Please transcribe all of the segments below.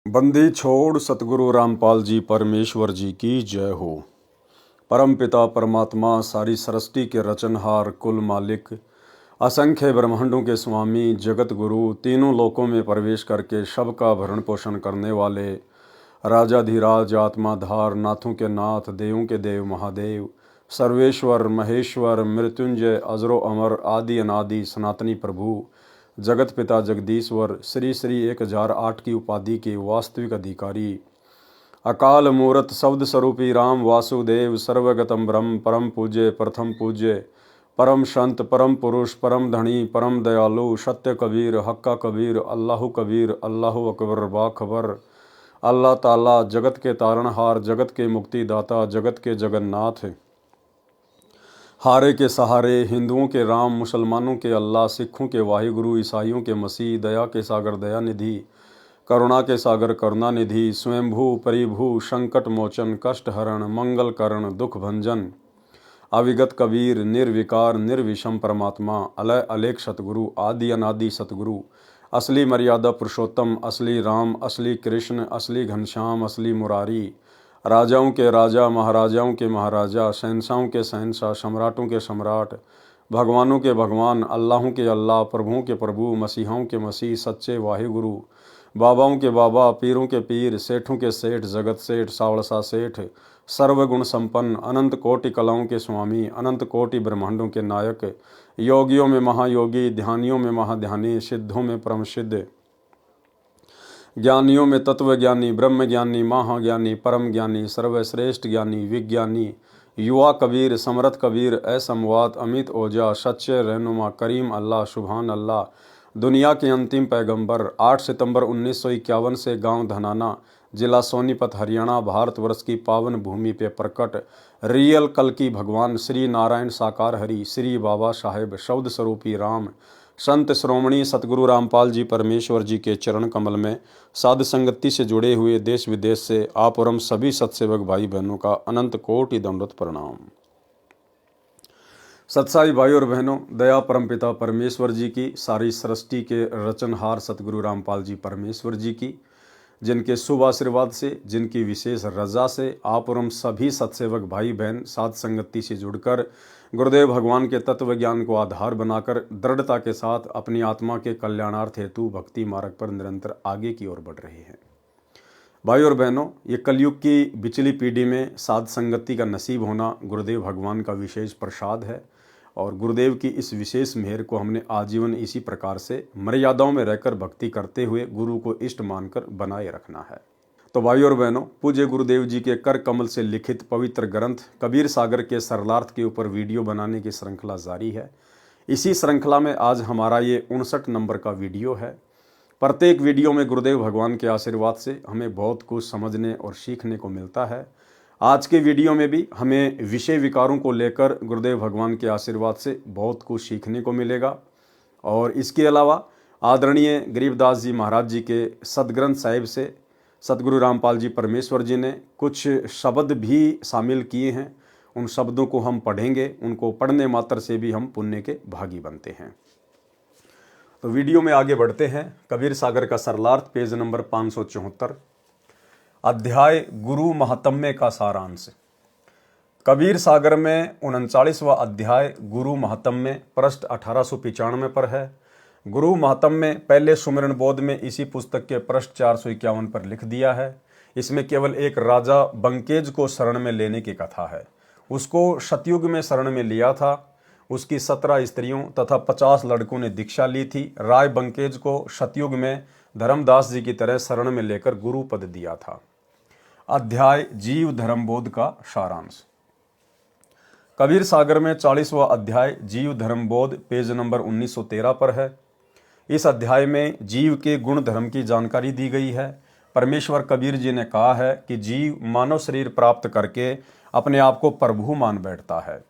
बंदी छोड़ सतगुरु रामपाल जी परमेश्वर जी की जय हो। परम पिता परमात्मा सारी सृष्टि के रचनहार कुल मालिक असंख्य ब्रह्मांडों के स्वामी जगत गुरु तीनों लोकों में प्रवेश करके सबका भरण पोषण करने वाले राजाधिराज आत्माधार नाथों के नाथ देवों के देव महादेव सर्वेश्वर महेश्वर मृत्युंजय अजरो अमर आदि अनादि सनातनी प्रभु जगत पिता जगदीश्वर श्री श्री 1008 की उपाधि के वास्तविक अधिकारी अकाल मूरत शब्द स्वरूपी राम वासुदेव सर्वगतम ब्रह्म परम पूज्य प्रथम पूज्य परम संत परम पुरुष परम धनी परम दयालु सत्य कबीर हक्का कबीर अल्लाह अकबर बाखबर अल्लाह ताला जगत के तारणहार जगत के मुक्तिदाता जगत के जगन्नाथ हारे के सहारे हिंदुओं के राम मुसलमानों के अल्लाह सिखों के वाहिगुरु ईसाइयों के मसीह दया के सागर दया निधि करुणा के सागर करुणा निधि स्वयंभू परिभू संकट मोचन कष्ट हरण मंगल करण दुख भंजन अविगत कबीर निर्विकार निर्विषम परमात्मा अलय अलेख सतगुरु आदि अनादि सतगुरु असली मर्यादा पुरुषोत्तम असली राम असली कृष्ण असली घनश्याम असली मुरारी राजाओं के राजा महाराजाओं के महाराजा शहंशाहों के शहंशाह सम्राटों के सम्राट भगवानों के भगवान अल्लाहों के अल्लाह प्रभुओं के प्रभु मसीहाओं के मसीह सच्चे वाहिगुरु बाबाओं के बाबा पीरों के पीर सेठों के सेठ जगत सेठ सावड़सा सेठ सर्वगुण संपन्न अनंत कोटि कलाओं के स्वामी अनंत कोटि ब्रह्मांडों के नायक योगियों में महायोगी ध्यानियों में महाध्यानी सिद्धों में परम सिद्ध ज्ञानियों में तत्वज्ञानी ब्रह्मज्ञानी महाज्ञानी परम ज्ञानी सर्वश्रेष्ठ ज्ञानी विज्ञानी युवा कबीर समरथ कबीर असमवात अमित ओजा सच्चे रहनुमा करीम अल्लाह सुभान अल्लाह दुनिया के अंतिम पैगंबर 8 सितंबर 1951 से गांव धनाना जिला सोनीपत हरियाणा भारतवर्ष की पावन भूमि पे प्रकट रियल कल की भगवान श्री नारायण साकार हरि श्री बाबा साहेब शब्द स्वरूपी राम संत श्रोमणी सतगुरु रामपाल जी परमेश्वर जी के चरण कमल में साध संगति से जुड़े हुए देश विदेश से आप और हम सभी सत्सेवक भाई बहनों का अनंत कोटि दंडवत प्रणाम। सत्साई भाई और बहनों, दया परमपिता परमेश्वर जी की सारी सृष्टि के रचनहार सतगुरु रामपाल जी परमेश्वर जी की जिनके शुभ आशीर्वाद से जिनकी विशेष रजा से आप और हम सभी सत्सेवक भाई बहन साध संगति से जुड़कर गुरुदेव भगवान के तत्व ज्ञान को आधार बनाकर दृढ़ता के साथ अपनी आत्मा के कल्याणार्थ हेतु भक्ति मार्ग पर निरंतर आगे की ओर बढ़ रहे हैं। भाई और बहनों, ये कलयुग की बिचली पीढ़ी में साध संगति का नसीब होना गुरुदेव भगवान का विशेष प्रसाद है और गुरुदेव की इस विशेष मेहर को हमने आजीवन इसी प्रकार से मर्यादाओं में रहकर भक्ति करते हुए गुरु को इष्ट मानकर बनाए रखना है। तो भाई और बहनों, पूज्य गुरुदेव जी के कर कमल से लिखित पवित्र ग्रंथ कबीर सागर के सरलार्थ के ऊपर वीडियो बनाने की श्रृंखला जारी है। इसी श्रृंखला में आज हमारा ये 59 नंबर का वीडियो है। प्रत्येक वीडियो में गुरुदेव भगवान के आशीर्वाद से हमें बहुत कुछ समझने और सीखने को मिलता है। आज के वीडियो में भी हमें विषय विकारों को लेकर गुरुदेव भगवान के आशीर्वाद से बहुत कुछ सीखने को मिलेगा और इसके अलावा आदरणीय गरीबदास जी महाराज जी के सदग्रंथ साहिब से सतगुरु रामपाल जी परमेश्वर जी ने कुछ शब्द भी शामिल किए हैं। उन शब्दों को हम पढ़ेंगे, उनको पढ़ने मात्र से भी हम पुण्य के भागी बनते हैं। तो वीडियो में आगे बढ़ते हैं। कबीर सागर का सरलार्थ पेज नंबर 574 अध्याय गुरु महात्म्य का सारांश। कबीर सागर में 39वां अध्याय गुरु महात्म्य पृष्ठ 1895 पर है। गुरु महात्म्य पहले सुमिरन बोध में इसी पुस्तक के पृष्ठ 451 पर लिख दिया है। इसमें केवल एक राजा बंकेज को शरण में लेने की कथा है। उसको सतयुग में शरण में लिया था। उसकी 17 स्त्रियों तथा 50 लड़कों ने दीक्षा ली थी। राय बंकेज को सतयुग में धर्मदास जी की तरह शरण में लेकर गुरु पद दिया था। अध्याय जीव धर्मबोध का सारांश। कबीर सागर में 40वां अध्याय जीव धर्मबोध पेज नंबर 1913 पर है। इस अध्याय में जीव के गुण धर्म की जानकारी दी गई है। परमेश्वर कबीर जी ने कहा है कि जीव मानव शरीर प्राप्त करके अपने आप को प्रभु मान बैठता है,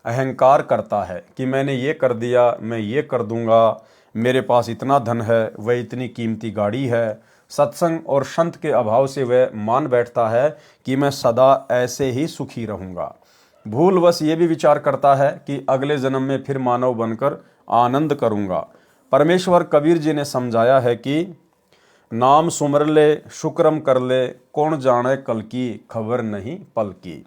अहंकार करता है कि मैंने ये कर दिया, मैं ये कर दूंगा, मेरे पास इतना धन है, वह इतनी कीमती गाड़ी है। सत्संग और संत के अभाव से वह मान बैठता है कि मैं सदा ऐसे ही सुखी रहूंगा। भूलवश ये भी विचार करता है कि अगले जन्म में फिर मानव बनकर आनंद करूंगा। परमेश्वर कबीर जी ने समझाया है कि नाम सुमर ले शुक्रम कर ले, कौन जाने कल की, खबर नहीं पल की।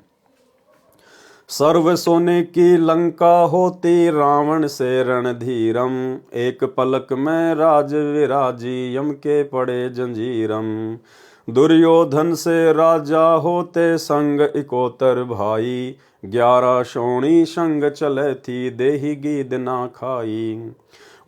सर्व सोने की लंका होती, रावण से रणधीरम, एक पलक में राज विराजी, यम के पड़े जंजीरम। दुर्योधन से राजा होते संग इकोतर भाई, 11 शोणी संग चले थी, देही गीद ना खाई।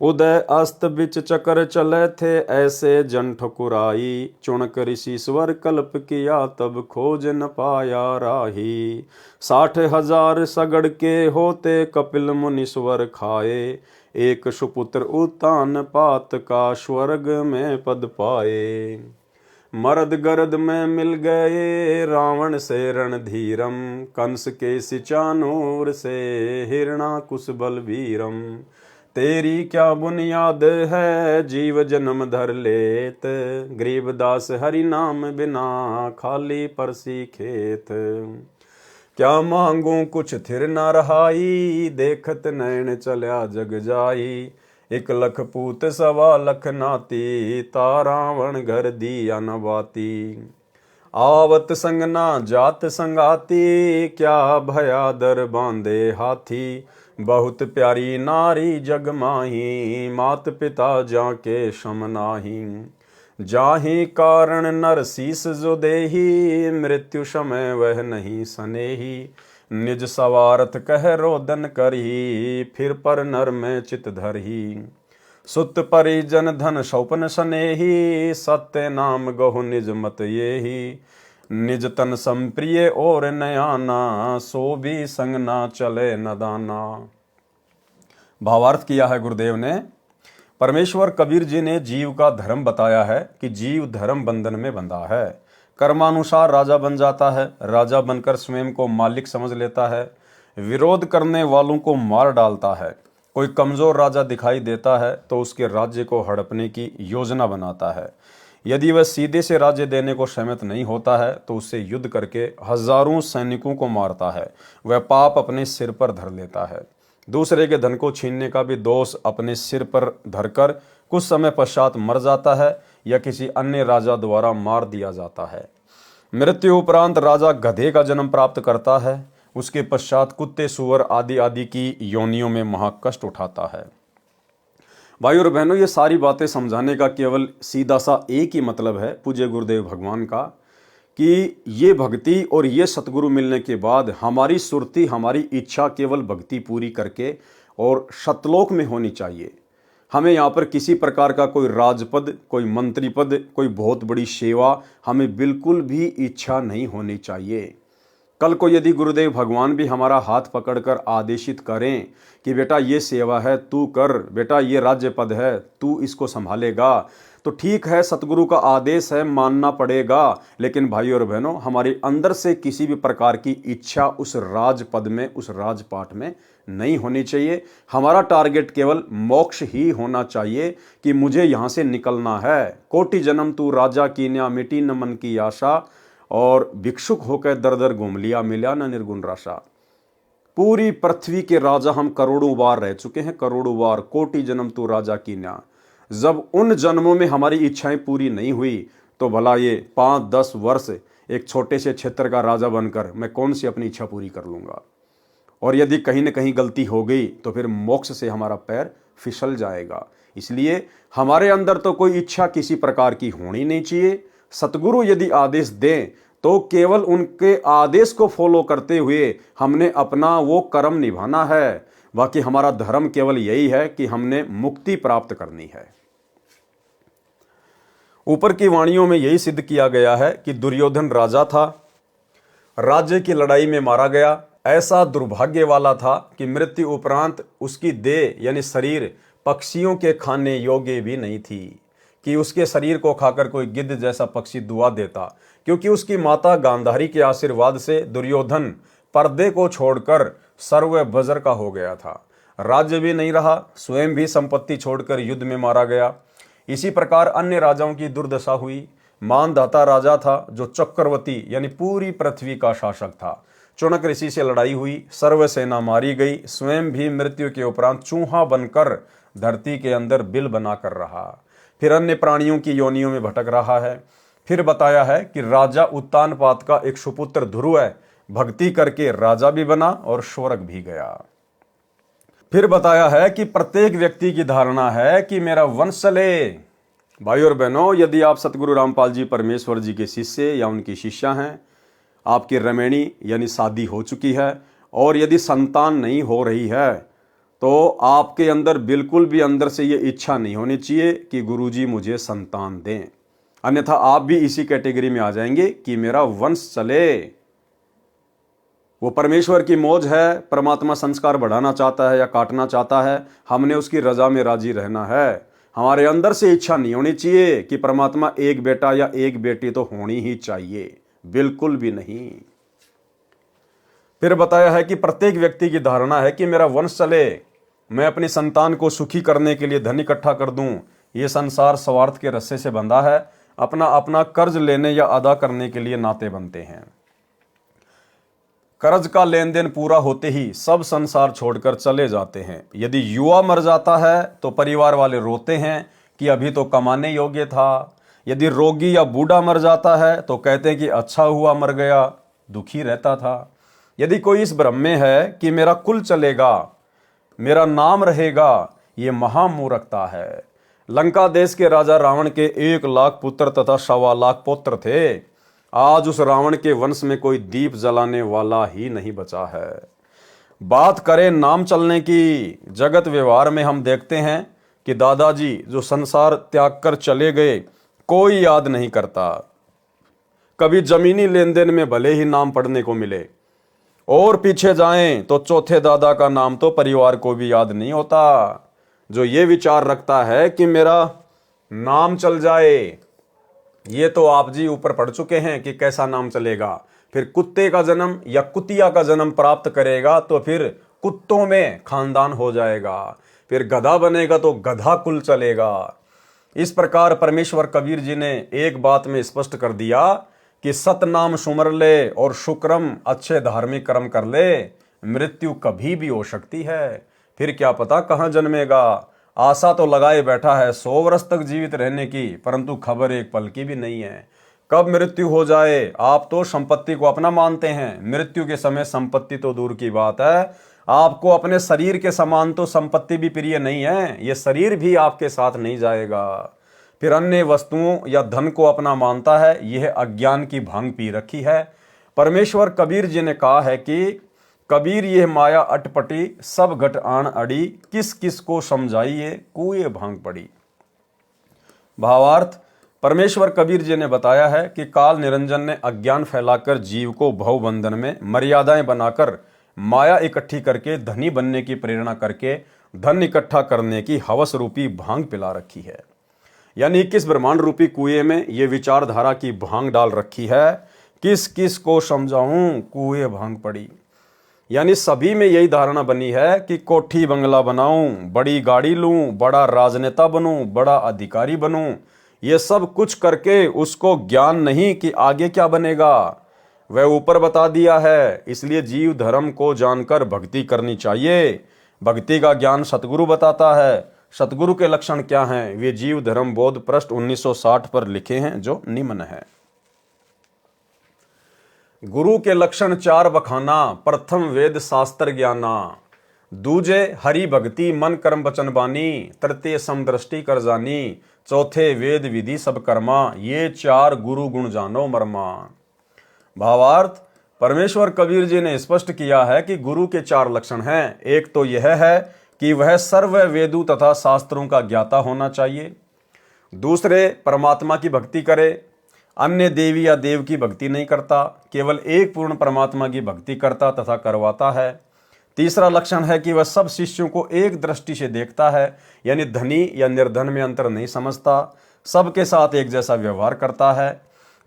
उदय अस्त बिच चक्र चले थे, ऐसे जन ठकुराई, चुणक ऋषि स्वर कल्प किया, तब खोज न पाया राही। 60,000 सगड़ के होते, कपिल मुनीश्वर खाए, एक सुपुत्र उत्तान पात का, स्वर्ग में पद पाए। मरद गरद में मिल गए, रावण से रणधीरम, कंस के सिचानूर से, हिरणाकुश बलवीरम। तेरी क्या बुनियाद है, जीव जन्म धर लेत, गरीबदास हरि नाम बिना, खाली परसी खेत। क्या मांगू कुछ थिर न रहाई, देखत नैन चल्या जग जाई। 1 लख पूत 1.25 लख नाती, ता रावण घर दिया न बाती। आवत संग ना जात संगाती, क्या भया दर बांधे हाथी। बहुत प्यारी नारी जग माही, मात पिता जाके शम नाही। जाहि कारण नर शीस जो देही, मृत्यु समय वह नहीं सनेही। निज सवारथ कह रोदन करही, फिर पर नर में चित धरही। सुत परिजन धन सौपन सनेही, सत्य नाम गहु निज मत येही। निज तन संप्रिय और नयाना, सो भी संग ना चले नदाना। भावार्थ किया है गुरुदेव ने। परमेश्वर कबीर जी ने जीव का धर्म बताया है कि जीव धर्म बंधन में बंधा है। कर्मानुसार राजा बन जाता है, राजा बनकर स्वयं को मालिक समझ लेता है, विरोध करने वालों को मार डालता है। कोई कमजोर राजा दिखाई देता है तो उसके राज्य को हड़पने की योजना बनाता है। यदि वह सीधे से राज्य देने को सहमत नहीं होता है तो उससे युद्ध करके हजारों सैनिकों को मारता है। वह पाप अपने सिर पर धर लेता है। दूसरे के धन को छीनने का भी दोष अपने सिर पर धरकर कुछ समय पश्चात मर जाता है या किसी अन्य राजा द्वारा मार दिया जाता है। मृत्यु उपरांत राजा गधे का जन्म प्राप्त करता है। उसके पश्चात कुत्ते, सुअर आदि आदि की योनियों में महाकष्ट उठाता है। भाई और बहनों, ये सारी बातें समझाने का केवल सीधा सा एक ही मतलब है पूज्य गुरुदेव भगवान का, कि ये भक्ति और ये सतगुरु मिलने के बाद हमारी सुरती, हमारी इच्छा केवल भक्ति पूरी करके और सतलोक में होनी चाहिए। हमें यहाँ पर किसी प्रकार का कोई राजपद, कोई मंत्री पद, कोई बहुत बड़ी सेवा हमें बिल्कुल भी इच्छा नहीं होनी चाहिए। कल को यदि गुरुदेव भगवान भी हमारा हाथ पकड़कर आदेशित करें कि बेटा ये सेवा है तू कर, बेटा ये राज्य पद है तू इसको संभालेगा, तो ठीक है, सतगुरु का आदेश है, मानना पड़ेगा। लेकिन भाई और बहनों, हमारे अंदर से किसी भी प्रकार की इच्छा उस राजपद में, उस राजपाट में नहीं होनी चाहिए। हमारा टारगेट केवल मोक्ष ही होना चाहिए कि मुझे यहाँ से निकलना है। कोटि जन्म तू राजा कीन्या, मिटी न मन की आशा, और भिक्षुक होकर दर दर घूम लिया, मिला न निर्गुण राशा। पूरी पृथ्वी के राजा हम करोड़ों बार रह चुके हैं, करोड़ों बार। कोटि जन्म तू राजा कीन्या। जब उन जन्मों में हमारी इच्छाएं पूरी नहीं हुई तो भला ये 5-10 वर्ष एक छोटे से क्षेत्र का राजा बनकर मैं कौन सी अपनी इच्छा पूरी कर लूंगा। और यदि कहीं न कहीं गलती हो गई तो फिर मोक्ष से हमारा पैर फिसल जाएगा। इसलिए हमारे अंदर तो कोई इच्छा किसी प्रकार की होनी नहीं चाहिए। सतगुरु यदि आदेश दें तो केवल उनके आदेश को फॉलो करते हुए हमने अपना वो कर्म निभाना है। बाकी हमारा धर्म केवल यही है कि हमने मुक्ति प्राप्त करनी है। ऊपर की वाणियों में यही सिद्ध किया गया है कि दुर्योधन राजा था, राज्य की लड़ाई में मारा गया। ऐसा दुर्भाग्य वाला था कि मृत्यु उपरांत उसकी देह यानी शरीर पक्षियों के खाने योग्य भी नहीं थी, कि उसके शरीर को खाकर कोई गिद्ध जैसा पक्षी दुआ देता। क्योंकि उसकी माता गांधारी के आशीर्वाद से दुर्योधन पर्दे को छोड़कर सर्व बजर का हो गया था। राज्य भी नहीं रहा, स्वयं भी संपत्ति छोड़कर युद्ध में मारा गया। इसी प्रकार अन्य राजाओं की दुर्दशा हुई। मानधाता राजा था जो चक्रवर्ती यानी पूरी पृथ्वी का शासक था। चुनक ऋषि से लड़ाई हुई, सर्व सेना मारी गई, स्वयं भी मृत्यु के उपरांत चूहा बनकर धरती के अंदर बिल बनाकर रहा। फिर अन्य प्राणियों की योनियों में भटक रहा है। फिर बताया है कि राजा उत्तानपाद का एक सुपुत्र ध्रुव है, भक्ति करके राजा भी बना और स्वर्ग भी गया। फिर बताया है कि प्रत्येक व्यक्ति की धारणा है कि मेरा वंश चले। भाई और बहनों, यदि आप सतगुरु रामपाल जी परमेश्वर जी के शिष्य या उनकी शिष्या हैं, आपकी रमैणी यानी शादी हो चुकी है और यदि संतान नहीं हो रही है, तो आपके अंदर बिल्कुल भी अंदर से ये इच्छा नहीं होनी चाहिए कि गुरुजी मुझे संतान दें, अन्यथा आप भी इसी कैटेगरी में आ जाएंगे कि मेरा वंश चले। वो परमेश्वर की मौज है, परमात्मा संस्कार बढ़ाना चाहता है या काटना चाहता है, हमने उसकी रजा में राजी रहना है। हमारे अंदर से इच्छा नहीं होनी चाहिए कि परमात्मा एक बेटा या एक बेटी तो होनी ही चाहिए, बिल्कुल भी नहीं। फिर बताया है कि प्रत्येक व्यक्ति की धारणा है कि मेरा वंश चले, मैं अपनी संतान को सुखी करने के लिए धन इकट्ठा कर दूं। ये संसार स्वार्थ के रस्से से बंधा है, अपना अपना कर्ज लेने या अदा करने के लिए नाते बनते हैं। कर्ज का लेन देन पूरा होते ही सब संसार छोड़कर चले जाते हैं। यदि युवा मर जाता है तो परिवार वाले रोते हैं कि अभी तो कमाने योग्य था। यदि रोगी या बूढ़ा मर जाता है तो कहते हैं कि अच्छा हुआ मर गया, दुखी रहता था। यदि कोई इस भ्रम में है कि मेरा कुल चलेगा, मेरा नाम रहेगा, ये महामूर्खता है। लंका देश के राजा रावण के 1 लाख पुत्र तथा 1.25 लाख पौत्र थे। आज उस रावण के वंश में कोई दीप जलाने वाला ही नहीं बचा है। बात करें नाम चलने की, जगत व्यवहार में हम देखते हैं कि दादाजी जो संसार त्याग कर चले गए, कोई याद नहीं करता। कभी जमीनी लेन देन में भले ही नाम पढ़ने को मिले, और पीछे जाएं तो चौथे दादा का नाम तो परिवार को भी याद नहीं होता। जो ये विचार रखता है कि मेरा नाम चल जाए, ये तो आप जी ऊपर पढ़ चुके हैं कि कैसा नाम चलेगा। फिर कुत्ते का जन्म या कुतिया का जन्म प्राप्त करेगा तो फिर कुत्तों में खानदान हो जाएगा। फिर गधा बनेगा तो गधा कुल चलेगा। इस प्रकार परमेश्वर कबीर जी ने एक बात में स्पष्ट कर दिया कि सतनाम सुमर ले और शुक्रम अच्छे धार्मिक कर्म कर ले, मृत्यु कभी भी हो सकती है। फिर क्या पता कहाँ जन्मेगा। आशा तो लगाए बैठा है 100 वर्ष तक जीवित रहने की, परंतु खबर एक पल की भी नहीं है कब मृत्यु हो जाए। आप तो संपत्ति को अपना मानते हैं, मृत्यु के समय संपत्ति तो दूर की बात है, आपको अपने शरीर के समान तो संपत्ति भी प्रिय नहीं है। ये शरीर भी आपके साथ नहीं जाएगा। फिर अन्य वस्तुओं या धन को अपना मानता है, यह अज्ञान की भांग पी रखी है। परमेश्वर कबीर जी ने कहा है कि कबीर यह माया अटपटी, सब घट आन अड़ी, किस किस को समझाइए कुएं भांग पड़ी। भावार्थ, परमेश्वर कबीर जी ने बताया है कि काल निरंजन ने अज्ञान फैलाकर जीव को भवबंधन में मर्यादाएं बनाकर माया इकट्ठी करके धनी बनने की प्रेरणा करके धन इकट्ठा करने की हवस रूपी भांग पिला रखी है। यानी किस ब्रह्मांड रूपी कुएं में ये विचारधारा की भांग डाल रखी है, किस किस को समझाऊं कुएं भांग पड़ी। यानी सभी में यही धारणा बनी है कि कोठी बंगला बनाऊं, बड़ी गाड़ी लूं, बड़ा राजनेता बनूं, बड़ा अधिकारी बनूं। ये सब कुछ करके उसको ज्ञान नहीं कि आगे क्या बनेगा, वह ऊपर बता दिया है। इसलिए जीव धर्म को जानकर भक्ति करनी चाहिए। भक्ति का ज्ञान सतगुरु बताता है। सतगुरु के लक्षण क्या हैं, वे जीव धर्म बोध पृष्ठ 1960 पर लिखे हैं, जो निम्न है। गुरु के लक्षण 4 बखाना। प्रथम वेद शास्त्र ज्ञाना, दूजे हरि भक्ति मन कर्म वचन बानी, तृतीय समदृष्टि कर जानी, चौथे वेद विधि सब कर्मा, ये 4 गुरु गुण जानो मर्मा। भावार्थ, परमेश्वर कबीर जी ने स्पष्ट किया है कि गुरु के 4 लक्षण हैं। एक तो यह है कि वह सर्व वेदों तथा शास्त्रों का ज्ञाता होना चाहिए। दूसरे, परमात्मा की भक्ति करे, अन्य देवी या देव की भक्ति नहीं करता, केवल एक पूर्ण परमात्मा की भक्ति करता तथा करवाता है। तीसरा लक्षण है कि वह सब शिष्यों को एक दृष्टि से देखता है, यानी धनी या निर्धन में अंतर नहीं समझता, सबके साथ एक जैसा व्यवहार करता है।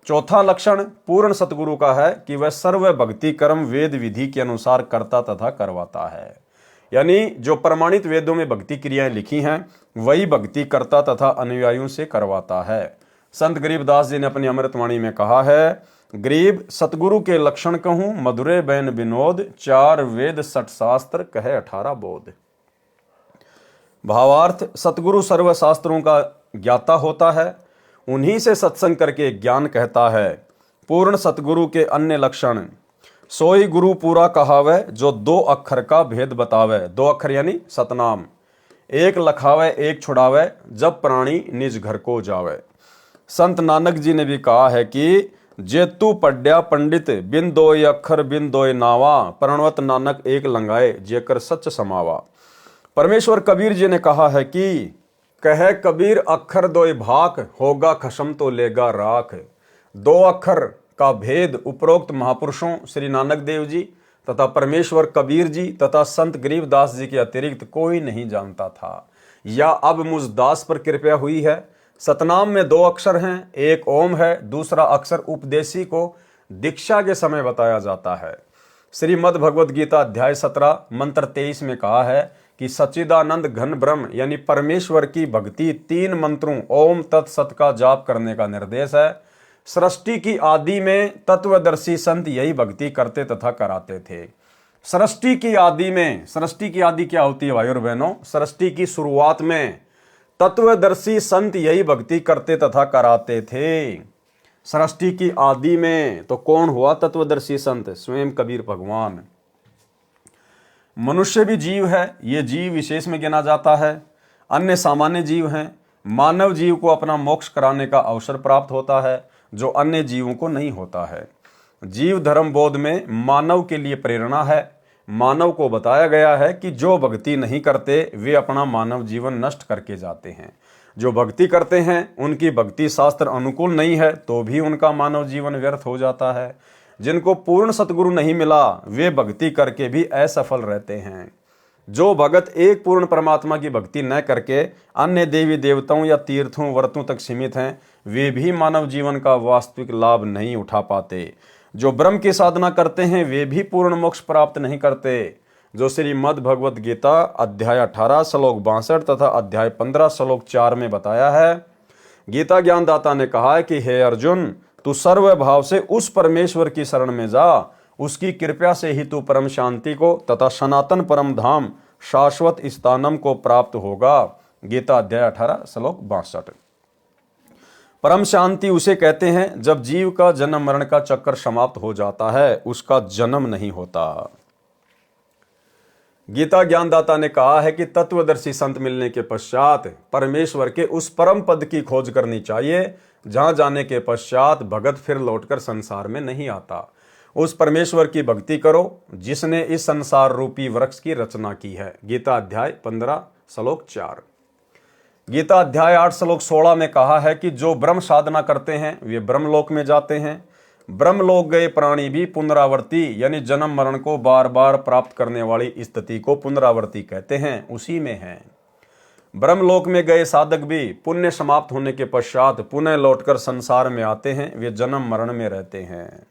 चौथा लक्षण पूर्ण सतगुरु का है कि वह सर्व भक्ति कर्म वेद विधि के अनुसार करता तथा करवाता है। यानी जो प्रमाणित वेदों में भक्ति क्रियाएं लिखी हैं वही भक्ति करता तथा अनुयायियों से करवाता है। संत गरीबदास जी ने अपनी अमृतवाणी में कहा है, गरीब सतगुरु के लक्षण कहूं मधुरे बैन विनोद, 4 वेद 60 शास्त्र कहे 18 बोध। भावार्थ, सतगुरु सर्व शास्त्रों का ज्ञाता होता है, उन्हीं से सत्संग करके ज्ञान कहता है। पूर्ण सतगुरु के अन्य लक्षण, सोई गुरु पूरा कहावे, जो 2 अक्षर का भेद बतावे। 2 अक्षर यानी सतनाम। एक लखावे एक छुड़ावे, जब प्राणी निज घर को जावे। संत नानक जी ने भी कहा है कि जेतु पढ़्या पंडित, बिन 2 अक्षर बिन 2 नावा, प्रणवत नानक एक लंगाए, जेकर सच समावा। परमेश्वर कबीर जी ने कहा है कि कहे कबीर अक्षर 2 भाक, होगा खसम तो लेगा राख। 2 अक्षर का भेद उपरोक्त महापुरुषों श्री नानक देव जी तथा परमेश्वर कबीर जी तथा संत गरीबदास जी के अतिरिक्त कोई नहीं जानता था, या अब मुझ दास पर कृपया हुई है। सतनाम में 2 अक्षर हैं, एक ओम है, दूसरा अक्षर उपदेशी को दीक्षा के समय बताया जाता है। श्रीमद् भगवद गीता अध्याय 17 मंत्र 23 में कहा है कि सच्चिदानंद घन ब्रह्म यानी परमेश्वर की भक्ति 3 मंत्रों ओम तत्सत का जाप करने का निर्देश है। सृष्टि की आदि में तत्वदर्शी संत यही भक्ति करते तथा कराते थे। सृष्टि की आदि क्या होती है भाई और बहनों? सृष्टि की शुरुआत में तत्वदर्शी संत यही भक्ति करते तथा कराते थे। सृष्टि की आदि में तो कौन हुआ तत्वदर्शी संत? स्वयं कबीर भगवान। मनुष्य भी जीव है, ये जीव विशेष में गिना जाता है। अन्य सामान्य जीव हैं। मानव जीव को अपना मोक्ष कराने का अवसर प्राप्त होता है, जो अन्य जीवों को नहीं होता है। जीव धर्म बोध में मानव के लिए प्रेरणा है। मानव को बताया गया है कि जो भक्ति नहीं करते वे अपना मानव जीवन नष्ट करके जाते हैं। जो भक्ति करते हैं उनकी भक्ति शास्त्र अनुकूल नहीं है तो भी उनका मानव जीवन व्यर्थ हो जाता है। जिनको पूर्ण सतगुरु नहीं मिला वे भक्ति करके भी असफल रहते हैं। जो भगत एक पूर्ण परमात्मा की भक्ति न करके अन्य देवी देवताओं या तीर्थों व्रतों तक सीमित हैं, वे भी मानव जीवन का वास्तविक लाभ नहीं उठा पाते। जो ब्रह्म की साधना करते हैं वे भी पूर्ण मोक्ष प्राप्त नहीं करते। जो श्रीमद् भगवद गीता अध्याय 18 श्लोक 62 तथा अध्याय 15 श्लोक 4 में बताया है। गीता ज्ञानदाता ने कहा है कि हे अर्जुन, तू सर्व भाव से उस परमेश्वर की शरण में जा, उसकी कृपा से ही तू परम शांति को तथा सनातन परम धाम शाश्वत स्थानम को प्राप्त होगा। गीता अध्याय 18 श्लोक 62। परम शांति उसे कहते हैं जब जीव का जन्म मरण का चक्कर समाप्त हो जाता है, उसका जन्म नहीं होता। गीता ज्ञानदाता ने कहा है कि तत्वदर्शी संत मिलने के पश्चात परमेश्वर के उस परम पद की खोज करनी चाहिए, जहां जाने के पश्चात भगत फिर लौटकर संसार में नहीं आता। उस परमेश्वर की भक्ति करो जिसने इस संसार रूपी वृक्ष की रचना की है। गीता अध्याय 15 श्लोक 4। गीता अध्याय 8 श्लोक 16 में कहा है कि जो ब्रह्म साधना करते हैं वे ब्रह्मलोक में जाते हैं। ब्रह्मलोक गए प्राणी भी पुनरावर्ती यानी जन्म मरण को बार बार प्राप्त करने वाली स्थिति को पुनरावर्ती कहते हैं, उसी में है। ब्रह्मलोक में गए साधक भी पुण्य समाप्त होने के पश्चात पुनः लौटकर संसार में आते हैं, वे जन्म मरण में रहते हैं।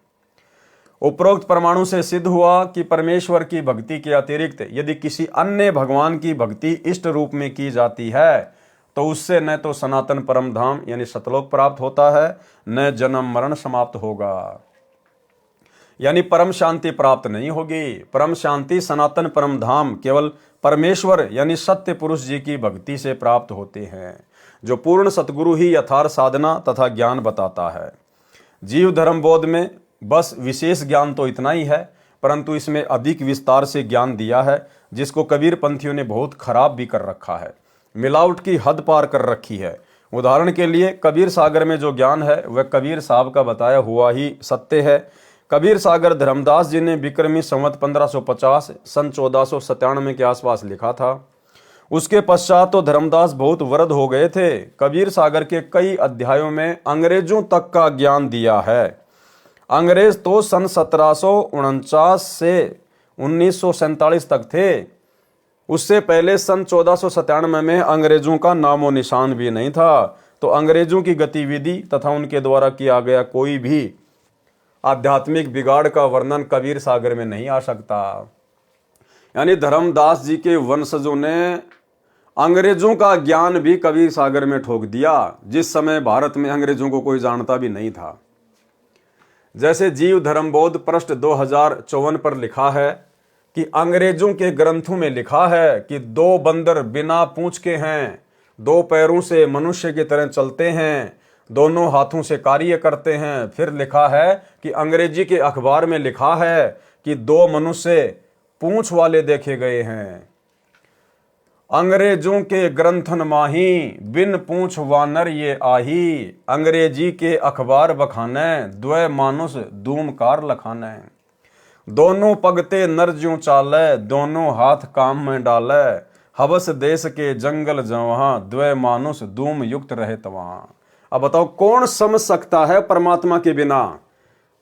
उपरोक्त परमाणु से सिद्ध हुआ कि परमेश्वर की भक्ति के अतिरिक्त यदि किसी अन्य भगवान की भक्ति इष्ट रूप में की जाती है तो उससे न तो सनातन परम धाम यानी सतलोक प्राप्त होता है, न जन्म मरण समाप्त होगा, यानी परम शांति प्राप्त नहीं होगी। परम शांति सनातन परम धाम केवल परमेश्वर यानी सत्य पुरुष जी की भक्ति से प्राप्त होते हैं, जो पूर्ण सतगुरु ही यथार्थ साधना तथा ज्ञान बताता है। जीव धर्म बोध में बस विशेष ज्ञान तो इतना ही है, परंतु इसमें अधिक विस्तार से ज्ञान दिया है, जिसको कबीर पंथियों ने बहुत खराब भी कर रखा है, मिलावट की हद पार कर रखी है। उदाहरण के लिए कबीर सागर में जो ज्ञान है वह कबीर साहब का बताया हुआ ही सत्य है। कबीर सागर धर्मदास जी ने विक्रमी संवत 1550 सन 1497 के आसपास लिखा था। उसके पश्चात तो धर्मदास बहुत वृद्ध हो गए थे। कबीर सागर के कई अध्यायों में अंग्रेजों तक का ज्ञान दिया है। अंग्रेज तो सन 1749 से 1947 तक थे। उससे पहले सन 1497 में अंग्रेजों का नामो निशान भी नहीं था। तो अंग्रेजों की गतिविधि तथा उनके द्वारा किया गया कोई भी आध्यात्मिक बिगाड़ का वर्णन कबीर सागर में नहीं आ सकता। यानी धर्मदास जी के वंशजों ने अंग्रेजों का ज्ञान भी कबीर सागर में ठोक दिया, जिस समय भारत में अंग्रेजों को कोई जानता भी नहीं था। जैसे जीव धर्मबोध पृष्ठ 2054 पर लिखा है कि अंग्रेजों के ग्रंथों में लिखा है कि 2 बंदर बिना पूंछ के हैं, दो पैरों से मनुष्य की तरह चलते हैं, दोनों हाथों से कार्य करते हैं। फिर लिखा है कि अंग्रेजी के अखबार में लिखा है कि दो मनुष्य पूंछ वाले देखे गए हैं। अंग्रेजों के ग्रंथन माही, बिन पूंछ वानर ये आही। अंग्रेजी के अखबार बखाने, द्वय मानुष दूमकार लखाने। दोनों पगते नर ज्यों चाले, दोनों हाथ काम में डाले। हवस देश के जंगल जवहां, द्वय मानुष दूम युक्त रहे तवहां। अब बताओ कौन समझ सकता है परमात्मा के बिना?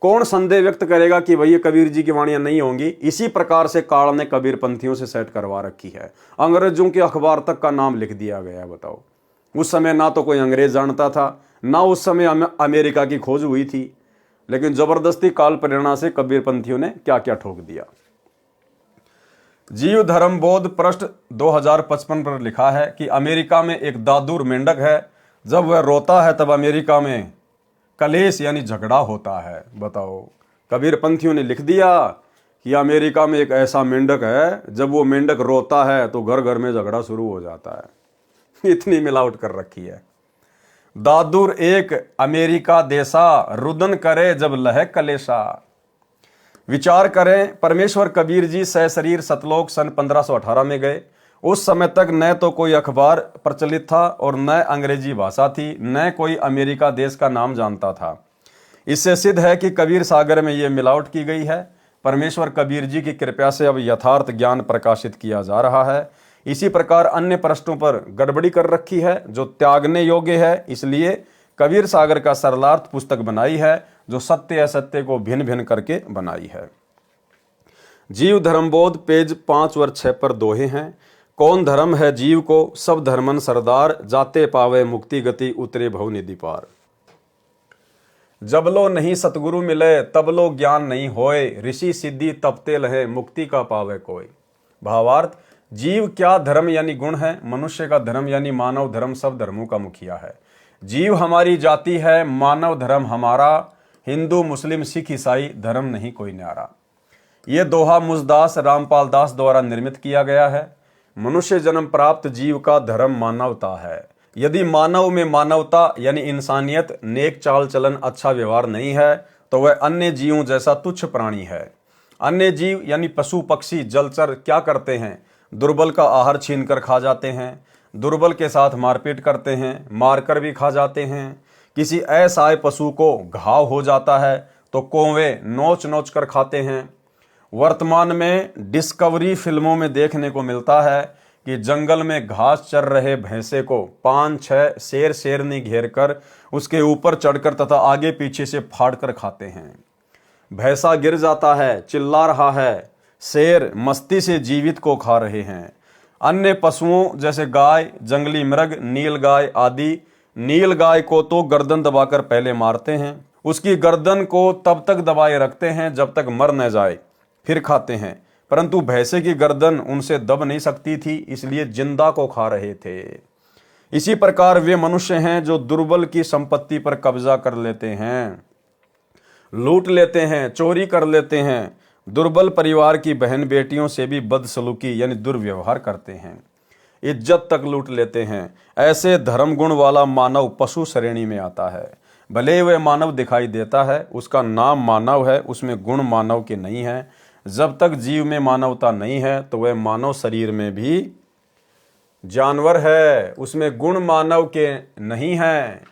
कौन संदेह व्यक्त करेगा कि भैया कबीर जी की वाणियां नहीं होंगी? इसी प्रकार से काल ने कबीर पंथियों से सेट करवा रखी है। अंग्रेजों के अखबार तक का नाम लिख दिया गया है। बताओ, उस समय ना तो कोई अंग्रेज जानता था, ना उस समय अमेरिका की खोज हुई थी, लेकिन जबरदस्ती काल प्रेरणा से कबीर पंथियों ने क्या क्या ठोक दिया। जीव धर्म बोध पृष्ठ 2055 पर लिखा है कि अमेरिका में एक दादुर मेंढक है। जब वह रोता है तब अमेरिका में कलेश यानी झगड़ा होता है। बताओ, कबीर पंथियों ने लिख दिया कि अमेरिका में एक ऐसा मेंढक है, जब वो मेंढक रोता है तो घर घर में झगड़ा शुरू हो जाता है। इतनी मिलावट कर रखी है। दादुर एक अमेरिका देसा, रुदन करे जब लह कलेशा। विचार करें, परमेश्वर कबीर जी सशरीर सतलोक सन 1518 में गए। उस समय तक न तो कोई अखबार प्रचलित था और न अंग्रेजी भाषा थी, न कोई अमेरिका देश का नाम जानता था। इससे सिद्ध है कि कबीर सागर में यह मिलावट की गई है। परमेश्वर कबीर जी की कृपा से अब यथार्थ ज्ञान प्रकाशित किया जा रहा है। इसी प्रकार अन्य पृष्ठों पर गड़बड़ी कर रखी है जो त्यागने योग्य है। इसलिए कबीर सागर का सरलार्थ पुस्तक बनाई है, जो सत्य असत्य को भिन्न भिन्न करके बनाई है। जीव धर्मबोध पेज 5 और 6 पर दोहे हैं। कौन धर्म है जीव को, सब धर्मन सरदार। जाते पावे मुक्ति गति, उतरे भव निधि पार। जब लो नहीं सतगुरु मिले, तब लो ज्ञान नहीं होए। ऋषि सिद्धि तपते लहे, मुक्ति का पावे कोई। भावार्थ, जीव क्या धर्म यानी गुण है, मनुष्य का धर्म यानी मानव धर्म सब धर्मों का मुखिया है। जीव हमारी जाति है, मानव धर्म हमारा। हिंदू मुस्लिम सिख ईसाई धर्म नहीं कोई न्यारा। ये दोहा मुझदास रामपाल दास द्वारा निर्मित किया गया है। मनुष्य जन्म प्राप्त जीव का धर्म मानवता है। यदि मानव में मानवता यानी इंसानियत, नेक चाल चलन, अच्छा व्यवहार नहीं है तो वह अन्य जीवों जैसा तुच्छ प्राणी है। अन्य जीव यानी पशु पक्षी जलचर क्या करते हैं? दुर्बल का आहार छीनकर खा जाते हैं, दुर्बल के साथ मारपीट करते हैं, मारकर भी खा जाते हैं। किसी असहाय पशु को घाव हो जाता है तो कौवे नोच नोच कर खाते हैं। वर्तमान में डिस्कवरी फिल्मों में देखने को मिलता है कि जंगल में घास चर रहे भैंसे को 5-6 शेर शेरनी घेर कर उसके ऊपर चढ़कर तथा आगे पीछे से फाड़ कर खाते हैं। भैंसा गिर जाता है, चिल्ला रहा है, शेर मस्ती से जीवित को खा रहे हैं। अन्य पशुओं जैसे गाय, जंगली मृग, नीलगाय आदि, नीलगाय को तो गर्दन दबाकर पहले मारते हैं, उसकी गर्दन को तब तक दबाए रखते हैं जब तक मर न जाए, फिर खाते हैं। परंतु भैंसे की गर्दन उनसे दब नहीं सकती थी, इसलिए जिंदा को खा रहे थे। इसी प्रकार वे मनुष्य हैं जो दुर्बल की संपत्ति पर कब्जा कर लेते हैं, लूट लेते हैं, चोरी कर लेते हैं, दुर्बल परिवार की बहन बेटियों से भी बदसलूकी यानी दुर्व्यवहार करते हैं, इज्जत तक लूट लेते हैं। ऐसे धर्म गुण वाला मानव पशु श्रेणी में आता है। भले वह मानव दिखाई देता है, उसका नाम मानव है, उसमें गुण मानव के नहीं है। जब तक जीव में मानवता नहीं है तो वह मानव शरीर में भी जानवर है, उसमें गुण मानव के नहीं है।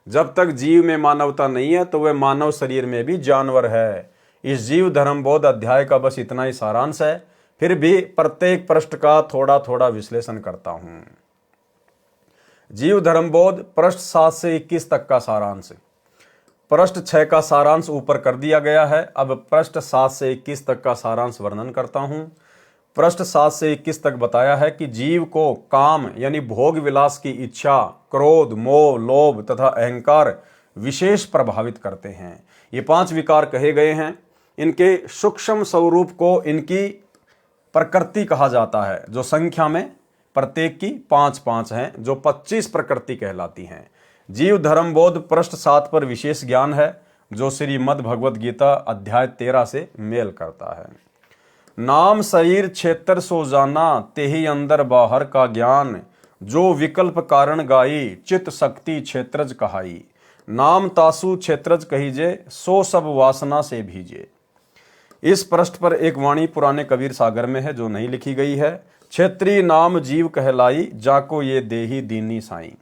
जब तक जीव में मानवता नहीं है तो वह मानव शरीर में भी जानवर है। इस जीव धर्म बोध अध्याय का बस इतना ही सारांश है, फिर भी प्रत्येक पृष्ठ का थोड़ा थोड़ा विश्लेषण करता हूं। जीव धर्म बोध पृष्ठ 7 से 21 तक का सारांश। पृष्ठ 6 का सारांश ऊपर कर दिया गया है। अब पृष्ठ 7 से 21 तक का सारांश वर्णन करता हूं। पृष्ठ 7 से 21 तक बताया है कि जीव को काम यानी भोग विलास की इच्छा, क्रोध, मोह, लोभ तथा अहंकार विशेष प्रभावित करते हैं। ये 5 विकार कहे गए हैं। इनके सूक्ष्म स्वरूप को इनकी प्रकृति कहा जाता है, जो संख्या में प्रत्येक की 5-5 हैं, जो 25 प्रकृति कहलाती हैं। जीव धर्म बोध पृष्ठ 7 पर विशेष ज्ञान है, जो श्रीमद् भगवद गीता अध्याय 13 से मेल करता है। नाम शरीर क्षेत्र सो जाना, तेहि अंदर बाहर का ज्ञान। जो विकल्प कारण गाई, चित शक्ति क्षेत्रज कहाई। नाम तासु क्षेत्रज कहीजे, सो सब वासना से भीजे। इस पृष्ठ पर एक वाणी पुराने कबीर सागर में है जो नहीं लिखी गई है। क्षेत्री नाम जीव कहलाई, जाको ये देही दीनी साई।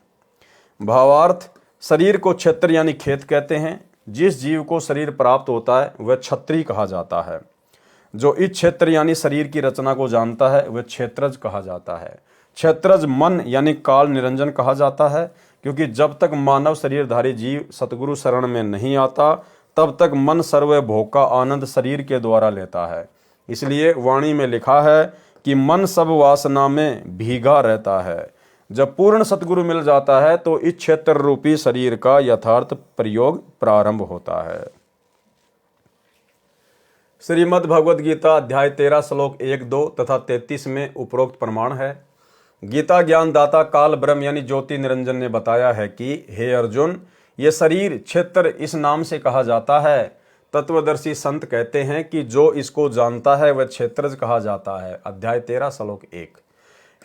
भावार्थ, शरीर को क्षेत्र यानी खेत कहते हैं। जिस जीव को शरीर प्राप्त होता है वह क्षत्रिय कहा जाता है। जो इस क्षेत्र यानी शरीर की रचना को जानता है वह क्षेत्रज कहा जाता है। क्षेत्रज मन यानी काल निरंजन कहा जाता है, क्योंकि जब तक मानव शरीरधारी जीव सतगुरु शरण में नहीं आता तब तक मन सर्व भोग का आनंद शरीर के द्वारा लेता है। इसलिए वाणी में लिखा है कि मन सब वासना में भीगा रहता है। जब पूर्ण सतगुरु मिल जाता है तो इस क्षेत्र रूपी शरीर का यथार्थ प्रयोग प्रारंभ होता है। श्रीमद् भगवद गीता अध्याय 13 श्लोक 1, 2 तथा 33 में उपरोक्त प्रमाण है। गीता ज्ञान दाता काल ब्रह्म यानी ज्योति निरंजन ने बताया है कि हे अर्जुन, ये शरीर क्षेत्र इस नाम से कहा जाता है। तत्वदर्शी संत कहते हैं कि जो इसको जानता है वह क्षेत्रज कहा जाता है। अध्याय 13 श्लोक 1।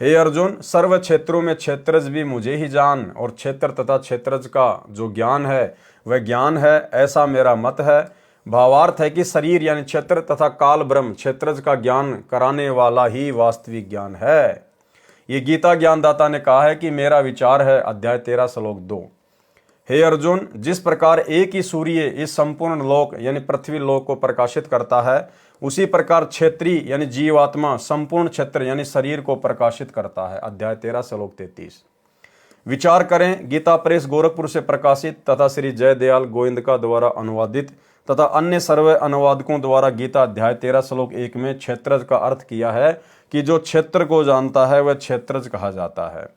हे अर्जुन, सर्व क्षेत्रों में क्षेत्रज भी मुझे ही जान, और क्षेत्र तथा क्षेत्रज का जो ज्ञान है वह ज्ञान है, ऐसा मेरा मत है। भावार्थ है कि शरीर यानी क्षेत्र तथा काल ब्रह्म क्षेत्रज का ज्ञान कराने वाला ही वास्तविक ज्ञान है। ये गीता ज्ञानदाता ने कहा है कि मेरा विचार है। अध्याय 13 श्लोक 2। हे अर्जुन, जिस प्रकार एक ही सूर्य इस संपूर्ण लोक यानी पृथ्वी लोक को प्रकाशित करता है, उसी प्रकार क्षेत्री यानी जीवात्मा संपूर्ण क्षेत्र यानी शरीर को प्रकाशित करता है। अध्याय 13 श्लोक 33। विचार करें, गीता प्रेस गोरखपुर से प्रकाशित तथा श्री जयदयाल गोविंदका द्वारा अनुवादित तथा अन्य सर्व अनुवादकों द्वारा गीता अध्याय 13 श्लोक 1 में क्षेत्रज का अर्थ किया है कि जो क्षेत्र को जानता है वह क्षेत्रज कहा जाता है।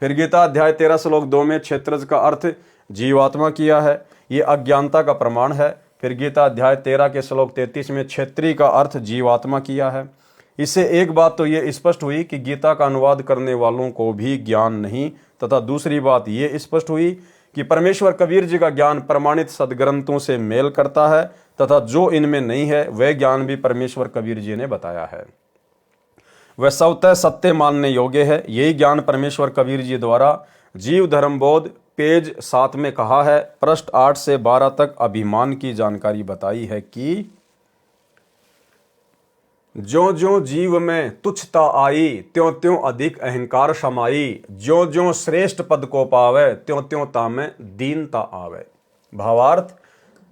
फिर गीता अध्याय 13 श्लोक 2 में क्षेत्रज का अर्थ जीवात्मा किया है। ये अज्ञानता का प्रमाण है। फिर गीता अध्याय 13 के श्लोक 33 में क्षेत्री का अर्थ जीवात्मा किया है। इससे एक बात तो ये स्पष्ट हुई कि गीता का अनुवाद करने वालों को भी ज्ञान नहीं, तथा दूसरी बात ये स्पष्ट हुई कि परमेश्वर कबीर जी का ज्ञान प्रमाणित सदग्रंथों से मेल करता है, तथा जो इनमें नहीं है वह ज्ञान भी परमेश्वर कबीर जी ने बताया है। वह स्वतः सत्य मानने योग्य है। यही ज्ञान परमेश्वर कबीर जी द्वारा जीव धर्मबोध पेज 7 में कहा है। पृष्ठ 8 से 12 तक अभिमान की जानकारी बताई है कि ज्यों ज्यों जीव में तुच्छता आई, त्यों त्यों अधिक अहंकार समाई। ज्यों ज्यों श्रेष्ठ पद को पावे, त्यों त्यों तामें दीनता आवे। भावार्थ,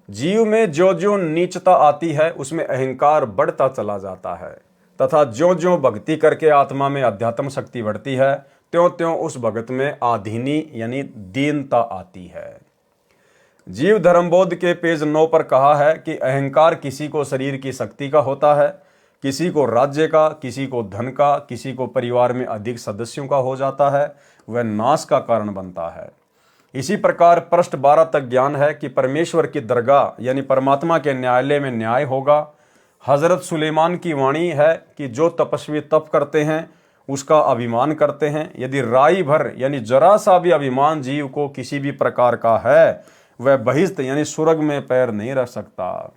जीव में ज्यों ज्यों नीचता आती है उसमें अहंकार बढ़ता चला जाता है, तथा ज्यों ज्यों भक्ति करके आत्मा में अध्यात्म शक्ति बढ़ती है त्यों त्यों उस भगत में आधीनी यानी दीनता आती है। जीव धर्मबोध के पेज 9 पर कहा है कि अहंकार किसी को शरीर की शक्ति का होता है, किसी को राज्य का, किसी को धन का, किसी को परिवार में अधिक सदस्यों का हो जाता है, वह नाश का कारण बनता है। इसी प्रकार पृष्ठ 12 तक ज्ञान है कि परमेश्वर की दरगाह यानी परमात्मा के न्यायालय में न्याय होगा। हजरत सुलेमान की वाणी है कि जो तपस्वी तप करते हैं उसका अभिमान करते हैं। यदि राई भर यानी जरा सा भी अभिमान जीव को किसी भी प्रकार का है, वह बहिष्ठ यानी स्वर्ग में पैर नहीं रख सकता।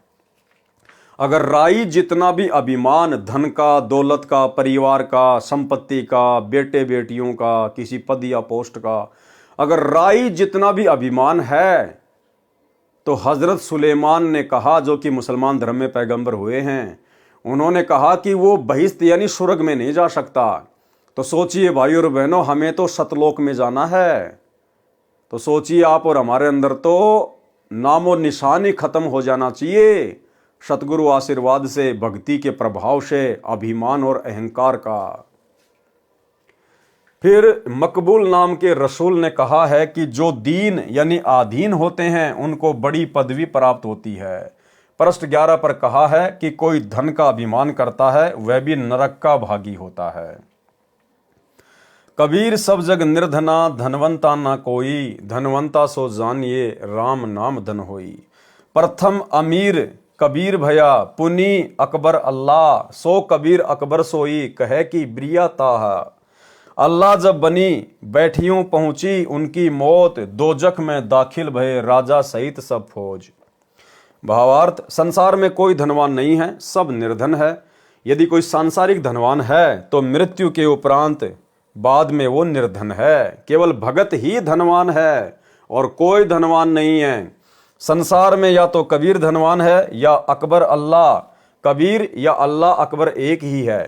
अगर राई जितना भी अभिमान धन का, दौलत का, परिवार का, संपत्ति का, बेटे बेटियों का, किसी पद या पोस्ट का, अगर राई जितना भी अभिमान है तो हजरत सुलेमान ने कहा, जो कि मुसलमान धर्म में पैगंबर हुए हैं, उन्होंने कहा कि वो बहिष्ठ यानी स्वर्ग में नहीं जा सकता। तो सोचिए भाई और बहनों, हमें तो सतलोक में जाना है। तो सोचिए आप और हमारे अंदर तो नामो निशान ही खत्म हो जाना चाहिए सतगुरु आशीर्वाद से, भक्ति के प्रभाव से, अभिमान और अहंकार का। फिर मकबूल नाम के रसूल ने कहा है कि जो दीन यानी आधीन होते हैं उनको बड़ी पदवी प्राप्त होती है। पृष्ठ 11 पर कहा है कि कोई धन का अभिमान करता है वह भी नरक का भागी होता है। कबीर सब जग निर्धना, धनवंता ना कोई, धनवंता सो जानिए राम नाम धन होई। प्रथम अमीर कबीर भया, पुनी अकबर अल्लाह, सो कबीर अकबर सोई, कहे कि ब्रिया ताहा। अल्लाह जब बनी बैठियों पहुंची उनकी मौत, दोजख में दाखिल भये राजा सहित सब फौज। भावार्थ, संसार में कोई धनवान नहीं है, सब निर्धन है। यदि कोई सांसारिक धनवान है तो मृत्यु के उपरांत बाद में वो निर्धन है। केवल भगत ही धनवान है और कोई धनवान नहीं है। संसार में या तो कबीर धनवान है या अकबर अल्लाह। कबीर या अल्लाह अकबर एक ही है।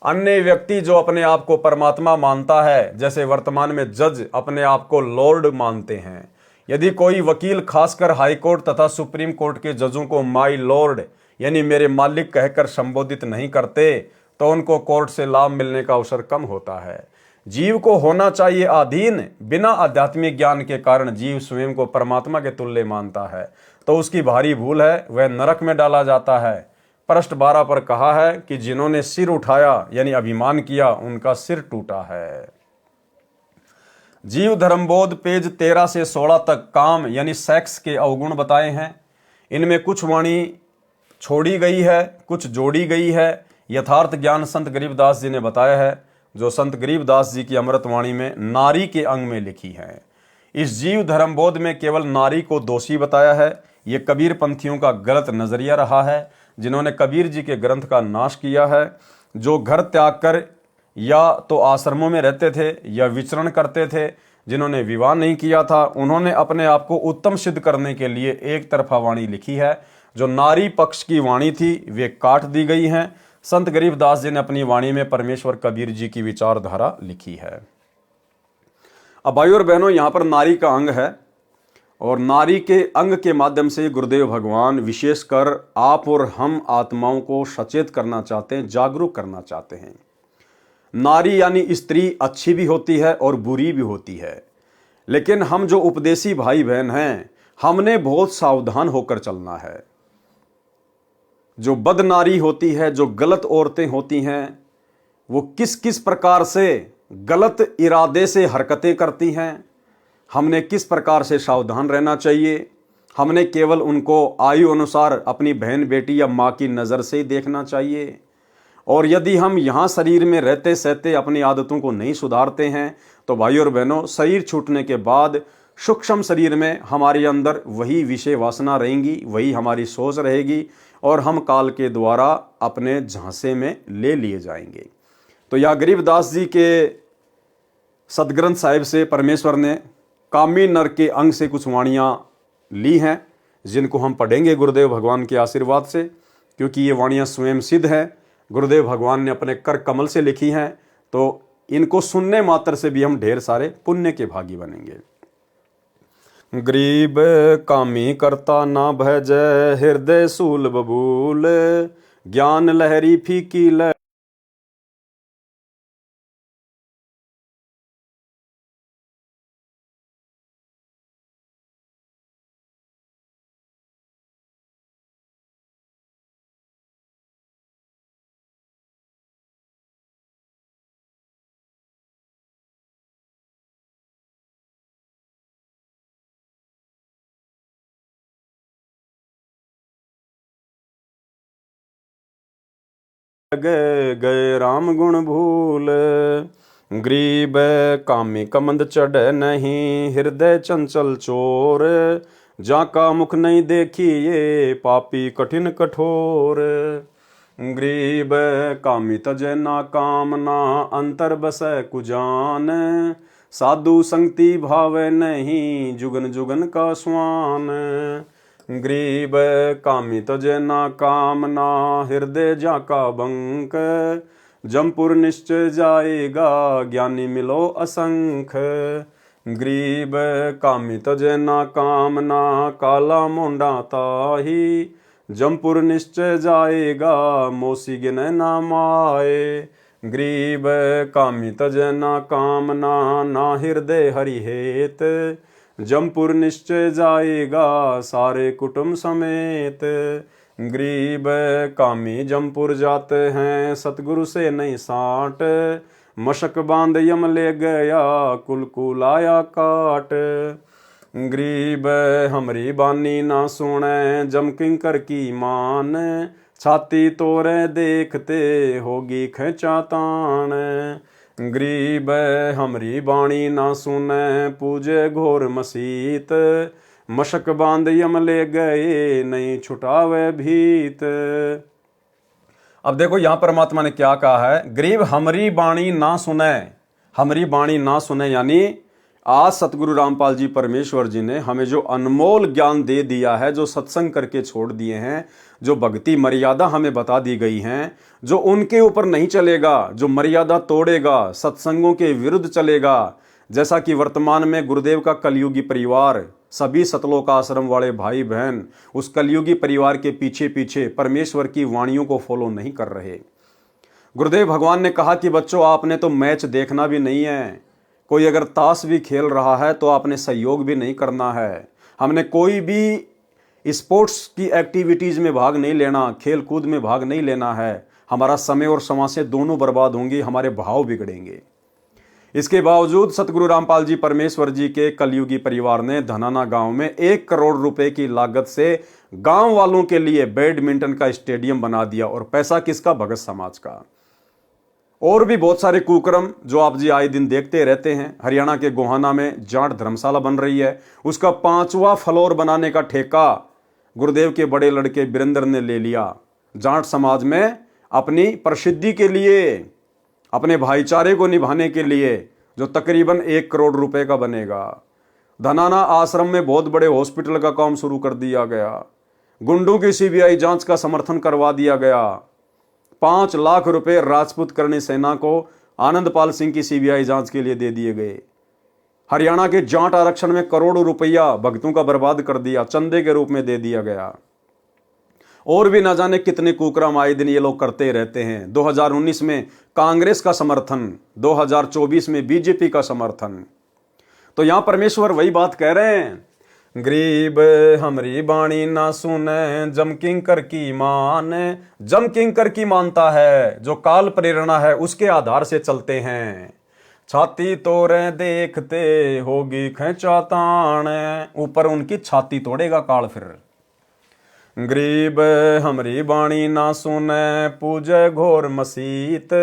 अन्य व्यक्ति जो अपने आप को परमात्मा मानता है, जैसे वर्तमान में जज अपने आप को लॉर्ड मानते हैं, यदि कोई वकील खासकर हाई कोर्ट तथा सुप्रीम कोर्ट के जजों को माई लॉर्ड यानी मेरे मालिक कहकर संबोधित नहीं करते तो उनको कोर्ट से लाभ मिलने का अवसर कम होता है। जीव को होना चाहिए अधीन। बिना आध्यात्मिक ज्ञान के कारण जीव स्वयं को परमात्मा के तुल्य मानता है तो उसकी भारी भूल है, वह नरक में डाला जाता है। पृष्ठ 12 पर कहा है कि जिन्होंने सिर उठाया यानी अभिमान किया उनका सिर टूटा है। जीव धर्मबोध पेज 13 से 16 तक काम यानी सेक्स के अवगुण बताए हैं। इनमें कुछ वाणी छोड़ी गई है, कुछ जोड़ी गई है। यथार्थ ज्ञान संत गरीबदास जी ने बताया है, जो संत गरीबदास जी की अमृतवाणी में नारी के अंग में लिखी है। इस जीव धर्मबोध में केवल नारी को दोषी बताया है। ये कबीर पंथियों का गलत नजरिया रहा है, जिन्होंने कबीर जी के ग्रंथ का नाश किया है। जो घर त्याग कर या तो आश्रमों में रहते थे या विचरण करते थे, जिन्होंने विवाह नहीं किया था, उन्होंने अपने आप को उत्तम सिद्ध करने के लिए एक तरफा वाणी लिखी है। जो नारी पक्ष की वाणी थी वे काट दी गई हैं। संत गरीबदास जी ने अपनी वाणी में परमेश्वर कबीर जी की विचारधारा लिखी है। अब भाई और बहनों, यहाँ पर नारी का अंग है और नारी के अंग के माध्यम से गुरुदेव भगवान विशेषकर आप और हम आत्माओं को सचेत करना चाहते हैं, जागरूक करना चाहते हैं। नारी यानी स्त्री अच्छी भी होती है और बुरी भी होती है, लेकिन हम जो उपदेशी भाई बहन हैं, हमने बहुत सावधान होकर चलना है। जो बद नारी होती है, जो गलत औरतें होती हैं, वो किस किस प्रकार से गलत इरादे से हरकतें करती हैं, हमने किस प्रकार से सावधान रहना चाहिए। हमने केवल उनको आयु अनुसार अपनी बहन बेटी या माँ की नज़र से ही देखना चाहिए। और यदि हम यहाँ शरीर में रहते सहते अपनी आदतों को नहीं सुधारते हैं तो भाई और बहनों, शरीर छूटने के बाद सूक्ष्म शरीर में हमारे अंदर वही विषय वासना रहेंगी, वही हमारी सोच रहेगी और हम काल के द्वारा अपने झांसे में ले लिए जाएंगे। तो यह गरीबदास जी के सदग्रंथ साहिब से परमेश्वर ने कामी नर के अंग से कुछ वाणियाँ ली हैं, जिनको हम पढ़ेंगे गुरुदेव भगवान के आशीर्वाद से, क्योंकि ये वाणियाँ स्वयं सिद्ध हैं। गुरुदेव भगवान ने अपने कर कमल से लिखी हैं, तो इनको सुनने मात्र से भी हम ढेर सारे पुण्य के भागी बनेंगे। गरीब कामी करता ना भज, हृदय सूल बबूल, ज्ञान लहरी फीकी ल गए राम गुण भूल। गरीब कामी कमंद चढ़ नहीं, हृदय चंचल चोर, जाका मुख नहीं देखी ये पापी कठिन कठोर। गरीब कामी तजय ना कामना, अंतर बसै कुजान, साधु संगति भावे नहीं, जुगन जुगन का स्वान। गरीब कामी तजय ना कामना, हृदय जाका बंक, जमपुर निश्चय जाएगा, ज्ञानी मिलो असंख। गरीब कामी तजय ना कामना, काला मोंडा ताही, जमपुर निश्चय जाएगा, मोसी गिने ना माए। गरीब कामी तजय ना कामना, ना हृदय हरि हेत, जमपुर निश्चय जाएगा, सारे कुटुंब समेत। गरीब कामी जमपुर जाते हैं, सतगुरु से नहीं साट, मशक बांध यम ले गया, कुल कुल आया काट। गरीब हमरी बानी ना सुने, जम किंकर की मान, छाती तोरे देखते होगी खेचा तान। गरीब हमरी बाणी ना सुने, पूजे घोर मसीत, मशक बांध यम ले गए, नहीं छुटावे भीत। अब देखो यहां परमात्मा ने क्या कहा है, गरीब हमरी बाणी ना सुने, हमरी बाणी ना सुने, यानी आज सतगुरु रामपाल जी परमेश्वर जी ने हमें जो अनमोल ज्ञान दे दिया है, जो सत्संग करके छोड़ दिए हैं, जो भक्ति मर्यादा हमें बता दी गई हैं, जो उनके ऊपर नहीं चलेगा, जो मर्यादा तोड़ेगा, सत्संगों के विरुद्ध चलेगा, जैसा कि वर्तमान में गुरुदेव का कलयुगी परिवार, सभी सतलोक आश्रम वाले भाई बहन उस कलयुगी परिवार के पीछे पीछे परमेश्वर की वाणियों को फॉलो नहीं कर रहे। गुरुदेव भगवान ने कहा कि बच्चों आपने तो मैच देखना भी नहीं है, कोई अगर ताश भी खेल रहा है तो आपने सहयोग भी नहीं करना है, हमने कोई भी स्पोर्ट्स की एक्टिविटीज में भाग नहीं लेना, खेल कूद में भाग नहीं लेना है, हमारा समय और समासें दोनों बर्बाद होंगी, हमारे भाव बिगड़ेंगे। इसके बावजूद सतगुरु रामपाल जी परमेश्वर जी के कलयुगी परिवार ने धनाना गांव में 1 करोड़ रुपए की लागत से गांव वालों के लिए बैडमिंटन का स्टेडियम बना दिया, और पैसा किसका? भगत समाज का। और भी बहुत सारे कुकर्म जो आप जी आए दिन देखते रहते हैं। हरियाणा के गोहाना में जाट धर्मशाला बन रही है, उसका 5वां फ्लोर बनाने का ठेका गुरुदेव के बड़े लड़के वीरेंद्र ने ले लिया, जाट समाज में अपनी प्रसिद्धि के लिए, अपने भाईचारे को निभाने के लिए, जो तकरीबन 1 करोड़ रुपए का बनेगा। धनाना आश्रम में बहुत बड़े हॉस्पिटल का काम शुरू कर दिया गया, गुंडों की सीबीआई जांच का समर्थन करवा दिया गया, 5 लाख रुपए राजपूत करणी सेना को आनंदपाल सिंह की सीबीआई जांच के लिए दे दिए गए। हरियाणा के जाट आरक्षण में करोड़ों रुपया भक्तों का बर्बाद कर दिया, चंदे के रूप में दे दिया गया। और भी ना जाने कितने कुकर्म आए दिन ये लोग करते रहते हैं। 2019 में कांग्रेस का समर्थन, 2024 में बीजेपी का समर्थन। तो यहां परमेश्वर वही बात कह रहे हैं, गरीब हमरी बाणी ना सुने, जम किंकर की मान। जम किंकर की मानता है, जो काल प्रेरणा है उसके आधार से चलते हैं। छाती तोड़े देखते होगी खेचा तान, ऊपर उनकी छाती तोड़ेगा काल। फिर गरीब हमरी बाणी ना सुने, पूजे घोर मसीत।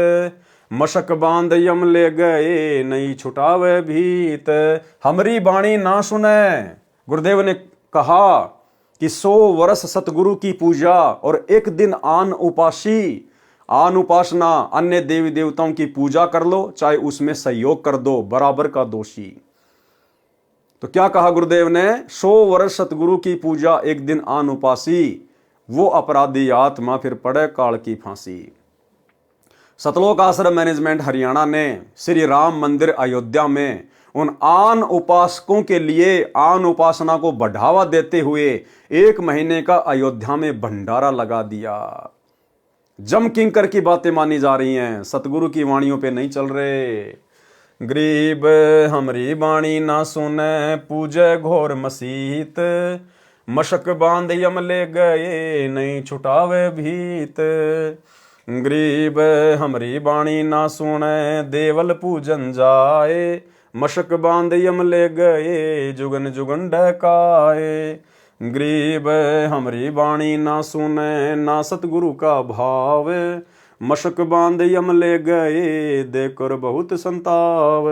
मशक बांध यम ले गए, नहीं छुटावे भीत। हमरी बाणी ना सुने, गुरुदेव ने कहा कि 100 वर्ष सतगुरु की पूजा और 1 दिन आन उपासी, आन उपासना, अन्य देवी देवताओं की पूजा कर लो, चाहे उसमें सहयोग कर दो, बराबर का दोषी। तो क्या कहा गुरुदेव ने? 100 वर्ष सतगुरु की पूजा, 1 दिन आन उपासी, वो अपराधी आत्मा फिर पड़े काल की फांसी। सतलोक आश्रम मैनेजमेंट हरियाणा ने श्री राम मंदिर अयोध्या में उन आन उपासकों के लिए आन उपासना को बढ़ावा देते हुए 1 महीने का अयोध्या में भंडारा लगा दिया। जम किंकर की बातें मानी जा रही हैं, सतगुरु की वाणियों पे नहीं चल रहे। गरीब हमरी बाणी ना सुने, पूजे घोर मसीत। मशक बांध यम ले गए, नहीं छुटावे भीत। गरीब हमरी बाणी ना सुने, देवल पूजन जाए। मशक बांध यम ले गए, जुगन जुगन ढकाए। गरीब हमरी बाणी ना सुने, ना सतगुरु का भाव। मशक बांध यम ले गए, देकर बहुत संताव।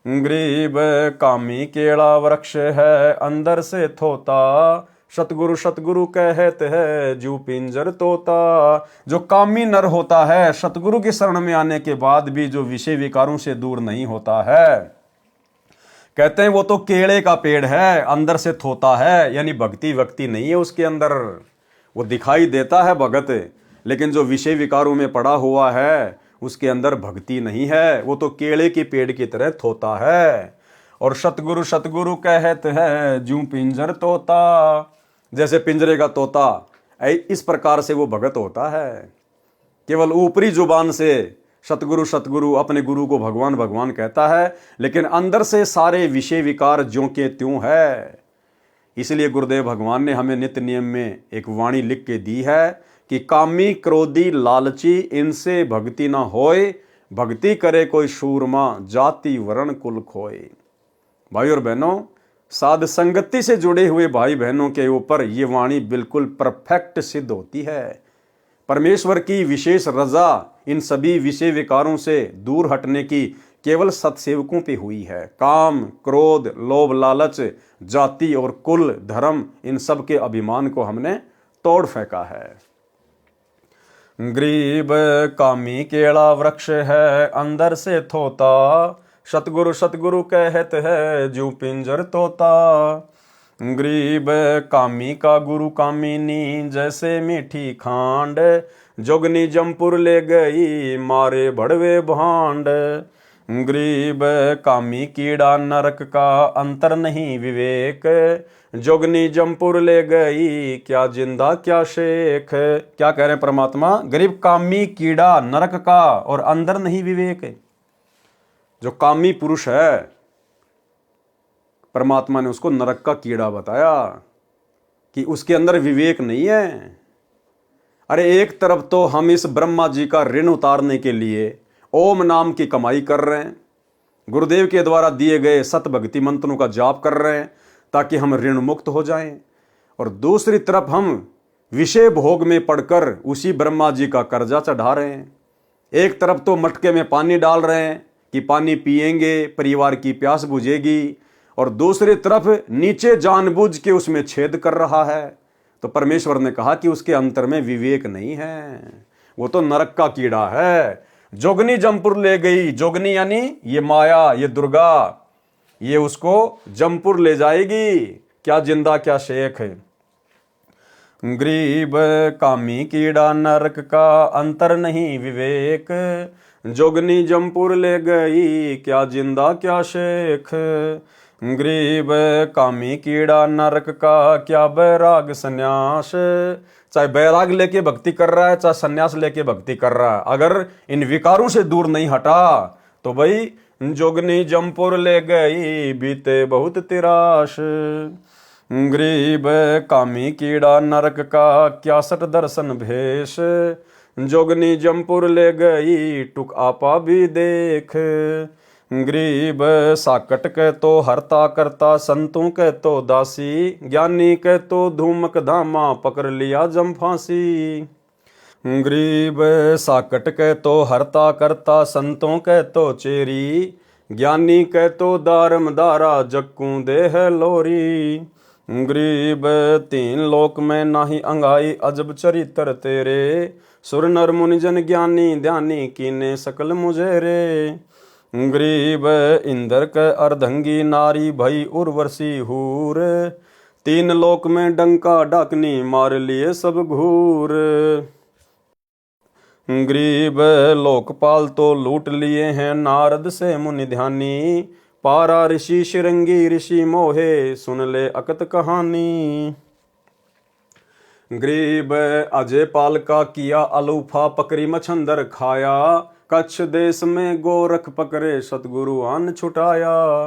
गरीब कामी केला वृक्ष है, अंदर से थोता। सतगुरु सतगुरु कहते हैं, जू पिंजर तोता। जो कामी नर होता है, सतगुरु की शरण में आने के बाद भी जो विषय विकारों से दूर नहीं होता है, कहते हैं वो तो केले का पेड़ है, अंदर से थोता है, यानी भक्ति वक्ति नहीं है उसके अंदर। वो दिखाई देता है भगत, लेकिन जो विषय विकारों में पड़ा हुआ है उसके अंदर भक्ति नहीं है, वो तो केले के पेड़ की तरह थोता है। और सतगुरु सतगुरु कहते हैं, जूं पिंजर तोता, जैसे पिंजरे का तोता, इस प्रकार से वो भगत होता है। केवल ऊपरी जुबान से सतगुरु सतगुरु अपने गुरु को भगवान भगवान कहता है, लेकिन अंदर से सारे विषय विकार ज्यों के त्यों है। इसलिए गुरुदेव भगवान ने हमें नित्य नियम में एक वाणी लिख के दी है कि कामी क्रोधी लालची इनसे भक्ति ना होए, भक्ति करे कोई शूरमा, जाति वर्ण कुल खोए। भाई और बहनों, साध संगति से जुड़े हुए भाई बहनों के ऊपर ये वाणी बिल्कुल परफेक्ट सिद्ध होती है। परमेश्वर की विशेष रजा इन सभी विषय विकारों से दूर हटने की केवल सत्सेवकों पे हुई है। काम, क्रोध, लोभ, लालच, जाति और कुल, धर्म, इन सब के अभिमान को हमने तोड़ फेंका है। गरीब कामी केड़ा वृक्ष है अंदर से थोता, सतगुरु सतगुरु कहत है जू पिंजर तोता। गरीब कामी का गुरु कामिनी, जैसे मीठी खांड, जोगनी जमपुर ले गई मारे भड़वे भांड। गरीब कामी कीड़ा नरक का अंतर नहीं विवेक, जोगनी जमपुर ले गई क्या जिंदा क्या शेख। क्या कह रहे हैं परमात्मा, गरीब कामी कीड़ा नरक का और अंदर नहीं विवेक। जो कामी पुरुष है परमात्मा ने उसको नरक का कीड़ा बताया कि उसके अंदर विवेक नहीं है। अरे एक तरफ तो हम इस ब्रह्मा जी का ऋण उतारने के लिए ओम नाम की कमाई कर रहे हैं, गुरुदेव के द्वारा दिए गए सत भक्ति मंत्रों का जाप कर रहे हैं ताकि हम ऋण मुक्त हो जाएं, और दूसरी तरफ हम विषय भोग में पड़कर उसी ब्रह्मा जी का कर्जा चढ़ा रहे हैं। एक तरफ तो मटके में पानी डाल रहे हैं कि पानी पिएंगे परिवार की प्यास बुझेगी, और दूसरी तरफ नीचे जानबूझ के उसमें छेद कर रहा है। तो परमेश्वर ने कहा कि उसके अंतर में विवेक नहीं है, वो तो नरक का कीड़ा है। जोगनी जमपुर ले गई, जोगनी यानी ये माया, ये दुर्गा, ये उसको जमपुर ले जाएगी, क्या जिंदा क्या शेख है। गरीब कामी कीड़ा नरक का अंतर नहीं विवेक, जोगनी जमपुर ले गई क्या जिंदा क्या शेख। गरीब कामी कीड़ा नरक का क्या बैराग सन्यास, चाहे बैराग लेके भक्ति कर रहा है चाहे सन्यास लेके भक्ति कर रहा है, अगर इन विकारों से दूर नहीं हटा तो भाई जोगनी जमपुर ले गई बीते बहुत तिराश। गरीब कामी कीड़ा नरक का क्या सट दर्शन भेष, जोगनी जमपुर ले गई टुक आपा भी देख। गरीब साकट के तो हरता करता, संतों के तो दासी, ज्ञानी के तो धूमक धामा पकड़ लिया जम फांसी। गरीब साकट के तो हरता करता, संतों के तो चेरी, ज्ञानी के तो दारम दारा जक्कू दे है लोरी। गरीब तीन लोक में नाही अंगाई, अजब चरित्र तेरे, सुर नर मुनि जन ज्ञानी ध्यानी कीने सकल मुझे रे। गरीब इंद्र के अर्धंगी नारी, भई उर्वशी हूर, तीन लोक में डंका डाकनी मार लिए सब घूर। गरीब लोकपाल तो लूट लिए हैं नारद से मुनि ध्यानी, पारा ऋषि शिरंगी ऋषि मोहे सुन ले अकत कहानी। गरीब अजय पाल का किया अलूफा, पकड़ी मछंदर खाया, कच्छ देश में गोरख पकड़े सतगुरु आन छुटाया।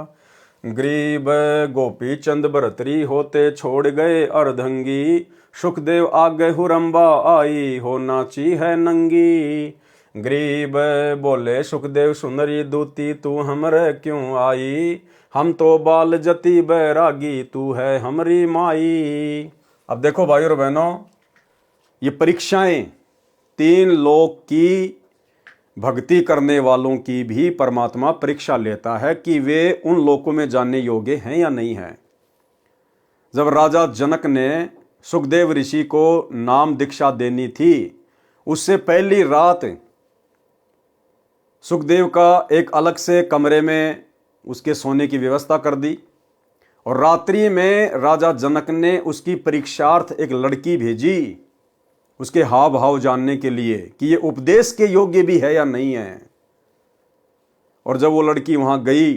गरीब गोपी चंद भरतरी होते छोड़ गए अर्धंगी, सुखदेव आगे हुरंबा आई हो नाची है नंगी। गरीब बोले सुखदेव सुंदरी दूती, तू हमरे क्यों आई, हम तो बाल जती बैरागी, तू है हमरी माई। अब देखो भाई और बहनों, ये परीक्षाएं तीन लोक की भक्ति करने वालों की भी परमात्मा परीक्षा लेता है कि वे उन लोकों में जाने योग्य हैं या नहीं हैं। जब राजा जनक ने सुखदेव ऋषि को नाम दीक्षा देनी थी, उससे पहली रात सुखदेव का एक अलग से कमरे में उसके सोने की व्यवस्था कर दी, और रात्रि में राजा जनक ने उसकी परीक्षार्थ एक लड़की भेजी, उसके हाव भाव जानने के लिए कि ये उपदेश के योग्य भी है या नहीं है। और जब वो लड़की वहां गई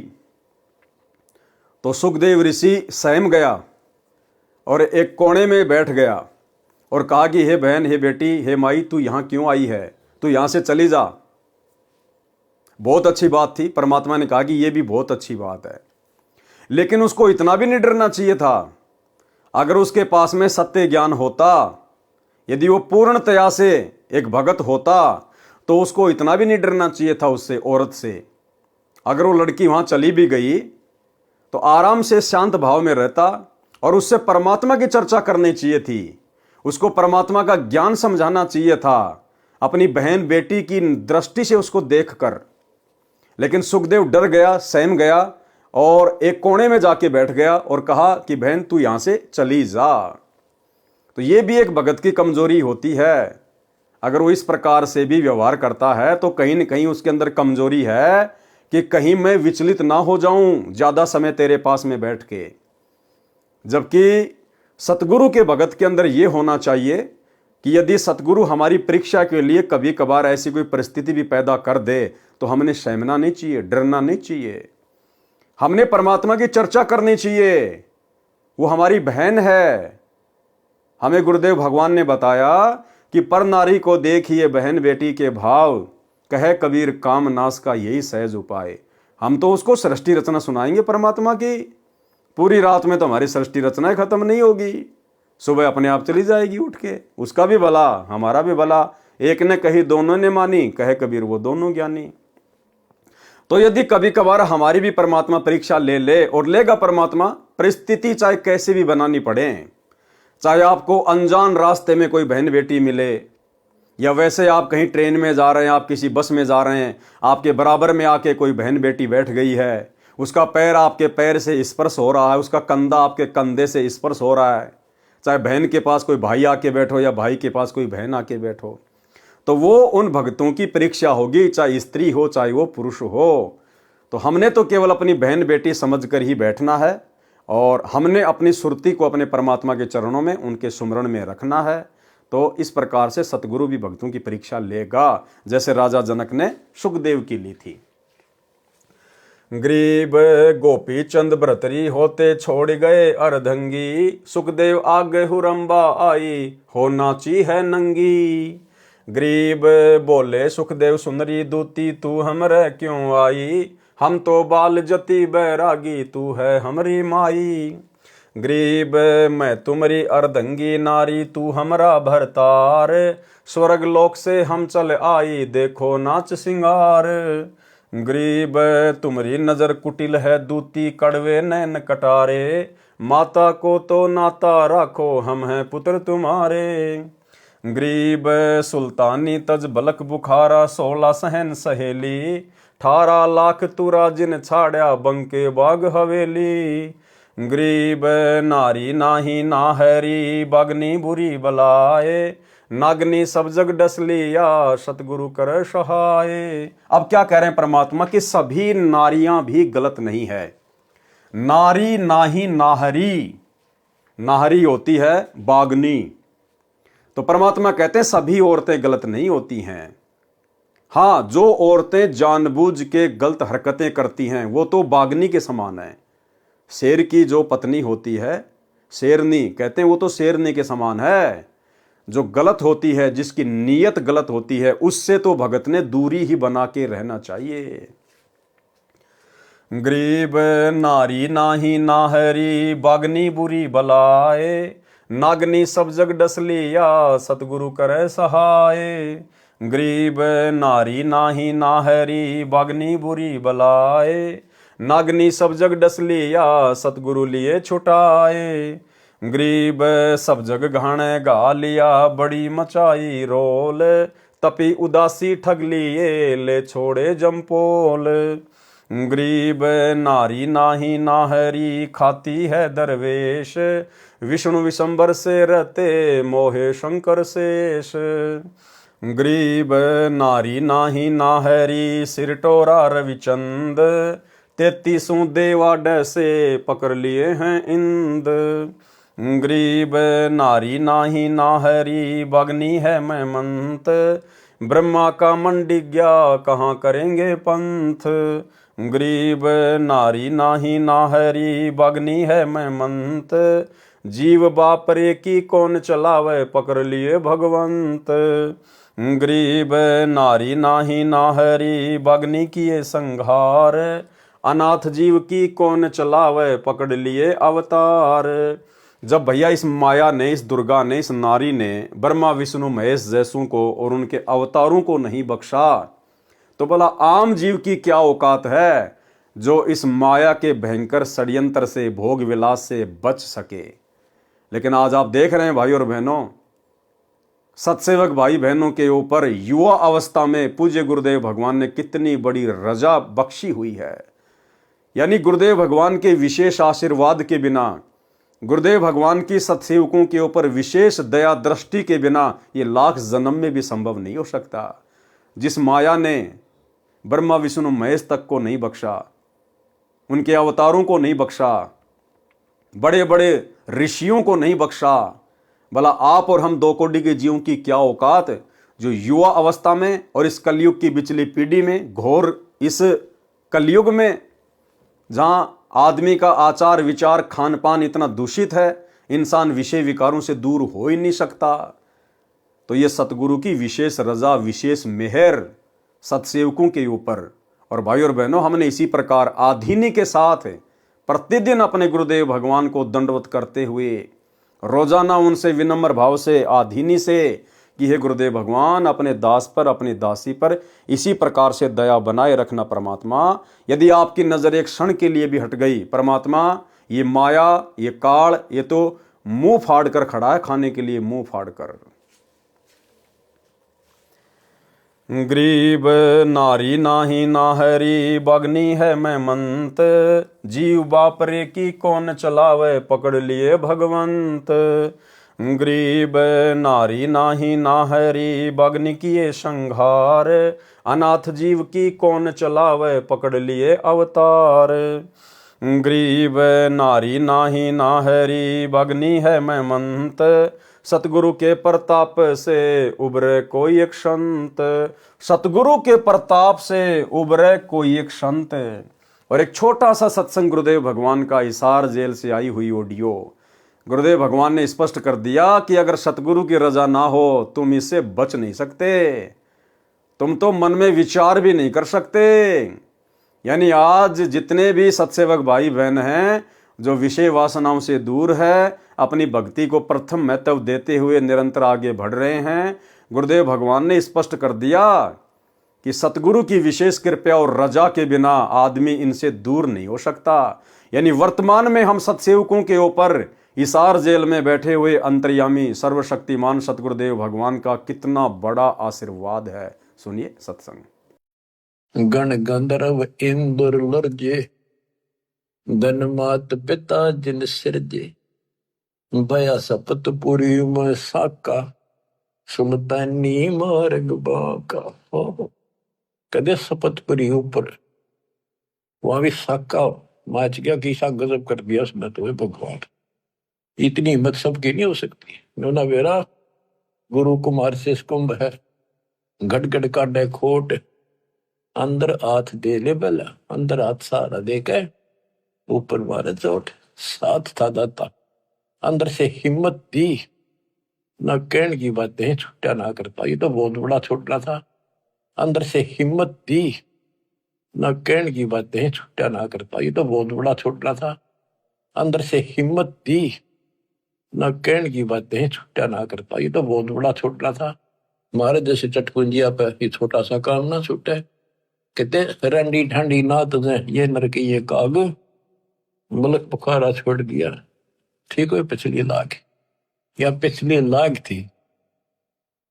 तो सुखदेव ऋषि सहम गया और एक कोने में बैठ गया और कहा कि हे बहन, हे बेटी, हे माई, तू यहां क्यों आई है, तू यहां से चली जा। बहुत अच्छी बात थी, परमात्मा ने कहा कि यह भी बहुत अच्छी बात है, लेकिन उसको इतना भी नहीं डरना चाहिए था। अगर उसके पास में सत्य ज्ञान होता, यदि वो पूर्णतया से एक भगत होता, तो उसको इतना भी नहीं डरना चाहिए था उससे, औरत से। अगर वो लड़की वहां चली भी गई तो आराम से शांत भाव में रहता और उससे परमात्मा की चर्चा करनी चाहिए थी, उसको परमात्मा का ज्ञान समझाना चाहिए था, अपनी बहन बेटी की दृष्टि से उसको देखकर। लेकिन सुखदेव डर गया, सहम गया और एक कोने में जाके बैठ गया और कहा कि बहन, तू यहां से चली जा। तो ये भी एक भगत की कमजोरी होती है। अगर वो इस प्रकार से भी व्यवहार करता है तो कहीं न कहीं उसके अंदर कमजोरी है कि कहीं मैं विचलित ना हो जाऊं ज्यादा समय तेरे पास में बैठ के। जबकि सतगुरु के भगत के अंदर यह होना चाहिए कि यदि सतगुरु हमारी परीक्षा के लिए कभी कभार ऐसी कोई परिस्थिति भी पैदा कर दे तो हमने सहमना नहीं चाहिए, डरना नहीं चाहिए। हमने परमात्मा की चर्चा करनी चाहिए, वो हमारी बहन है। हमें गुरुदेव भगवान ने बताया कि पर नारी को देखिए बहन बेटी के भाव, कहे कबीर काम नाश का यही सहज उपाय। हम तो उसको सृष्टि रचना सुनाएंगे परमात्मा की, पूरी रात में तो हमारी सृष्टि रचना खत्म नहीं होगी, सुबह अपने आप चली जाएगी उठ के। उसका भी भला हमारा भी भला, एक ने कही दोनों ने मानी, कहे कबीर वो दोनों ज्ञानी। तो यदि कभी कभार हमारी भी परमात्मा परीक्षा ले ले, और लेगा परमात्मा, परिस्थिति चाहे कैसे भी बनानी पड़े, चाहे आपको अनजान रास्ते में कोई बहन बेटी मिले, या वैसे आप कहीं ट्रेन में जा रहे हैं, आप किसी बस में जा रहे हैं, आपके बराबर में आके कोई बहन बेटी बैठ गई है, उसका पैर आपके पैर से स्पर्श हो रहा है, उसका कंधा आपके कंधे से स्पर्श हो रहा है, चाहे बहन के पास कोई भाई आके बैठो या भाई के पास कोई बहन आके बैठो, तो वो उन भक्तों की परीक्षा होगी, चाहे स्त्री हो चाहे वो पुरुष हो। तो हमने तो केवल अपनी बहन बेटी समझकर ही बैठना है, और हमने अपनी सुरती को अपने परमात्मा के चरणों में, उनके सुमरण में रखना है। तो इस प्रकार से सतगुरु भी भक्तों की परीक्षा लेगा, जैसे राजा जनक ने सुखदेव की ली थी। गरीब गोपी चंद भ्रतरी होते छोड़ गए अर्धंगी, सुखदेव आगे हुरंबा आई हो नाची है नंगी। गरीब बोले सुखदेव सुंदरी दूती तू हमरे क्यों आई, हम तो बाल जति बैरागी तू है हमरी माई। गरीब मैं तुम्हारी अर्धंगी नारी तू हमरा भरतार, स्वर्ग लोक से हम चल आई देखो नाच सिंगार। गरीब तुम्हारी नजर कुटिल है दूती कड़वे नैन कटारे, माता को तो नाता राखो हम हैं पुत्र तुम्हारे। गरीब सुल्तानी तज बलक बुखारा 16 सहन सहेली, 18 लाख तुरा जिन छाड़ा बंके बाग हवेली। गरीब नारी नाही नाहरी बागनी बुरी बलाए, नागनी सब जग डस लिया सतगुरु कर सहाय। अब क्या कह रहे हैं परमात्मा कि सभी नारियां भी गलत नहीं है। नारी नाही नाहरी, नाहरी होती है बागनी। तो परमात्मा कहते हैं सभी औरतें गलत नहीं होती हैं। हाँ, जो औरतें जानबूझ के गलत हरकतें करती हैं वो तो बागनी के समान है। शेर की जो पत्नी होती है, शेरनी कहते हैं, वो तो शेरनी के समान है। जो गलत होती है, जिसकी नीयत गलत होती है, उससे तो भगत ने दूरी ही बना के रहना चाहिए। गरीब नारी नाही नाहरी बागनी बुरी बलाए, नागनी सब जग डस लिया सतगुरु करे सहाय। गरीब नारी नाही नाहरी बागनी बुरी बलाए, नागनी सब जग डस लिया सतगुरु लिए छुटाए। गरीब सब जग घाणे गा लिया बड़ी मचाई रोल, तपी उदासी ठग लिए ले छोड़े जमपोल। गरीब नारी नाही नाहरी खाती है दरवेश, विष्णु विशंबर से रहते मोहे शंकर शेष। गरीब नारी नाही नाहरी सिर टोरा रविचंद, 33 देवा डसे पकड़ लिए हैं इंद। गरीब नारी नाही नाहरी बागनी है मैं मंत, ब्रह्मा का मंडी गया कहाँ करेंगे पंथ। गरीब नारी नाही नाहरी बागनी है मैं मंत, जीव बापरे की कौन चलावे पकड़ लिए भगवंत। गरीब नारी नाही नाहरी बागनी किए संघार, अनाथ जीव की कौन चलावे पकड़ लिए अवतार। जब भैया इस माया ने, इस दुर्गा ने, इस नारी ने ब्रह्मा विष्णु महेश जैसों को और उनके अवतारों को नहीं बख्शा, तो भला आम जीव की क्या औकात है जो इस माया के भयंकर षड्यंत्र से, भोग विलास से बच सके। लेकिन आज आप देख रहे हैं भाई और बहनों, सत्सेवक भाई बहनों के ऊपर युवा अवस्था में पूज्य गुरुदेव भगवान ने कितनी बड़ी रजा बख्शी हुई है। यानी गुरुदेव भगवान के विशेष आशीर्वाद के बिना गुरुदेव भगवान की सत्सेवकों के ऊपर विशेष दया दृष्टि के बिना ये लाख जन्म में भी संभव नहीं हो सकता। जिस माया ने ब्रह्मा विष्णु महेश तक को नहीं बख्शा, उनके अवतारों को नहीं बख्शा, बड़े बड़े ऋषियों को नहीं बख्शा, भला आप और हम दो कोटि के जीवों की क्या औकात, जो युवा अवस्था में और इस कलयुग की बिचली पीढ़ी में, घोर इस कलयुग में जहां आदमी का आचार विचार खान पान इतना दूषित है, इंसान विषय विकारों से दूर हो ही नहीं सकता। तो ये सतगुरु की विशेष रजा, विशेष मेहर सत्सेवकों के ऊपर। और भाई और बहनों, हमने इसी प्रकार आधीनी के साथ प्रतिदिन अपने गुरुदेव भगवान को दंडवत करते हुए रोजाना उनसे विनम्र भाव से आधीनी से कि हे गुरुदेव भगवान, अपने दास पर, अपनी दासी पर इसी प्रकार से दया बनाए रखना परमात्मा। यदि आपकी नजर एक क्षण के लिए भी हट गई परमात्मा, ये माया, ये काल, ये तो मुंह फाड़ कर खड़ा है, खाने के लिए मुंह फाड़ कर। गरीब नारी नाही नाहरी बगनी है मैं मंत, जीव बापरे की कौन चलावे पकड़ लिए भगवंत। गरीब नारी नाही नाहरी बगनी किए संघार, अनाथ जीव की कौन चलावे पकड़ लिए अवतार। गरीब नारी नाही नाहरी बगनी है मैं मंत, सतगुरु के प्रताप से उबरे कोई एक संत। सतगुरु के प्रताप से उबरे कोई एक संत। और एक छोटा सा सत्संग गुरुदेव भगवान का हिसार जेल से आई हुई ऑडियो। गुरुदेव भगवान ने स्पष्ट कर दिया कि अगर सतगुरु की रजा ना हो तुम इससे बच नहीं सकते, तुम तो मन में विचार भी नहीं कर सकते। यानी आज जितने भी सत्सेवक भाई बहन हैं जो विषय वासनाओं से दूर है, अपनी भक्ति को प्रथम महत्व देते हुए निरंतर आगे बढ़ रहे हैं, गुरुदेव भगवान ने स्पष्ट कर दिया कि सतगुरु की विशेष कृपा और रजा के बिना आदमी इनसे दूर नहीं हो सकता। यानी वर्तमान में हम सत्सेवकों के ऊपर हिसार जेल में बैठे हुए अंतर्यामी सर्वशक्तिमान सतगुरुदेव भगवान का कितना बड़ा आशीर्वाद है। सुनिए सत्संग। गण गंधर्व इंद्र लर्जे, धन मात पिता जिन सिरजे, भया सपत पुरी में साका, सुल्तानी मार्ग बाका। कदे सपतपुरी ऊपर वहां भी साका माच गया, किसा गजब कर दिया उसने तो भगवान। इतनी हिम्मत सबकी नहीं हो सकती। नोना वेरा गुरु कुमार से कुंभ है, गड़गड़ काटे खोट, अंदर हाथ दे ले बेला, अंदर हाथ सहारा दे के ऊपर मारे चोट। साथ था दाता, अंदर से हिम्मत दी, ना कहने की बातें छुट्टा ना करता। ये तो बहुत बड़ा छोटा था। अंदर से हिम्मत दी, ना कहने की बातें छुट्टा ना करता। ये तो बहुत बड़ा छोटा था। अंदर से हिम्मत दी, ना कहने की बातें छुट्टा ना करता। ये तो बहुत बड़ा छोटा था। मारे जैसे चटकुंजिया पे ये छोटा सा काम ना छूटे। कहते रंडी ठंडी ना तुझे ये नर के ये काग, मुल्क बुखारा छोड़ दिया। ठीक है, पिछली लाख या पिछली लाख थी।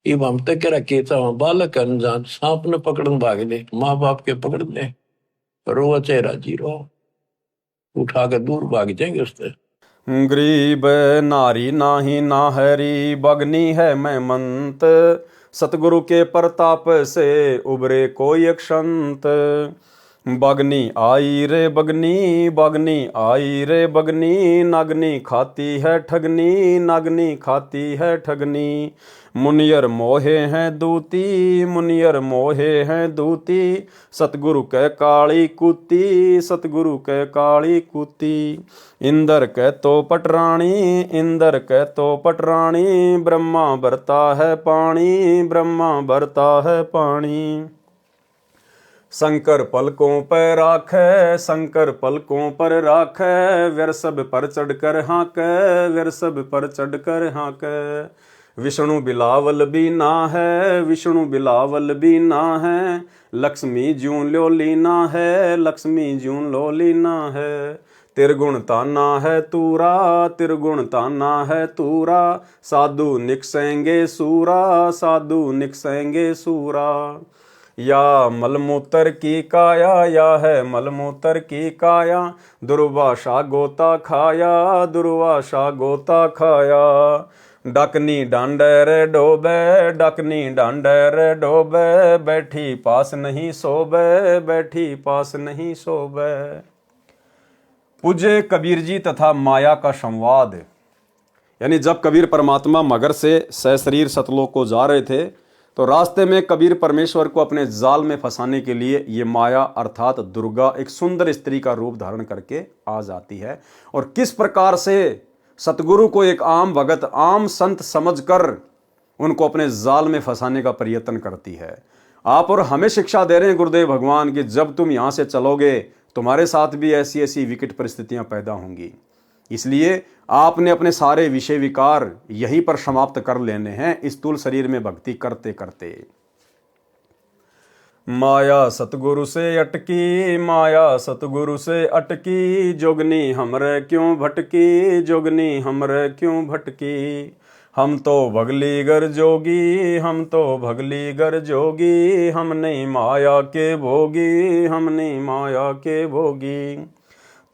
इब हम तक रखे बालक अनजान सांप ने पकड़न भाग ले, माँ बाप के पकड़ ले, रोवा चेहरा जीरो उठा के दूर भाग जाएंगे उससे। गरीब नारी नाही नाहरी बगनी है मैं मंत, सतगुरु के प्रताप से उबरे कोई एक संत। बगनी आई रे बगनी, बगनी आई रे बगनी, नागनी खाती है ठगनी, नागनी खाती है ठगनी। मुनियर मोहे हैं दूती, मुनियर मोहे हैं दूती, सतगुरु के काली कूती, सतगुरु के काली कूती। इंदर के तो पटरानी, इंदर के तो पटरानी, ब्रह्मा भरता है पानी, ब्रह्मा भरता है पानी। शंकर पलकों पर राखे, शंकर पलकों पर राखे, वृषभ पर चढ़कर हाँके, वृषभ पर चढ़कर हाँके। विष्णु बिलावल भी ना है, विष्णु बिलावल भी ना है, लक्ष्मी ज्यों लोलीना है, लक्ष्मी ज्यों लोलीना है। तिरगुण ताना है तूरा, तिरगुण ताना है तूरा, साधु निकसेंगे सूरा, साधु निकसेंगे सूरा। या मलमूत्र की काया, या है मलमूत्र की काया, दुर्वासा गोता खाया, दुर्वासा गोता खाया। डकनी डांडे रे डोबे, डकनी डांडे रे डोबे, बैठी पास नहीं सोबे, बैठी पास नहीं सोबे। पूज्य कबीर जी तथा माया का संवाद। यानी जब कबीर परमात्मा मगर से सशरीर सतलोक को जा रहे थे तो रास्ते में कबीर परमेश्वर को अपने जाल में फंसाने के लिए ये माया अर्थात दुर्गा एक सुंदर स्त्री का रूप धारण करके आ जाती है, और किस प्रकार से सतगुरु को एक आम भगत आम संत समझकर उनको अपने जाल में फंसाने का प्रयत्न करती है। आप और हमें शिक्षा दे रहे हैं गुरुदेव भगवान कि जब तुम यहाँ से चलोगे तुम्हारे साथ भी ऐसी ऐसी विकट परिस्थितियां पैदा होंगी, इसलिए आपने अपने सारे विषय विकार यहीं पर समाप्त कर लेने हैं इस स्थूल शरीर में भक्ति करते करते। माया सतगुरु से अटकी, माया सतगुरु से अटकी, जोगनी हमरे क्यों भटकी, जोगनी हमरे क्यों भटकी। हम तो भगली गर जोगी, हम तो भगली गर जोगी, हम नहीं माया के भोगी, हम नहीं माया के भोगी।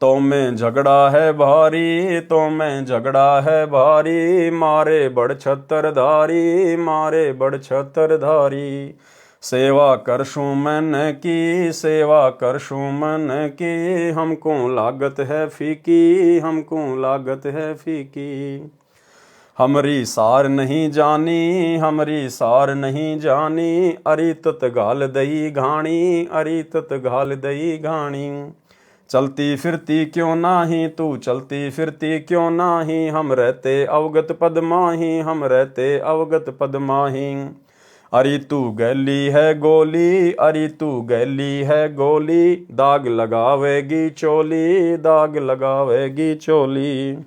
तो में झगड़ा है भारी, तो में झगड़ा है भारी, मारे बड़ छत्रधारी, मारे बड़ छत्रधारी। सेवा करशूं मन की, सेवा करशूं मन की, हमको लागत है फीकी, हमको लागत है फीकी। हमरी सार नहीं जानी, हमरी सार नहीं जानी, अरी तत गाल दई घाणी, अरी तत गाल दई घाणी। चलती फिरती क्यों नाही तू, चलती फिरती क्यों नाही, हम रहते अवगत पद माही, हम रहते अवगत पद माही। अरे तू गैली है गोली, अरे तू गैली है गोली, दाग लगावेगी चोली, दाग लगावेगी चोली।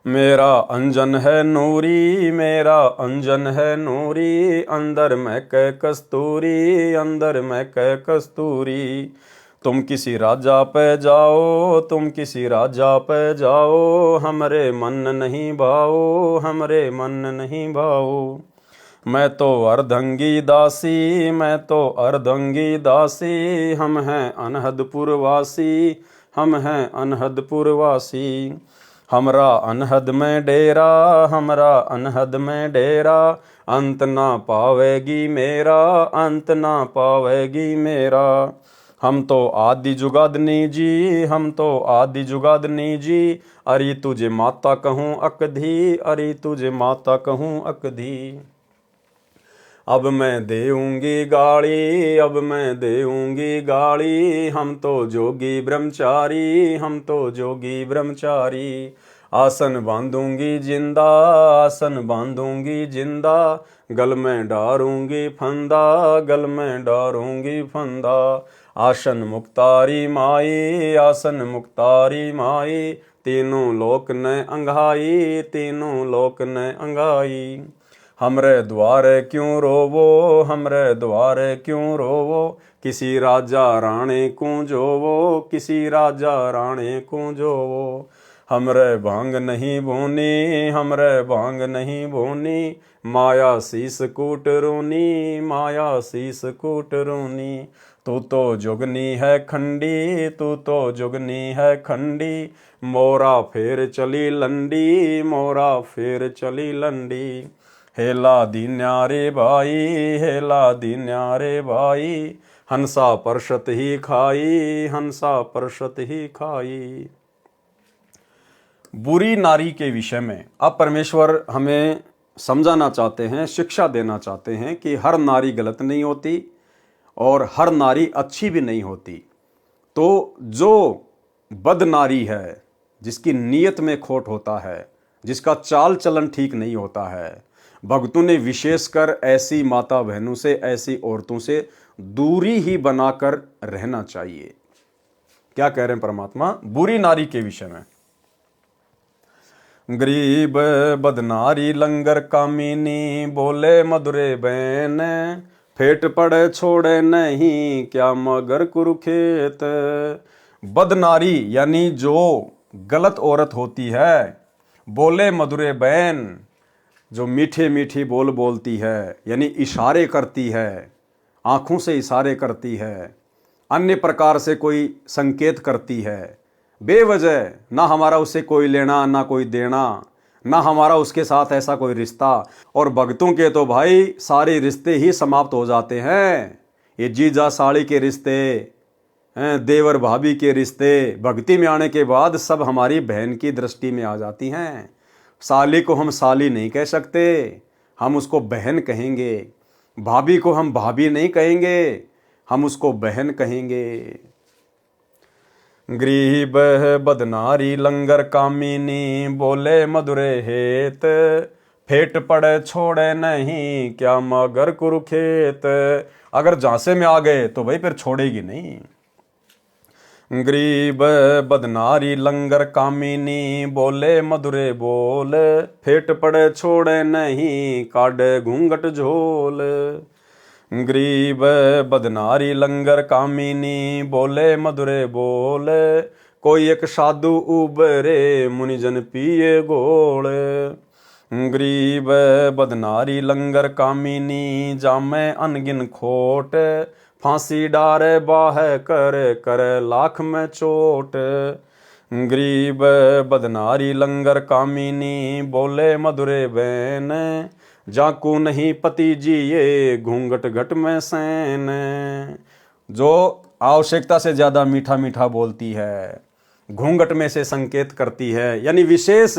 मेरा अंजन है नूरी, मेरा अंजन है नूरी, अंदर में कै कस्तूरी, अंदर में कै कस्तूरी। तुम किसी राजा पे जाओ, तुम किसी राजा पे जाओ, हमरे मन नहीं भाओ, हमरे मन नहीं भाओ। मैं तो अर्धंगी दासी, मैं तो अर्धंगी दासी, हम हैं अनहदपुर वासी, हम हैं अनहदपुर वासी। हमरा अनहद में डेरा, हमरा अनहद में डेरा, अंत ना पावेगी मेरा, अंत ना पावेगी मेरा। हम तो आदि जुगादनी जी, हम तो आदि जुगादनी जी, अरे तुझे माता कहूँ अकधी, अरे तुझे माता कहूँ अकधी। अब मैं देऊंगी गाड़ी, अब मैं देऊंगी गाड़ी, हम तो जोगी ब्रह्मचारी, हम तो जोगी ब्रह्मचारी। आसन बांधूंगी जिंदा, आसन बांधूंगी जिंदा, गल में डारूंगी फंदा, गल में डारूंगी फंदा। आसन मुक्तारी माई, आसन मुक्तारी माई, तीनों लोक ने अंगाई, तीनों लोक ने अंगाई। हमरे द्वारे क्यों रोवो, हमरे द्वारे क्यों रोवो, किसी राजा राणे को जोवो, किसी राजा राणे को जोवो। हमरे भांग नहीं बोनी, हमरे भांग नहीं बोनी, माया शीस कूट रोनी, माया शीस कूट रोनी। तू तो जुगनी है खंडी, तू तो जुगनी है खंडी, मोरा फेर चली लंडी, मोरा फेर चली लंडी। हेला दीन्या रे भाई, हेला दीन्या रे भाई, हंसा परशत ही खाई, हंसा परशत ही खाई। बुरी नारी के विषय में अब परमेश्वर हमें समझाना चाहते हैं, शिक्षा देना चाहते हैं कि हर नारी गलत नहीं होती और हर नारी अच्छी भी नहीं होती। तो जो बद नारी है, जिसकी नीयत में खोट होता है, जिसका चाल चलन ठीक नहीं होता है, भक्तों ने विशेषकर ऐसी माता बहनों से, ऐसी औरतों से दूरी ही बनाकर रहना चाहिए। क्या कह रहे हैं परमात्मा बुरी नारी के विषय में? गरीब बदनारी लंगर कामिनी, बोले मधुरे बैन, फेट पड़े छोड़े नहीं, क्या मगर कुरुखेत। बदनारी यानी जो गलत औरत होती है, बोले मधुरे बैन जो मीठे मीठी बोल बोलती है, यानी इशारे करती है, आँखों से इशारे करती है, अन्य प्रकार से कोई संकेत करती है, बेवजह ना हमारा उससे कोई लेना ना कोई देना, ना हमारा उसके साथ ऐसा कोई रिश्ता। और भक्तों के तो भाई सारे रिश्ते ही समाप्त हो जाते हैं। ये जीजा साड़ी के रिश्ते हैं, देवर भाभी के रिश्ते भक्ति में आने के बाद सब हमारी बहन की दृष्टि में आ जाती हैं। साली को हम साली नहीं कह सकते, हम उसको बहन कहेंगे। भाभी को हम भाभी नहीं कहेंगे, हम उसको बहन कहेंगे। गरीब बदनारी लंगर कामिनी, बोले मधुरे हेत, फेट पड़े छोड़े नहीं, क्या मगर कुरुखेत। अगर झांसे में आ गए तो भाई फिर छोड़ेगी नहीं। गरीब बदनारी लंगर कामिनी, बोले मधुरे बोल, फेट पड़े छोड़े नहीं, काढ़े घूंघट झोल। गरीब बदनारी लंगर कामिनी, बोले मधुरे बोल, कोई एक साधु उबरे, मुनिजन पिए गोल। गरीब बदनारी लंगर कामिनी, जामे अनगिन खोट, फांसी डारे बाह कर लाख में चोट। गरीब बदनारी लंगर कामिनी, बोले मधुरे बैन, जाकू नहीं पति जिए, घूंघट घट में सैन। जो आवश्यकता से ज्यादा मीठा मीठा बोलती है, घूंघट में से संकेत करती है, यानी विशेष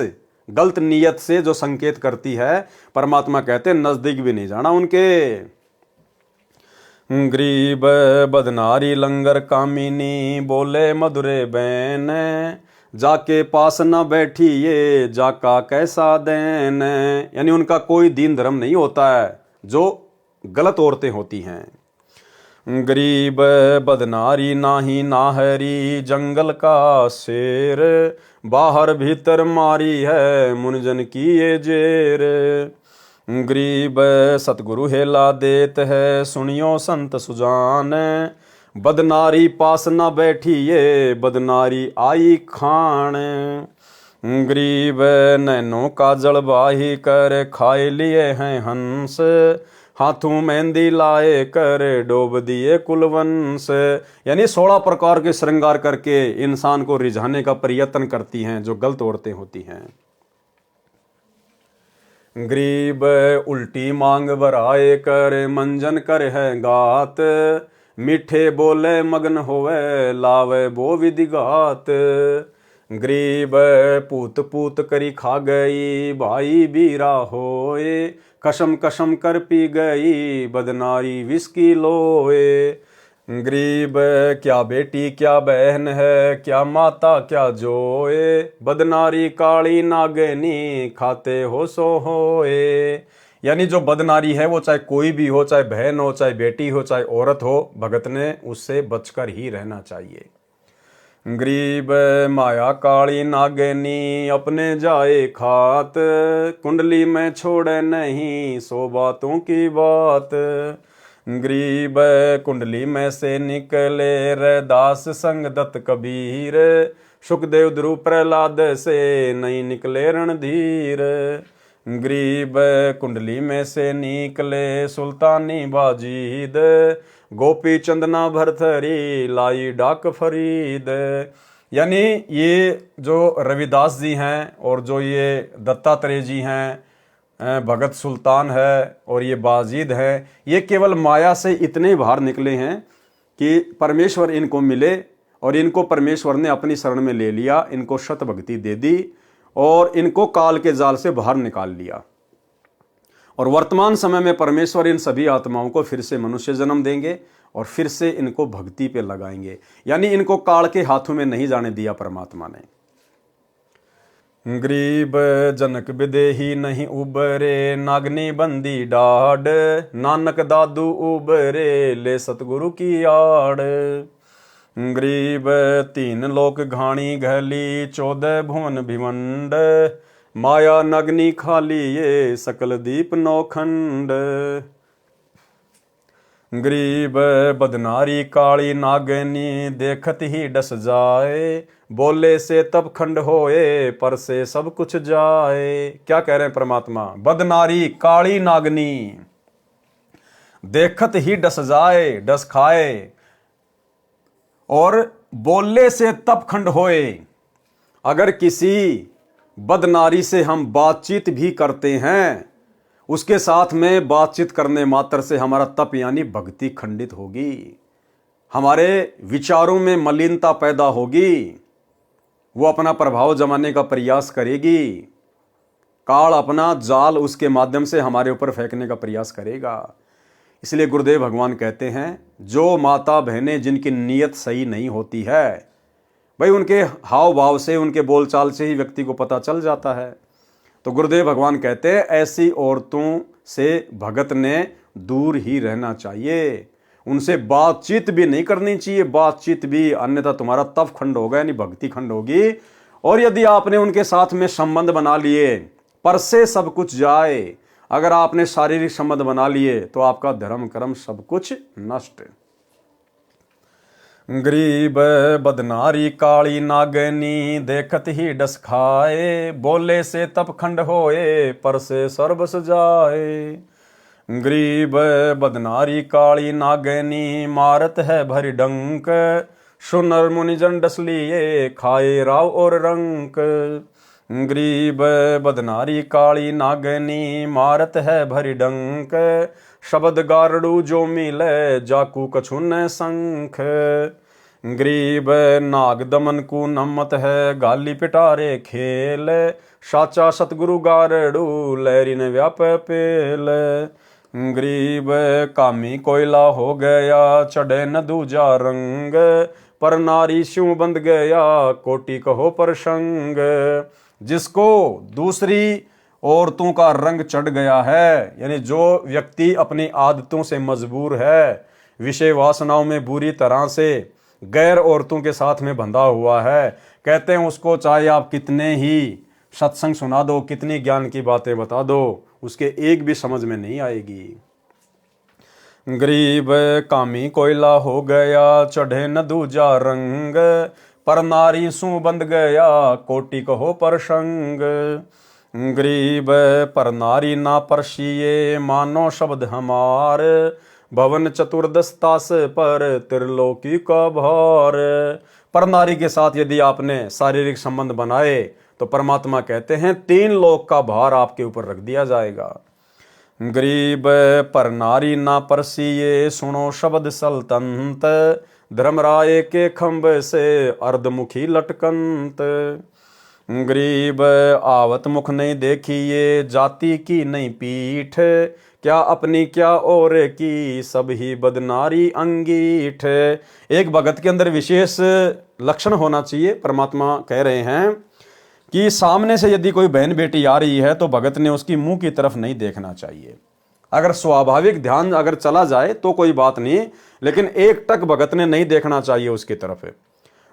गलत नीयत से जो संकेत करती है, परमात्मा कहते हैं नजदीक भी नहीं जाना उनके। गरीब बदनारी लंगर कामिनी, बोले मधुरे बैन, जाके पास न बैठी ये, जाका कैसा देन। यानी उनका कोई दीन धर्म नहीं होता है, जो गलत औरतें होती हैं। गरीब बदनारी नाही नाहरी, जंगल का शेर, बाहर भीतर मारी है, मुनिजन की ये जेर। गरीब सतगुरु हेला देत है, सुनियो संत सुजान, बदनारी पास न बैठी ये, बदनारी आई खान। गरीब नैनों का जलवाही कर, खाए लिए हैं हंस, हाथों मेहंदी लाए कर, डोब दिए कुलवंश। यानी 16 प्रकार के श्रृंगार करके इंसान को रिझाने का प्रयत्न करती हैं जो गलत औरतें होती हैं। गरीब उल्टी मांग बराए कर, मंजन कर है गात, मीठे बोले मगन होवे, लावे बो विधि गात। गरीब पूत पूत करी खा गई, भाई बीरा होए, कसम कसम कर पी गई, बदनारी विस्की लोए। गरीब क्या बेटी क्या बहन है, क्या माता क्या जोए, बदनारी काली नागनी, खाते हो सो होए। यानी जो बदनारी है वो चाहे कोई भी हो, चाहे बहन हो, चाहे बेटी हो, चाहे औरत हो, भगत ने उससे बचकर ही रहना चाहिए। गरीब माया काली नागनी, अपने जाए खात, कुंडली में छोड़े नहीं, सो बातों की बात। गरीब कुंडली में से निकले रैदास संग दत्त कबीर, सुखदेव ध्रुव प्रहलाद से नहीं निकले रणधीर। गरीब कुंडली में से निकले सुल्तानी बाजीद, गोपी चंदना भरथरी, लाई डाक फरीद। यानी ये जो रविदास जी हैं और जो ये दत्तात्रेय जी हैं, भगत सुल्तान है और ये बाजीद है, ये केवल माया से इतने बाहर निकले हैं कि परमेश्वर इनको मिले और इनको परमेश्वर ने अपनी शरण में ले लिया, इनको शत भक्ति दे दी और इनको काल के जाल से बाहर निकाल लिया। और वर्तमान समय में परमेश्वर इन सभी आत्माओं को फिर से मनुष्य जन्म देंगे और फिर से इनको भक्ति पे लगाएंगे, यानी इनको काल के हाथों में नहीं जाने दिया परमात्मा ने। गरीब जनक विदेही नहीं उबरे, नागनी बंदी डाढ़, नानक दादू उबरे, ले सतगुरु की आड़। गरीब 3 लोक घाणी घली, 14 भुवन भिवंड, माया नगनी खाली ये, सकल दीप नौखंड। गरीब बदनारी काली नागनी, देखत ही डस जाए, बोले से तब खंड होए, पर से सब कुछ जाए। क्या कह रहे हैं परमात्मा? बदनारी काली नागनी देखत ही डस जाए डस खाए, और बोलने से तप खंड होए। अगर किसी बदनारी से हम बातचीत भी करते हैं, उसके साथ में बातचीत करने मात्र से हमारा तप यानी भक्ति खंडित होगी, हमारे विचारों में मलिनता पैदा होगी, वो अपना प्रभाव जमाने का प्रयास करेगी, काल अपना जाल उसके माध्यम से हमारे ऊपर फेंकने का प्रयास करेगा। इसलिए गुरुदेव भगवान कहते हैं, जो माता बहनें जिनकी नीयत सही नहीं होती है, भाई उनके हाव भाव से, उनके बोलचाल से ही व्यक्ति को पता चल जाता है। तो गुरुदेव भगवान कहते हैं, ऐसी औरतों से भगत ने दूर ही रहना चाहिए, उनसे बातचीत भी नहीं करनी चाहिए, बातचीत भी, अन्यथा तुम्हारा तप खंड होगा यानी भक्ति खंड होगी। और यदि आपने उनके साथ में संबंध बना लिए, पर से सब कुछ जाए, अगर आपने शारीरिक संबंध बना लिए तो आपका धर्म कर्म सब कुछ नष्ट। गरीब बदनारी काली नागनी, देखत ही डस खाए, बोले से तप खंड होए, पर से सर्वस जाए। गरीब बदनारी काली नागनी, मारत है भरी डंक, सुनर मुनिजन डस लिए, खाए राव और रंक। गरीब बदनारी काली नागनी, मारत है भरी डंक, शब्द गारड़ू जो मिले, जाकू कछु न संख। गरीब नाग दमन को नमत है, गाली पिटारे खेल, साचा सतगुरु गारड़ू, लहरी ने व्याप पेल। गरीब कामी कोयला हो गया, चढ़े न दूजा रंग, पर नारी स्यों बंध गया, कोटि कहो पर संग। जिसको दूसरी औरतों का रंग चढ़ गया है, यानी जो व्यक्ति अपनी आदतों से मजबूर है, विषय वासनाओं में बुरी तरह से गैर औरतों के साथ में बंधा हुआ है, कहते हैं उसको चाहे आप कितने ही सत्संग सुना दो, कितनी ज्ञान की बातें बता दो, उसके एक भी समझ में नहीं आएगी। गरीब कामी कोयला हो गया, चढ़े न दूजा रंग, पर नारी सू बंध गया, कोटि कहो पर संग। गरीब पर नारी ना परसिए, मानो शब्द हमार, भवन चतुर्दशतास पर त्रिलोकी का भार। पर नारी के साथ यदि आपने शारीरिक संबंध बनाए तो परमात्मा कहते हैं 3 लोक का भार आपके ऊपर रख दिया जाएगा। गरीब पर नारी ना परसिए, सुनो शब्द सल्तनत, धर्मराय के खंभ से अर्धमुखी लटकंत। गरीब आवत मुख नहीं देखिए, जाति की नहीं पीठ, क्या अपनी क्या और की, सब ही बदनारी अंगीठ। एक भगत के अंदर विशेष लक्षण होना चाहिए। परमात्मा कह रहे हैं कि सामने से यदि कोई बहन बेटी आ रही है तो भगत ने उसकी मुंह की तरफ नहीं देखना चाहिए। अगर स्वाभाविक ध्यान अगर चला जाए तो कोई बात नहीं, लेकिन एक टक भगत ने नहीं देखना चाहिए उसकी तरफ।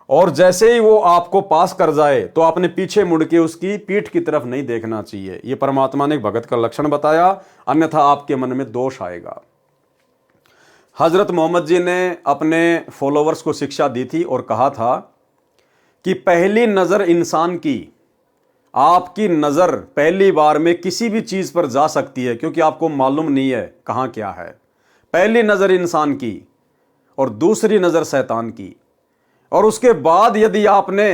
और जैसे ही वो आपको पास कर जाए तो आपने पीछे मुड़ के उसकी पीठ की तरफ नहीं देखना चाहिए। ये परमात्मा ने भगत का लक्षण बताया, अन्यथा आपके मन में दोष आएगा। हजरत मोहम्मद जी ने अपने फॉलोवर्स को शिक्षा दी थी और कहा था कि पहली नजर इंसान की, आपकी नजर पहली बार में किसी भी चीज पर जा सकती है क्योंकि आपको मालूम नहीं है कहां क्या है। पहली नजर इंसान की और दूसरी नजर शैतान की। और उसके बाद यदि आपने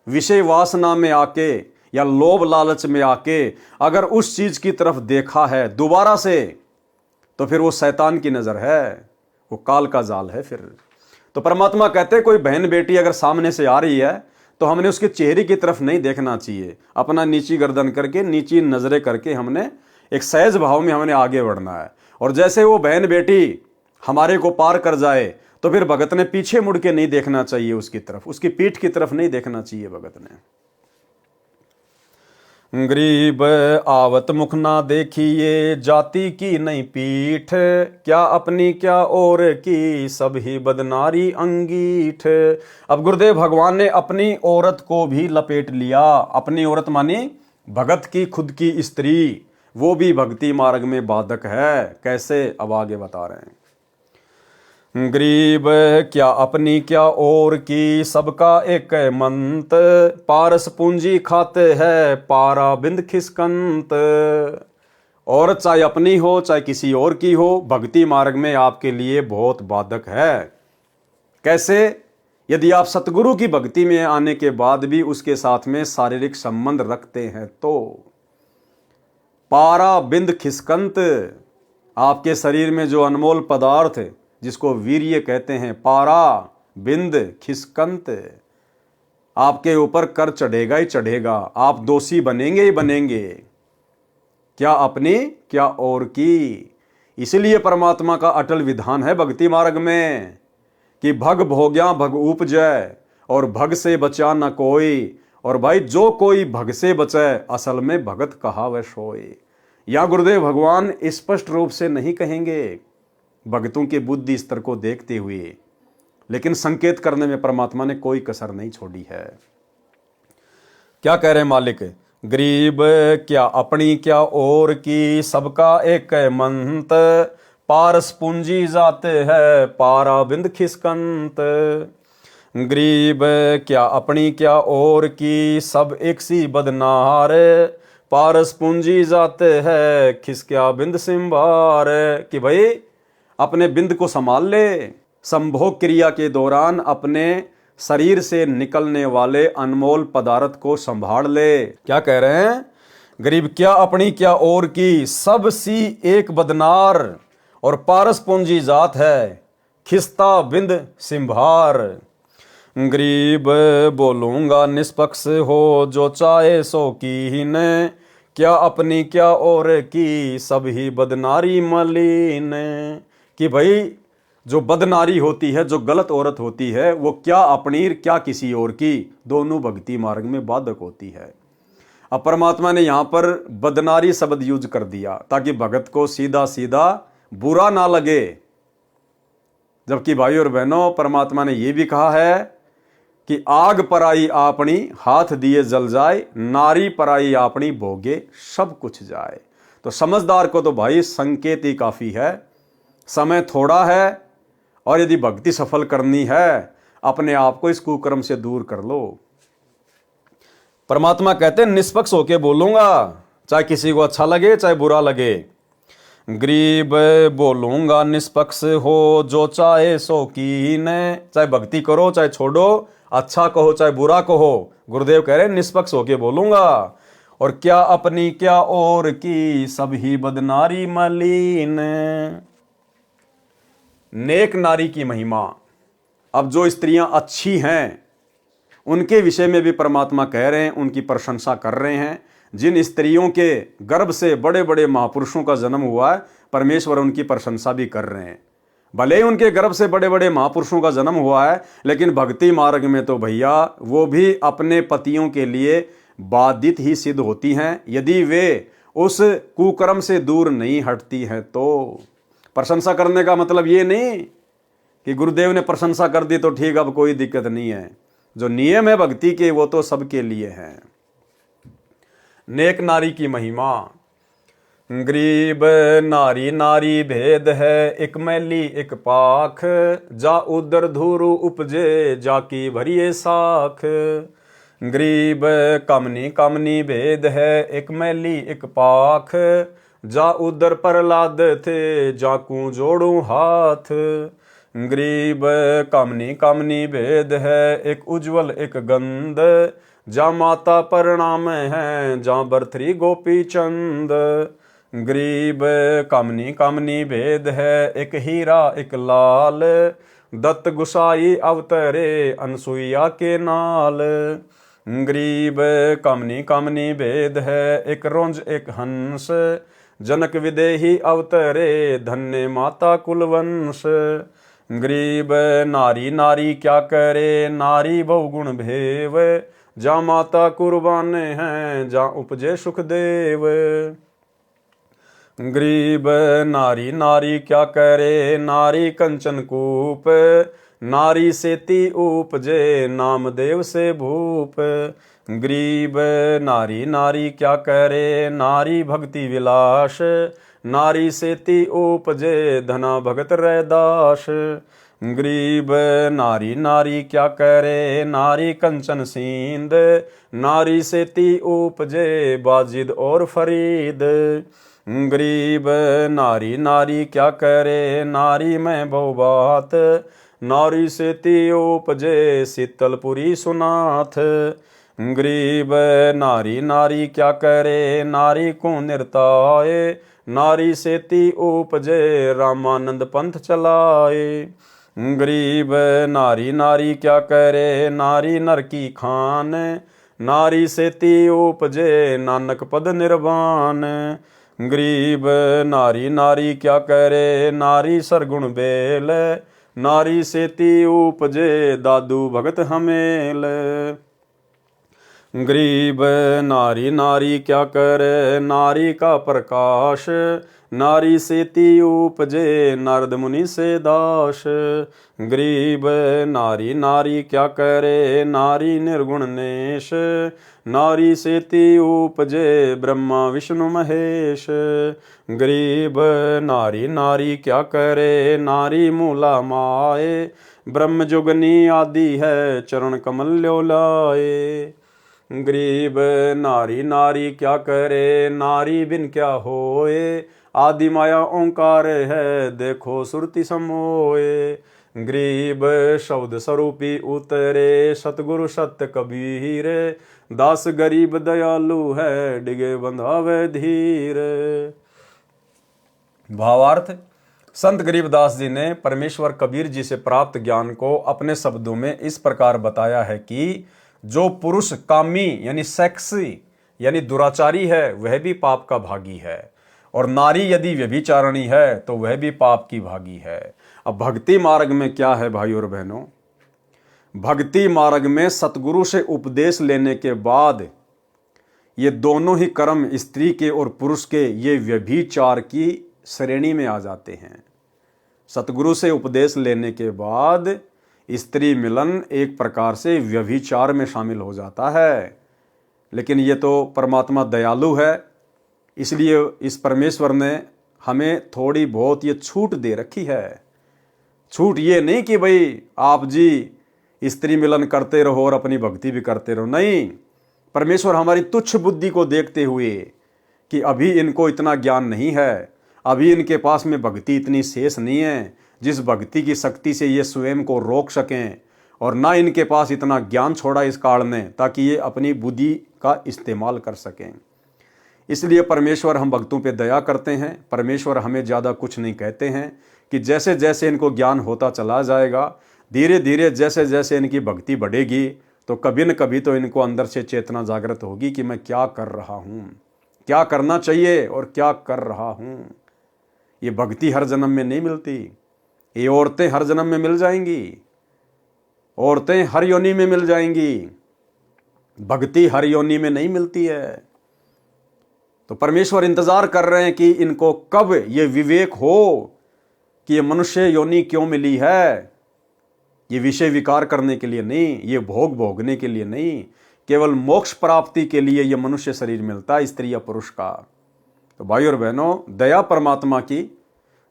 विषय वासना में आके या लोभ लालच में आके अगर उस चीज की तरफ देखा है दोबारा से, तो फिर वो शैतान की नजर है, वो काल का जाल है फिर। तो परमात्मा कहते हैं कोई बहन बेटी अगर सामने से आ रही है तो हमने उसके चेहरे की तरफ नहीं देखना चाहिए, अपना नीची गर्दन करके, नीची नजरें करके हमने एक सहज भाव में हमने आगे बढ़ना है। और जैसे वो बहन बेटी हमारे को पार कर जाए तो फिर भगत ने पीछे मुड़ के नहीं देखना चाहिए उसकी तरफ, उसकी पीठ की तरफ नहीं देखना चाहिए भगत ने। गरीब आवत मुख ना देखिए, जाति की नहीं पीठ, क्या अपनी क्या और की, सब ही बदनारी अंगीठ। अब गुरुदेव भगवान ने अपनी औरत को भी लपेट लिया। अपनी औरत मानी भगत की खुद की स्त्री, वो भी भक्ति मार्ग में बाधक है। कैसे, अब आगे बता रहे हैं। गरीब क्या अपनी क्या और की, सबका एक मंत, पारस पूंजी खाते है, पारा बिंद खिसकंत। और चाहे अपनी हो चाहे किसी और की हो, भक्ति मार्ग में आपके लिए बहुत बाधक है। कैसे? यदि आप सतगुरु की भक्ति में आने के बाद भी उसके साथ में शारीरिक संबंध रखते हैं तो पारा बिंद खिसकंत, आपके शरीर में जो अनमोल पदार्थ जिसको वीर्य कहते हैं, पारा बिंद खिसकंत, आपके ऊपर कर चढ़ेगा ही चढ़ेगा, आप दोषी बनेंगे ही बनेंगे, क्या अपनी क्या और की। इसलिए परमात्मा का अटल विधान है भक्ति मार्ग में कि भग भोग्या भग उपजय, और भग से बचा न कोई। और भाई जो कोई भग से बचे असल में भगत कहा वह सोए। या गुरुदेव भगवान स्पष्ट रूप से नहीं कहेंगे भक्तों के बुद्धि स्तर को देखते हुए, लेकिन संकेत करने में परमात्मा ने कोई कसर नहीं छोड़ी है। क्या कह रहे हैं मालिक? गरीब क्या अपनी क्या और की, सबका एक मंत, पारस पूंजी जाते है पारा बिंद खिसकंत। गरीब क्या अपनी क्या और की, सब एक सी बदनार, पारस पूंजी जाते है खिसक्या बिंद सिंबार। कि भाई अपने बिंद को संभाल ले, संभोग क्रिया के दौरान अपने शरीर से निकलने वाले अनमोल पदार्थ को संभाल ले। क्या कह रहे हैं? गरीब क्या अपनी क्या और की, सब सी एक बदनार, और पारस पूंजी जात है खिस्ता बिंद सिंभार। गरीब बोलूंगा निष्पक्ष हो, जो चाहे सो कीन, क्या अपनी क्या और की, सब ही बदनारी मलिन। कि भाई जो बदनारी होती है, जो गलत औरत होती है, वो क्या अपनी क्या किसी और की, दोनों भक्ति मार्ग में बाधक होती है। अब परमात्मा ने यहां पर बदनारी शब्द यूज कर दिया ताकि भगत को सीधा सीधा बुरा ना लगे। जबकि भाई और बहनों, परमात्मा ने यह भी कहा है कि आग पराई आपनी हाथ दिए जल जाए, नारी पराई आपनी भोगे सब कुछ जाए। तो समझदार को तो भाई संकेत ही काफी है, समय थोड़ा है, और यदि भक्ति सफल करनी है अपने आप को इस कुकर्म से दूर कर लो। परमात्मा कहते हैं निष्पक्ष होके बोलूंगा, चाहे किसी को अच्छा लगे चाहे बुरा लगे। गरीब बोलूंगा निष्पक्ष हो, जो चाहे सो कीन, चाहे भक्ति करो चाहे छोड़ो, अच्छा कहो चाहे बुरा कहो, गुरुदेव कह रहे हैं निष्पक्ष होके बोलूंगा। और क्या अपनी क्या और की, सब ही बदनारी मलिन। नेक नारी की महिमा। अब जो स्त्रियां अच्छी हैं उनके विषय में भी परमात्मा कह रहे हैं, उनकी प्रशंसा कर रहे हैं। जिन स्त्रियों के गर्भ से बड़े बड़े महापुरुषों का जन्म हुआ है, परमेश्वर उनकी प्रशंसा भी कर रहे हैं। भले ही उनके गर्भ से बड़े बड़े महापुरुषों का जन्म हुआ है, लेकिन भक्ति मार्ग में तो भैया वो भी अपने पतियों के लिए बाधित ही सिद्ध होती हैं, यदि वे उस कुकर्म से दूर नहीं हटती हैं। तो प्रशंसा करने का मतलब ये नहीं कि गुरुदेव ने प्रशंसा कर दी तो ठीक, अब कोई दिक्कत नहीं है। जो नियम है भक्ति के वो तो सबके लिए हैं। नेक नारी की महिमा। गरीब नारी नारी भेद है, एक मैली एक पाख, जा उदर धूरु उपजे जाकी भरिए साख। गरीब कामनी कामनी भेद है, एक मैली एक पाख, जा उदर प्रहलाद थे जाकू जोड़ू हाथ। गरीब कामनी कामनी भेद है, एक उज्जवल एक गंध, जा माता प्रणाम है जा बरथरी गोपी चंद। गरीब कामनी कामनी भेद है, एक हीरा एक लाल, दत्त गुसाई अवतरे अनसुईया के नाल। गरीब कामनी कामनी भेद है, एक रोंज एक हंस, जनक विदेही अवतरे धन्य माता कुलवंश। गरीब नारी नारी क्या करे, नारी बहुगुण भेव, जा माता कुर्बान है जा उपजे सुखदेव। गरीब नारी नारी क्या करे, नारी कंचन कूप, नारी सेती उपजे नामदेव से भूप। गरीब नारी नारी क्या करे, नारी भक्ति विलास, नारी सेती उपजे धना भगत रैदास। गरीब नारी नारी क्या करे, नारी कंचन सींद, नारी सेती उपजे बाजिद और फरीद। गरीब नारी नारी क्या करे, नारी में बहु बात, नारी से ती उपजे शीतलपुरी सुनाथ। गरीब नारी नारी क्या करे, नारी को निर्ताए, नारी से ती उपजे रामानंद पंथ चलाए। गरीब नारी नारी क्या करे, नारी नर की खान, नारी से ती उपजे नानक पद निर्वाण। गरीब नारी नारी क्या करे, नारी सरगुण बेल, नारी से ती उपजे दादू भगत हमेल। गरीब नारी नारी क्या करे, नारी का प्रकाश, नारी से ती उपजे नारद मुनि से दास। गरीब नारी नारी क्या करे, नारी निर्गुण नेश, नारी से ती उपजे ब्रह्मा विष्णु महेश। गरीब नारी नारी क्या करे, नारी मूला माए, ब्रह्म जुगनी आदि है चरण कमल ल्योलाए। गरीब नारी नारी क्या करे, नारी बिन क्या होए, आदि माया ओंकार है देखो सुरति समोए। गरीब शब्द स्वरूपी उतरे, सतगुरु सत्य कबीर, दास गरीब दयालु है डिगे बंधावे धीर। भावार्थ, संत गरीबदास जी ने परमेश्वर कबीर जी से प्राप्त ज्ञान को अपने शब्दों में इस प्रकार बताया है कि जो पुरुष कामी यानी सेक्सी यानी दुराचारी है वह भी पाप का भागी है, और नारी यदि व्यभिचारिणी है तो वह भी पाप की भागी है। अब भक्ति मार्ग में क्या है भाई और बहनों, भक्ति मार्ग में सतगुरु से उपदेश लेने के बाद ये दोनों ही कर्म स्त्री के और पुरुष के ये व्यभिचार की श्रेणी में आ जाते हैं। सतगुरु से उपदेश लेने के बाद स्त्री मिलन एक प्रकार से व्यभिचार में शामिल हो जाता है। लेकिन ये तो परमात्मा दयालु है, इसलिए इस परमेश्वर ने हमें थोड़ी बहुत ये छूट दे रखी है। छूट ये नहीं कि भाई आप जी स्त्री मिलन करते रहो और अपनी भक्ति भी करते रहो, नहीं। परमेश्वर हमारी तुच्छ बुद्धि को देखते हुए कि अभी इनको इतना ज्ञान नहीं है, अभी इनके पास में भक्ति इतनी शेष नहीं है जिस भक्ति की शक्ति से ये स्वयं को रोक सकें, और ना इनके पास इतना ज्ञान छोड़ा इस काल ने ताकि ये अपनी बुद्धि का इस्तेमाल कर सकें। इसलिए परमेश्वर हम भक्तों पे दया करते हैं। परमेश्वर हमें ज़्यादा कुछ नहीं कहते हैं कि जैसे जैसे इनको ज्ञान होता चला जाएगा, धीरे धीरे जैसे जैसे इनकी भक्ति बढ़ेगी, तो कभी न कभी तो इनको अंदर से चेतना जागृत होगी कि मैं क्या कर रहा हूँ, क्या करना चाहिए और क्या कर रहा हूँ। ये भक्ति हर जन्म में नहीं मिलती, ये औरतें हर जन्म में मिल जाएंगी, औरतें हर योनि में मिल जाएंगी, भक्ति हर योनि में नहीं मिलती है। तो परमेश्वर इंतजार कर रहे हैं कि इनको कब ये विवेक हो कि ये मनुष्य योनि क्यों मिली है। ये विषय विकार करने के लिए नहीं, ये भोग भोगने के लिए नहीं, केवल मोक्ष प्राप्ति के लिए ये मनुष्य शरीर मिलता है, स्त्री या पुरुष का। तो भाई और बहनों, दया परमात्मा की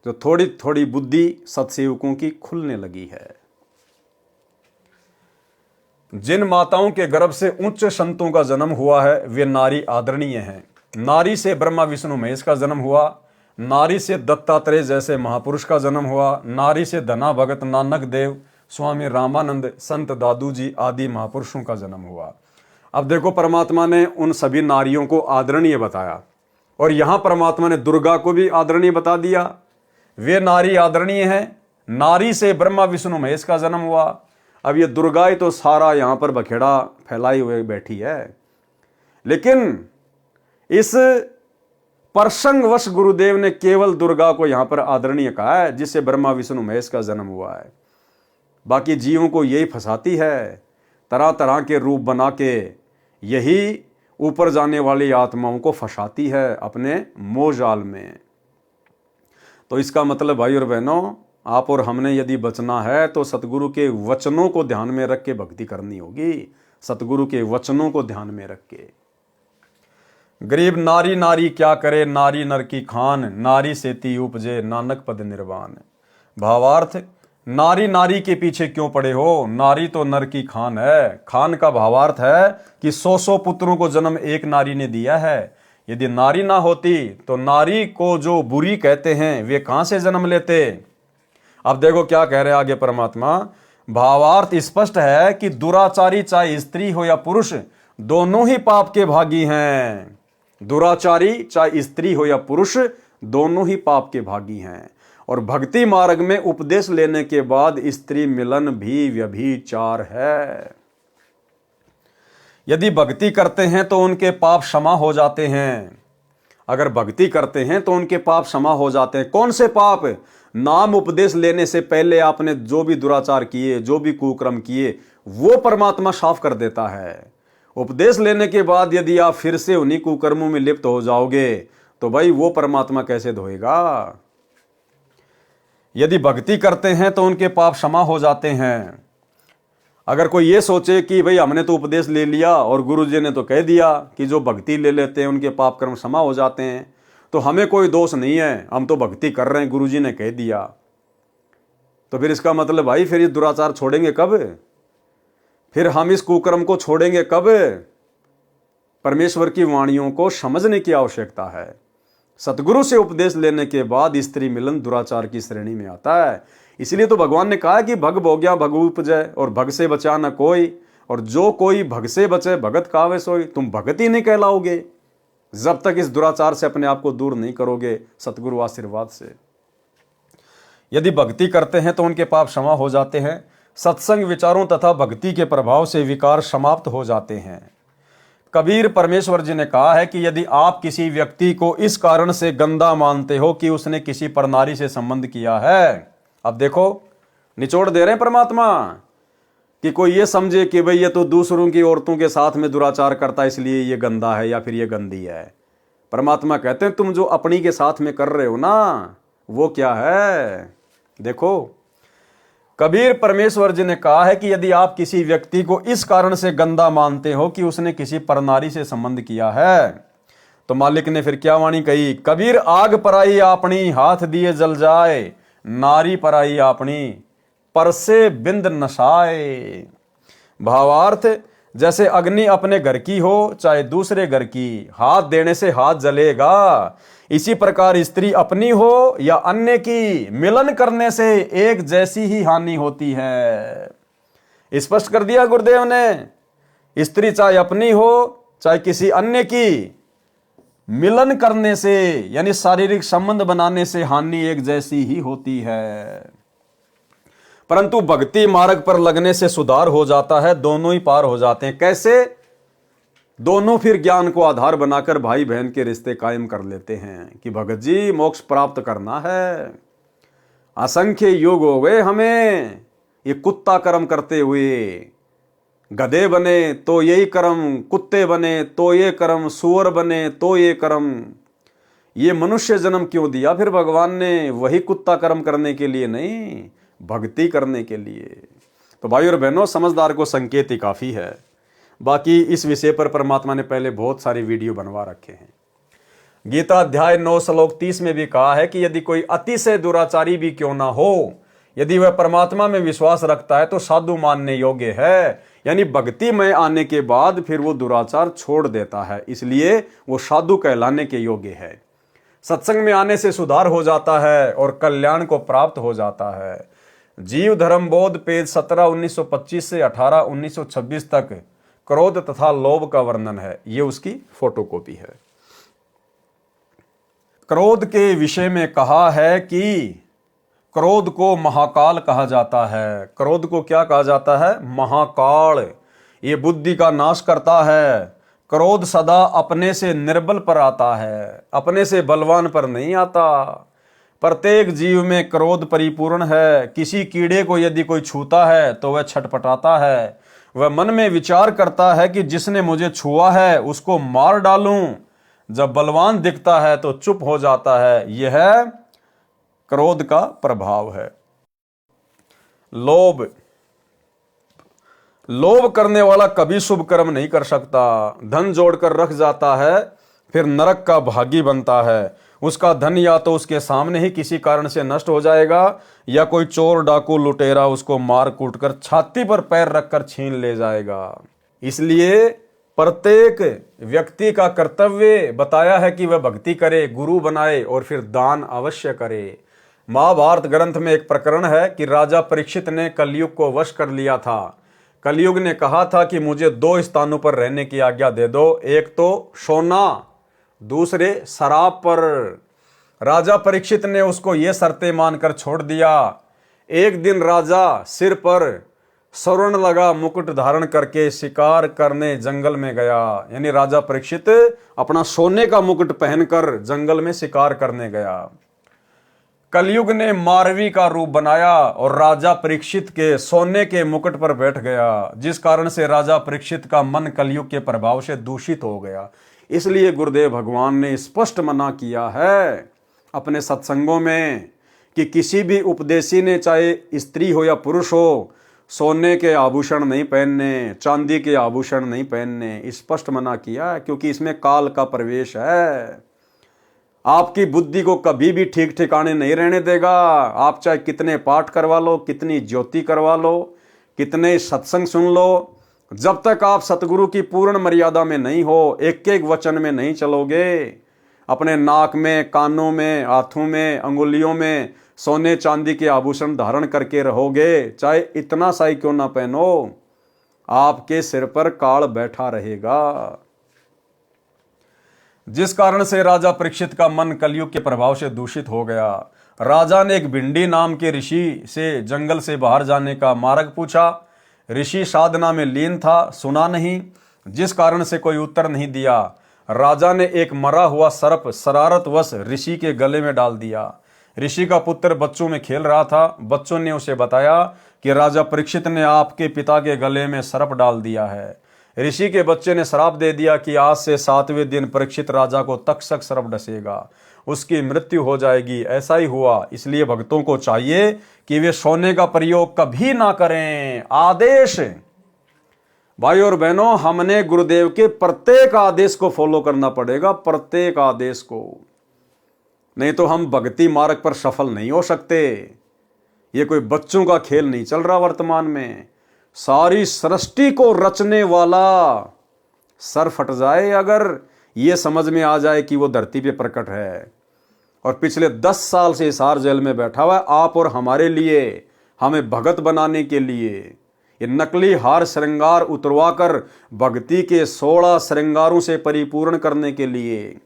जो थोड़ी थोड़ी बुद्धि सत्सेवकों की खुलने लगी है। जिन माताओं के गर्भ से उच्च संतों का जन्म हुआ है वे नारी आदरणीय हैं। नारी से ब्रह्मा विष्णु महेश का जन्म हुआ, नारी से दत्तात्रेय जैसे महापुरुष का जन्म हुआ, नारी से धना भगत नानक देव, स्वामी रामानंद, संत दादू जी आदि महापुरुषों का जन्म हुआ। अब देखो, परमात्मा ने उन सभी नारियों को आदरणीय बताया, और यहां परमात्मा ने दुर्गा को भी आदरणीय बता दिया। वे नारी आदरणीय हैं। नारी से ब्रह्मा विष्णु महेश का जन्म हुआ। अब ये दुर्गा ही तो सारा यहां पर बखेड़ा फैलाई हुए बैठी है, लेकिन इस प्रसंगवश गुरुदेव ने केवल दुर्गा को यहां पर आदरणीय कहा है, जिससे ब्रह्मा विष्णु महेश का जन्म हुआ है। बाकी जीवों को यही फंसाती है, तरह तरह के रूप बना के यही ऊपर जाने वाली आत्माओं को फंसाती है अपने मोह जाल में। तो इसका मतलब भाई और बहनों, आप और हमने यदि बचना है तो सतगुरु के वचनों को ध्यान में रख के भक्ति करनी होगी। सतगुरु के वचनों को ध्यान में रख के। गरीब नारी नारी क्या करे, नारी नर की खान, नारी सेती उपजे नानक पद निर्वाण। भावार्थ, नारी नारी के पीछे क्यों पड़े हो, नारी तो नर की खान है। खान का भावार्थ है कि 100 पुत्रों को जन्म एक नारी ने दिया है। यदि नारी ना होती तो नारी को जो बुरी कहते हैं वे कहां से जन्म लेते। अब देखो क्या कह रहे हैं आगे परमात्मा। भावार्थ स्पष्ट है कि दुराचारी चाहे स्त्री हो या पुरुष दोनों ही पाप के भागी हैं। दुराचारी चाहे स्त्री हो या पुरुष दोनों ही पाप के भागी हैं। और भक्ति मार्ग में उपदेश लेने के बाद स्त्री मिलन भी व्यभिचार है। यदि भक्ति करते हैं तो उनके पाप क्षमा हो जाते हैं। अगर भक्ति करते हैं तो उनके पाप क्षमा हो जाते हैं। कौन से पाप? नाम उपदेश लेने से पहले आपने जो भी दुराचार किए, जो भी कुकर्म किए, वो परमात्मा साफ कर देता है। उपदेश लेने के बाद यदि आप फिर से उन्हीं कुकर्मों में लिप्त हो जाओगे तो भाई वो परमात्मा कैसे धोएगा। यदि भक्ति करते हैं तो उनके पाप क्षमा हो जाते हैं। अगर कोई ये सोचे कि भाई हमने तो उपदेश ले लिया और गुरुजी ने तो कह दिया कि जो भक्ति ले लेते हैं उनके पाप कर्म क्षमा हो जाते हैं, तो हमें कोई दोष नहीं है, हम तो भक्ति कर रहे हैं, गुरुजी ने कह दिया, तो फिर इसका मतलब भाई फिर ये दुराचार छोड़ेंगे कब? फिर हम इस कुकर्म को छोड़ेंगे कब? परमेश्वर की वाणियों को समझने की आवश्यकता है। सतगुरु से उपदेश लेने के बाद स्त्री मिलन दुराचार की श्रेणी में आता है। इसलिए तो भगवान ने कहा कि भग भोग्या भग उपजय, और भग से बचा न कोई, और जो कोई भग से बचे भगत कावे सोई। तुम भगत ही नहीं कहलाओगे जब तक इस दुराचार से अपने आप को दूर नहीं करोगे सतगुरु आशीर्वाद से। यदि भक्ति करते हैं तो उनके पाप क्षमा हो जाते हैं। सत्संग, विचारों तथा भक्ति के प्रभाव से विकार समाप्त हो जाते हैं। कबीर परमेश्वर जी ने कहा है कि यदि आप किसी व्यक्ति को इस कारण से गंदा मानते हो कि उसने किसी परनारी से संबंध किया है, अब देखो निचोड़ दे रहे हैं परमात्मा कि कोई ये समझे कि भाई ये तो दूसरों की औरतों के साथ में दुराचार करता है इसलिए ये गंदा है या फिर ये गंदी है। परमात्मा कहते हैं तुम जो अपनी के साथ में कर रहे हो ना वो क्या है। देखो कबीर परमेश्वर जी ने कहा है कि यदि आप किसी व्यक्ति को इस कारण से गंदा मानते हो कि उसने किसी परनारी से संबंध किया है, तो मालिक ने फिर क्या वाणी कही। कबीर आग पराई आपनी हाथ दिए जल जाए, नारी पराई आपनी परसे बिंद नशाए। भावार्थ जैसे अग्नि अपने घर की हो चाहे दूसरे घर की, हाथ देने से हाथ जलेगा, इसी प्रकार स्त्री अपनी हो या अन्य की, मिलन करने से एक जैसी ही हानि होती है। स्पष्ट कर दिया गुरुदेव ने। स्त्री चाहे अपनी हो चाहे किसी अन्य की, मिलन करने से यानी शारीरिक संबंध बनाने से हानि एक जैसी ही होती है। परंतु भक्ति मार्ग पर लगने से सुधार हो जाता है, दोनों ही पार हो जाते हैं। कैसे? दोनों फिर ज्ञान को आधार बनाकर भाई बहन के रिश्ते कायम कर लेते हैं कि भगत जी मोक्ष प्राप्त करना है। असंख्य युग हो गए हमें ये कुत्ता कर्म करते हुए, गधे बने तो यही कर्म, कुत्ते बने तो ये कर्म, सुअर बने तो ये कर्म। ये मनुष्य जन्म क्यों दिया फिर भगवान ने? वही कुत्ता कर्म करने के लिए नहीं, भक्ति करने के लिए। तो भाई और बहनों समझदार को संकेत ही काफी है। बाकी इस विषय पर परमात्मा ने पहले बहुत सारी वीडियो बनवा रखे हैं। गीता अध्याय 9 श्लोक 30 में भी कहा है कि यदि कोई अतिशय दुराचारी भी क्यों ना हो, यदि वह परमात्मा में विश्वास रखता है तो साधु मानने योग्य है। यानी भक्ति में आने के बाद फिर वो दुराचार छोड़ देता है, इसलिए वो साधु कहलाने के योग्य है। सत्संग में आने से सुधार हो जाता है और कल्याण को प्राप्त हो जाता है। जीव धर्म बोध पेज 17 1925 से 18 1926 तक क्रोध तथा लोभ का वर्णन है। ये उसकी फोटोकॉपी है। क्रोध के विषय में कहा है कि क्रोध को महाकाल कहा जाता है। क्रोध को क्या कहा जाता है? महाकाल। ये बुद्धि का नाश करता है। क्रोध सदा अपने से निर्बल पर आता है, अपने से बलवान पर नहीं आता। प्रत्येक जीव में क्रोध परिपूर्ण है। किसी कीड़े को यदि कोई छूता है तो वह छटपटाता है। वह मन में विचार करता है कि जिसने मुझे छुआ है उसको मार डालूं। जब बलवान दिखता है तो चुप हो जाता है। यह क्रोध का प्रभाव है। लोभ। लोभ करने वाला कभी शुभ कर्म नहीं कर सकता। धन जोड़कर रख जाता है फिर नरक का भागी बनता है। उसका धन या तो उसके सामने ही किसी कारण से नष्ट हो जाएगा या कोई चोर डाकू लुटेरा उसको मार कूट कर छाती पर पैर रखकर छीन ले जाएगा। इसलिए प्रत्येक व्यक्ति का कर्तव्य बताया है कि वह भक्ति करे, गुरु बनाए और फिर दान अवश्य करे। महाभारत ग्रंथ में एक प्रकरण है कि राजा परीक्षित ने कलयुग को वश कर लिया था। कलयुग ने कहा था कि मुझे 2 स्थानों पर रहने की आज्ञा दे दो, एक तो सोना, दूसरे शराब पर। राजा परीक्षित ने उसको ये शर्तें मानकर छोड़ दिया। एक दिन राजा सिर पर स्वर्ण लगा मुकुट धारण करके शिकार करने जंगल में गया। यानी राजा परीक्षित अपना सोने का मुकुट पहनकर जंगल में शिकार करने गया। कलयुग ने मारवी का रूप बनाया और राजा परीक्षित के सोने के मुकुट पर बैठ गया, जिस कारण से राजा परीक्षित का मन कलयुग के प्रभाव से दूषित हो गया। इसलिए गुरुदेव भगवान ने स्पष्ट मना किया है अपने सत्संगों में कि किसी भी उपदेशी ने, चाहे स्त्री हो या पुरुष हो, सोने के आभूषण नहीं पहनने, चांदी के आभूषण नहीं पहनने, स्पष्ट मना किया है, क्योंकि इसमें काल का प्रवेश है। आपकी बुद्धि को कभी भी ठीक ठिकाने नहीं रहने देगा। आप चाहे कितने पाठ करवा लो, कितनी ज्योति करवा लो, कितने सत्संग सुन लो, जब तक आप सतगुरु की पूर्ण मर्यादा में नहीं हो, एक एक वचन में नहीं चलोगे, अपने नाक में, कानों में, हाथों में, अंगुलियों में सोने चांदी के आभूषण धारण करके रहोगे, चाहे इतना सा ही क्यों ना पहनो, आपके सिर पर काल बैठा रहेगा। जिस कारण से राजा परीक्षित का मन कलयुग के प्रभाव से दूषित हो गया। राजा ने एक भिंडी नाम के ऋषि से जंगल से बाहर जाने का मार्ग पूछा। ऋषि साधना में लीन था, सुना नहीं, जिस कारण से कोई उत्तर नहीं दिया। राजा ने एक मरा हुआ सर्प शरारतवश ऋषि के गले में डाल दिया। ऋषि का पुत्र बच्चों में खेल रहा था। बच्चों ने उसे बताया कि राजा परीक्षित ने आपके पिता के गले में सर्प डाल दिया है। ऋषि के बच्चे ने श्राप दे दिया कि आज से 7वें दिन परीक्षित राजा को तक्षक सर्प डसेगा, उसकी मृत्यु हो जाएगी। ऐसा ही हुआ। इसलिए भक्तों को चाहिए कि वे सोने का प्रयोग कभी ना करें। आदेश भाइयों और बहनों, हमने गुरुदेव के प्रत्येक आदेश को फॉलो करना पड़ेगा, प्रत्येक आदेश को, नहीं तो हम भक्ति मार्ग पर सफल नहीं हो सकते। ये कोई बच्चों का खेल नहीं चल रहा वर्तमान में। सारी सृष्टि को रचने वाला सर फट जाए अगर ये समझ में आ जाए कि वो धरती पे प्रकट है, और पिछले 10 साल से हिसार जेल में बैठा हुआ है आप और हमारे लिए, हमें भगत बनाने के लिए। ये नकली हार श्रृंगार उतरवाकर भक्ति के 16 श्रृंगारों से परिपूर्ण करने के लिए।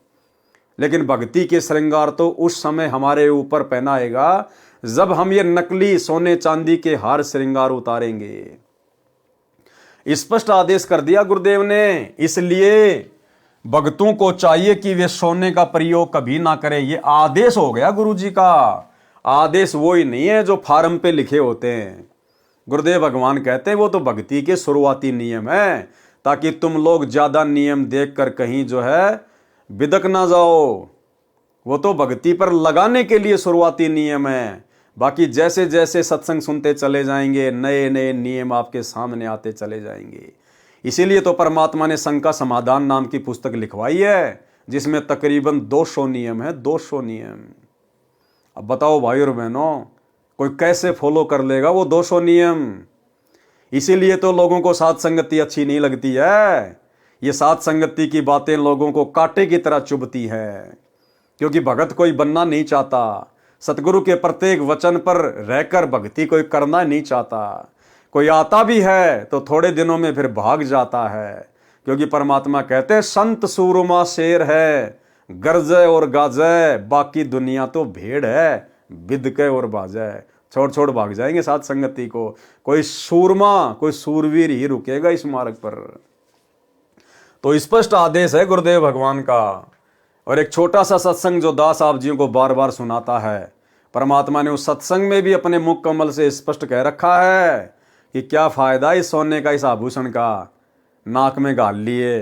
लेकिन भक्ति के श्रृंगार तो उस समय हमारे ऊपर पहनाएगा जब हम ये नकली सोने चांदी के हार श्रृंगार उतारेंगे। स्पष्ट आदेश कर दिया गुरुदेव ने। इसलिए भक्तों को चाहिए कि वे सोने का प्रयोग कभी ना करें। ये आदेश हो गया गुरु जी का। आदेश वो ही नहीं है जो फार्म पे लिखे होते हैं। गुरुदेव भगवान कहते हैं वो तो भक्ति के शुरुआती नियम है, ताकि तुम लोग ज्यादा नियम देखकर कहीं जो है बिदक ना जाओ। वो तो भक्ति पर लगाने के लिए शुरुआती नियम है। बाकी जैसे जैसे सत्संग सुनते चले जाएंगे, नए नए नियम आपके सामने आते चले जाएंगे। इसीलिए तो परमात्मा ने संग का समाधान नाम की पुस्तक लिखवाई है, जिसमें तकरीबन 200 नियम है, 200 नियम। अब बताओ भाई और बहनों, कोई कैसे फॉलो कर लेगा वो 200 नियम? इसीलिए तो लोगों को साथ संगति अच्छी नहीं लगती है। ये साथ संगति की बातें लोगों को कांटे की तरह चुभती है, क्योंकि भगत कोई बनना नहीं चाहता। सतगुरु के प्रत्येक वचन पर रहकर भक्ति कोई करना नहीं चाहता। कोई आता भी है तो थोड़े दिनों में फिर भाग जाता है, क्योंकि परमात्मा कहते हैं संत सूरमा शेर है, गरजे और गाजे, बाकी दुनिया तो भेड़ है, बिदके और बाजे। छोड़ छोड़ भाग जाएंगे साथ संगति को। कोई सूरमा, कोई सूरवीर ही रुकेगा इस मार्ग पर। तो स्पष्ट आदेश है गुरुदेव भगवान का। और एक छोटा सा सत्संग जो दास आप जियों को बार बार सुनाता है, परमात्मा ने उस सत्संग में भी अपने मुख कमल से स्पष्ट कह रखा है कि क्या फायदा इस सोने का, इस आभूषण का। नाक में गाल लिए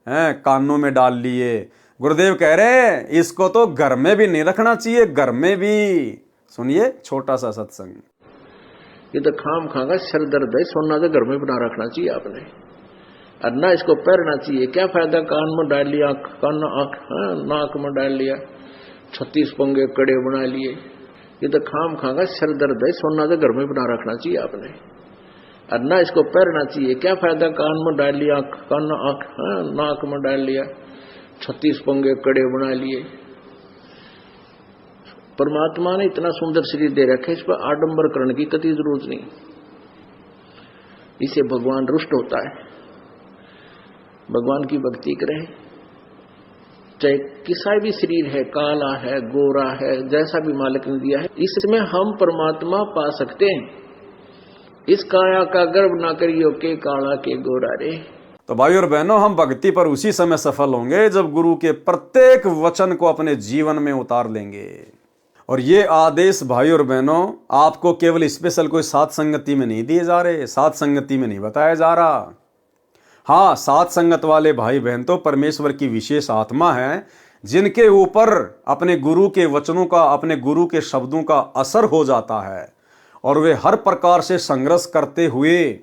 हैं, कानों में डाल लिए। गुरुदेव कह रहे हैं इसको तो घर में भी नहीं रखना चाहिए, घर में भी। सुनिए छोटा सा सत्संग। ये तो खाम खागा सिर दर्द है, सोना तो घर में बना रखना चाहिए आपने, और ना इसको पहनना चाहिए। क्या फायदा कान में डाल लिया, नाक में डाल लिया, 36 पंगे कड़े बना लिए। ये तो खाम खागा सिर दर्द है, सोना तो घर में बना रखना चाहिए आपने, और ना इसको पहनना चाहिए। क्या फायदा, कान में डाल लिया, कान आंख नाक में डाल लिया, 36 पंगे कड़े बना लिए। परमात्मा ने इतना सुंदर शरीर दे रखा है, इस पर आडंबर करने की कतई जरूरत नहीं। इसे भगवान रुष्ट होता है। भगवान की भक्ति करें, चाहे किसा भी शरीर है, काला है, गोरा है, जैसा भी मालिक ने दिया है, इसमें हम परमात्मा पा सकते हैं। इस काया का गर्व ना करियो के काला के गोरा रे। तो भाई और बहनों, हम भक्ति पर उसी समय सफल होंगे जब गुरु के प्रत्येक वचन को अपने जीवन में उतार लेंगे। और ये आदेश भाई और बहनों आपको केवल स्पेशल कोई सात संगति में नहीं दिए जा रहे, सात संगति में नहीं बताया जा रहा। हाँ, सात संगत वाले भाई बहन तो परमेश्वर की विशेष आत्मा है, जिनके ऊपर अपने गुरु के वचनों का, अपने गुरु के शब्दों का असर हो जाता है और वे हर प्रकार से संघर्ष करते हुए,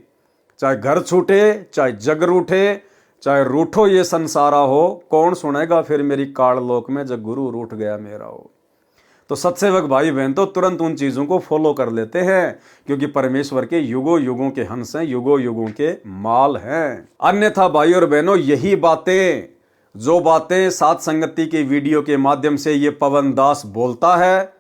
चाहे घर छूटे, चाहे जग रूठे, चाहे रूठो ये संसारा हो, कौन सुनेगा फिर मेरी काल लोक में जब गुरु रूठ गया मेरा हो। तो सत्सेवक भाई बहन तो तुरंत उन चीजों को फॉलो कर लेते हैं, क्योंकि परमेश्वर के युगों युगों के हंस हैं, युगों युगों के माल हैं। अन्यथा भाई और बहनों, यही बातें, जो बातें सात संगति के वीडियो के माध्यम से ये पवन दास बोलता है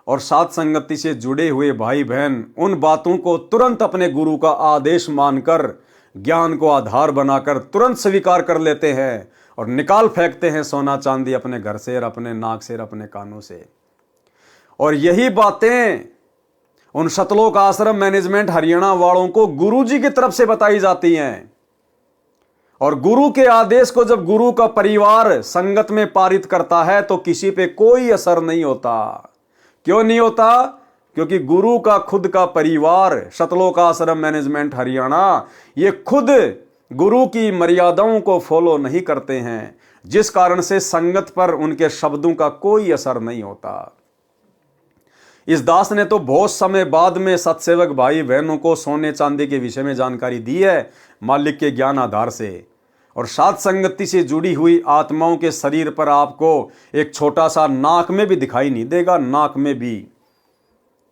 और सात संगति से जुड़े हुए भाई बहन उन बातों को तुरंत अपने गुरु का आदेश मानकर, ज्ञान को आधार बनाकर तुरंत स्वीकार कर लेते हैं और निकाल फेंकते हैं सोना चांदी अपने घर से और अपने नाक से और अपने कानों से। और यही बातें उन सतलोक आश्रम मैनेजमेंट हरियाणा वालों को गुरुजी की तरफ से बताई जाती हैं। और गुरु के आदेश को जब गुरु का परिवार संगत में पारित करता है तो किसी पे कोई असर नहीं होता। क्यों नहीं होता? क्योंकि गुरु का खुद का परिवार सतलोक आश्रम मैनेजमेंट हरियाणा ये खुद गुरु की मर्यादाओं को फॉलो नहीं करते हैं, जिस कारण से संगत पर उनके शब्दों का कोई असर नहीं होता। इस दास ने तो बहुत समय बाद में सत्सेवक भाई बहनों को सोने चांदी के विषय में जानकारी दी है मालिक के ज्ञान आधार से। और सात संगति से जुड़ी हुई आत्माओं के शरीर पर आपको एक छोटा सा नाक में भी दिखाई नहीं देगा। नाक में भी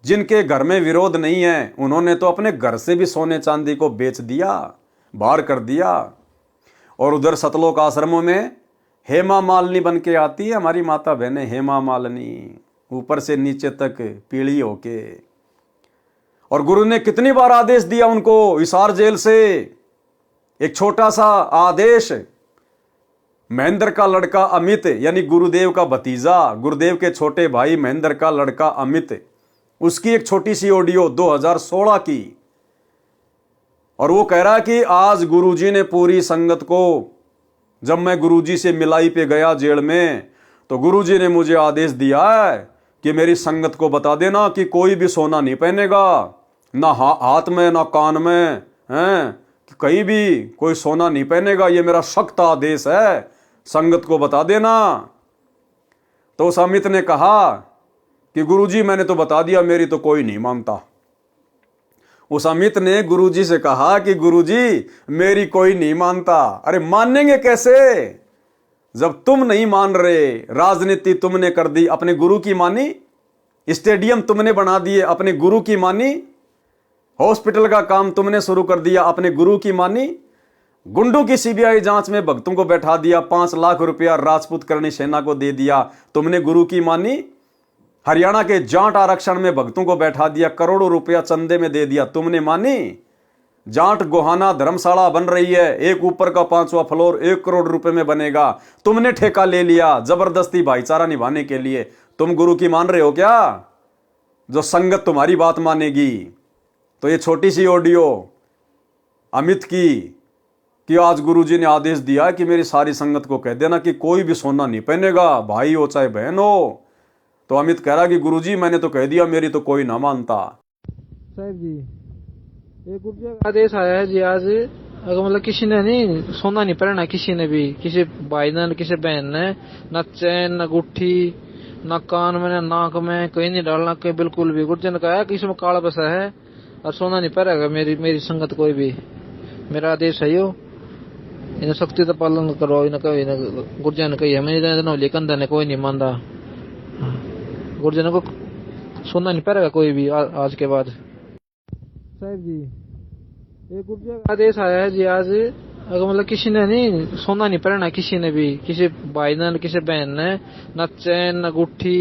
जिनके घर में विरोध नहीं है, उन्होंने तो अपने घर से भी सोने चांदी को बेच दिया, बाहर कर दिया। और उधर सतलोक आश्रमों में हेमा मालिनी बन के आती है हमारी माता बहने, हेमा मालिनी, ऊपर से नीचे तक पीली होके। और गुरु ने कितनी बार आदेश दिया उनको हिसार जेल से, एक छोटा सा आदेश। महेंद्र का लड़का अमित, यानी गुरुदेव का भतीजा, गुरुदेव के छोटे भाई महेंद्र का लड़का अमित, उसकी एक छोटी सी ऑडियो 2016 की। और वो कह रहा है कि आज गुरुजी ने पूरी संगत को, जब मैं गुरुजी से मिलाई पे गया जेल में, तो गुरुजी ने मुझे आदेश दिया है कि मेरी संगत को बता देना कि कोई भी सोना नहीं पहनेगा, ना हाथ में ना कान में, हैं, कहीं भी कोई सोना नहीं पहनेगा। ये मेरा सख्त आदेश है, संगत को बता देना। तो उस अमित ने कहा कि गुरुजी मैंने तो बता दिया, मेरी तो कोई नहीं मानता। उस अमित ने गुरुजी से कहा कि गुरुजी मेरी कोई नहीं मानता। अरे मानेंगे कैसे जब तुम नहीं मान रहे? राजनीति तुमने कर दी, अपने गुरु की मानी। स्टेडियम तुमने बना दिए, अपने गुरु की मानी। हॉस्पिटल का काम तुमने शुरू कर दिया, अपने गुरु की मानी। गुंडों की सीबीआई जांच में भक्तों को बैठा दिया, 5 लाख रुपया राजपूत करणी सेना को दे दिया, तुमने गुरु की मानी। हरियाणा के जाट आरक्षण में भक्तों को बैठा दिया, करोड़ों रुपया चंदे में दे दिया, तुमने मानी। जाट गोहाना धर्मशाला बन रही है, एक ऊपर का 5वां फ्लोर 1 करोड़ रुपए में बनेगा, तुमने ठेका ले लिया जबरदस्ती भाईचारा निभाने के लिए। तुम गुरु की मान रहे हो क्या, जो संगत तुम्हारी बात मानेगी? तो ये छोटी सी ऑडियो अमित की कि आज गुरुजी ने आदेश दिया कि मेरी सारी संगत को कह देना कि कोई भी सोना नहीं पहनेगा, भाई हो चाहे बहन हो। तो अमित कह रहा कि गुरुजी मैंने तो कह दिया, मेरी तो कोई ना मानता। साहब जी, एक गुरुजी का आदेश आया है जी आज, अगर मतलब किसी ने नहीं सोना नहीं पहनना, किसी ने भी, किसी भाई ने किसी बहन ने, न चैन न गुट्ठी न कान में न नाक में कहीं नहीं डालना, कहीं बिल्कुल भी। गुरुजी ने कहा कि इसमें काला बसा है और सोना नहीं पहनेगा मेरी संगत कोई भी। मेरा आदेश है यो, इन्हें सख्ती से पालन करो। इन्हें कही गुरुजी ने कही हमें लेकिन ने कोई नहीं मानता। गुरुजी ने को सोना नहीं पहनेगा कोई भी आज के बाद। साहब जी, एक गुर्जे का आदेश आया है जी आज, अगर मतलब किसी ने नहीं सोना नहीं पहनना, किसी ने भी, किसी भाई ने किसी बहन ने, न चैन न गुट्ठी,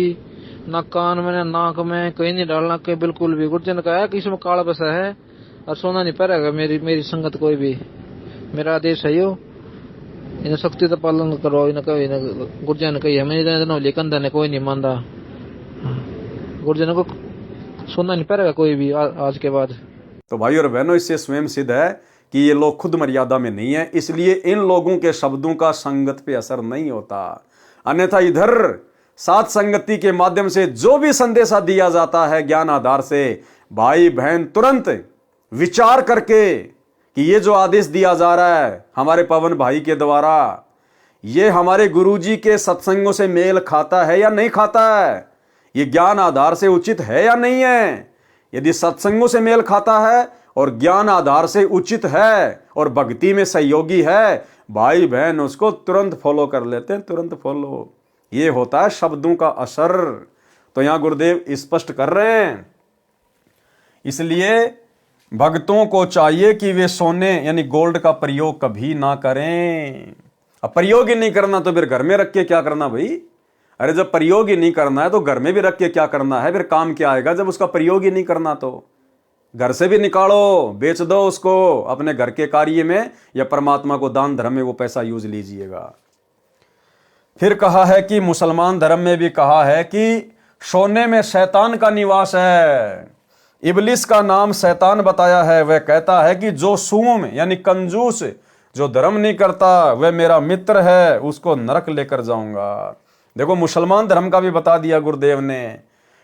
न कान में न नाक में कहीं नहीं डालना, कहीं बिल्कुल भी। गुर्जे ने कहा कि इसमें काला बसा है और सोना नहीं पहनेगा मेरी मेरी संगत कोई भी, मेरा आदेश है यो, इन्हें सख्ती से पालन करो। इन्हें कहो, इन्हें गुर्जे ने कही है, मैंने लेकिन ने कोई नहीं मानता। गुर्जे ने को सोना नहीं पहनेगा कोई भी आज के बाद। तो भाई और बहनों, इससे स्वयं सिद्ध है कि ये लोग खुद मर्यादा में नहीं है, इसलिए इन लोगों के शब्दों का संगत पे असर नहीं होता। अन्यथा इधर साथ संगति के माध्यम से जो भी संदेशा दिया जाता है ज्ञान आधार से, भाई बहन तुरंत विचार करके कि ये जो आदेश दिया जा रहा है हमारे पवन भाई के द्वारा, ये हमारे गुरुजी के सत्संगों से मेल खाता है या नहीं खाता है, ये ज्ञान आधार से उचित है या नहीं है। यदि सत्संगों से मेल खाता है और ज्ञान आधार से उचित है और भक्ति में सहयोगी है, भाई बहन उसको तुरंत फॉलो कर लेते हैं, तुरंत फॉलो। ये होता है शब्दों का असर। तो यहां गुरुदेव स्पष्ट कर रहे हैं। इसलिए भक्तों को चाहिए कि वे सोने यानी गोल्ड का प्रयोग कभी ना करें। अब प्रयोग ही नहीं करना तो फिर घर में रख के क्या करना भाई? अरे जब प्रयोग ही नहीं करना है तो घर में भी रख के क्या करना है? फिर काम क्या आएगा जब उसका प्रयोग ही नहीं करना? तो घर से भी निकालो, बेच दो उसको अपने घर के कार्य में, या परमात्मा को दान धर्म में वो पैसा यूज लीजिएगा। फिर कहा है कि मुसलमान धर्म में भी कहा है कि सोने में शैतान का निवास है। इबलिस का नाम शैतान बताया है। वह कहता है कि जो सूम यानी कंजूस, जो धर्म नहीं करता, वह मेरा मित्र है, उसको नरक लेकर जाऊंगा। देखो मुसलमान धर्म का भी बता दिया गुरुदेव ने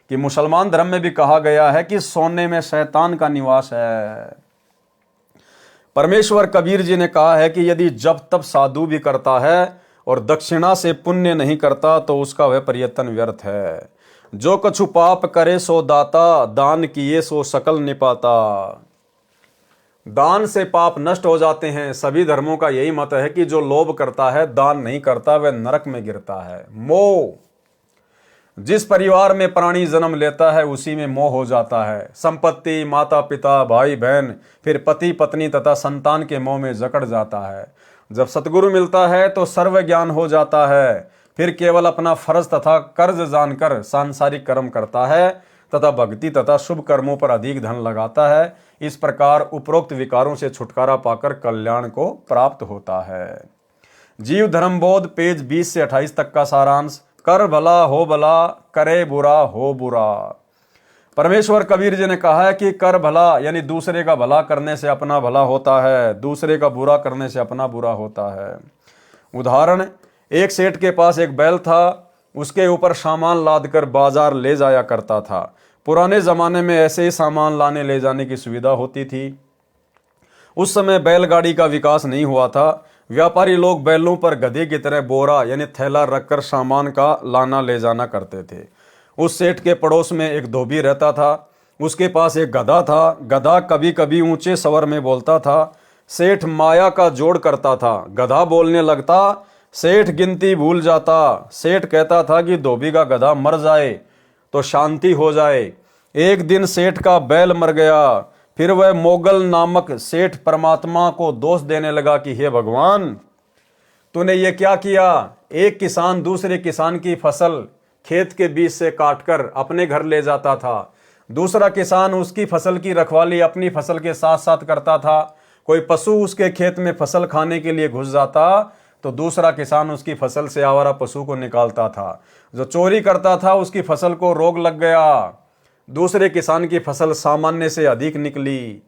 कि मुसलमान धर्म में भी कहा गया है कि सोने में शैतान का निवास है। परमेश्वर कबीर जी ने कहा है कि यदि जब तब साधु भी करता है और दक्षिणा से पुण्य नहीं करता तो उसका वह प्रयत्न व्यर्थ है। जो कछु पाप करे सो दाता, दान किए सो सकल निपाता। दान से पाप नष्ट हो जाते हैं। सभी धर्मों का यही मत है कि जो लोभ करता है, दान नहीं करता, वह नरक में गिरता है। मोह, जिस परिवार में प्राणी जन्म लेता है उसी में मोह हो जाता है। संपत्ति, माता पिता, भाई बहन, फिर पति पत्नी तथा संतान के मोह में जकड़ जाता है। जब सतगुरु मिलता है तो सर्व ज्ञान हो जाता है। फिर केवल अपना फर्ज तथा कर्ज जानकर सांसारिक कर्म करता है तथा भक्ति तथा शुभ कर्मों पर अधिक धन लगाता है। इस प्रकार उपरोक्त विकारों से छुटकारा पाकर कल्याण को प्राप्त होता है। जीव धर्म बोध पेज 20 से 28 तक का सारांश। कर भला हो भला, करे बुरा हो बुरा। परमेश्वर कबीर जी ने कहा है कि कर भला यानी दूसरे का भला करने से अपना भला होता है, दूसरे का बुरा करने से अपना बुरा होता है। उदाहरण, एक सेठ के पास एक बैल था, उसके ऊपर सामान लादकर बाजार ले जाया करता था। पुराने जमाने में ऐसे ही सामान लाने ले जाने की सुविधा होती थी। उस समय बैलगाड़ी का विकास नहीं हुआ था। व्यापारी लोग बैलों पर गधे की तरह बोरा यानी थैला रखकर सामान का लाना ले जाना करते थे। उस सेठ के पड़ोस में एक धोबी रहता था। उसके पास एक गधा था। गधा कभी कभी ऊंचे स्वर में बोलता था। सेठ माया का जोड़ करता था। गधा बोलने लगता, सेठ गिनती भूल जाता। सेठ कहता था कि धोबी का गधा मर जाए तो शांति हो जाए। एक दिन सेठ का बैल मर गया। फिर वह मोगल नामक सेठ परमात्मा को दोष देने लगा कि हे भगवान, तूने ये क्या किया? एक किसान दूसरे किसान की फसल खेत के बीच से काटकर अपने घर ले जाता था। दूसरा किसान उसकी फसल की रखवाली अपनी फसल के साथ साथ करता था। कोई पशु उसके खेत में फसल खाने के लिए घुस जाता तो दूसरा किसान उसकी फसल से आवारा पशु को निकालता था। जो चोरी करता था उसकी फसल को रोग लग गया। दूसरे किसान की फसल सामान्य से अधिक निकली।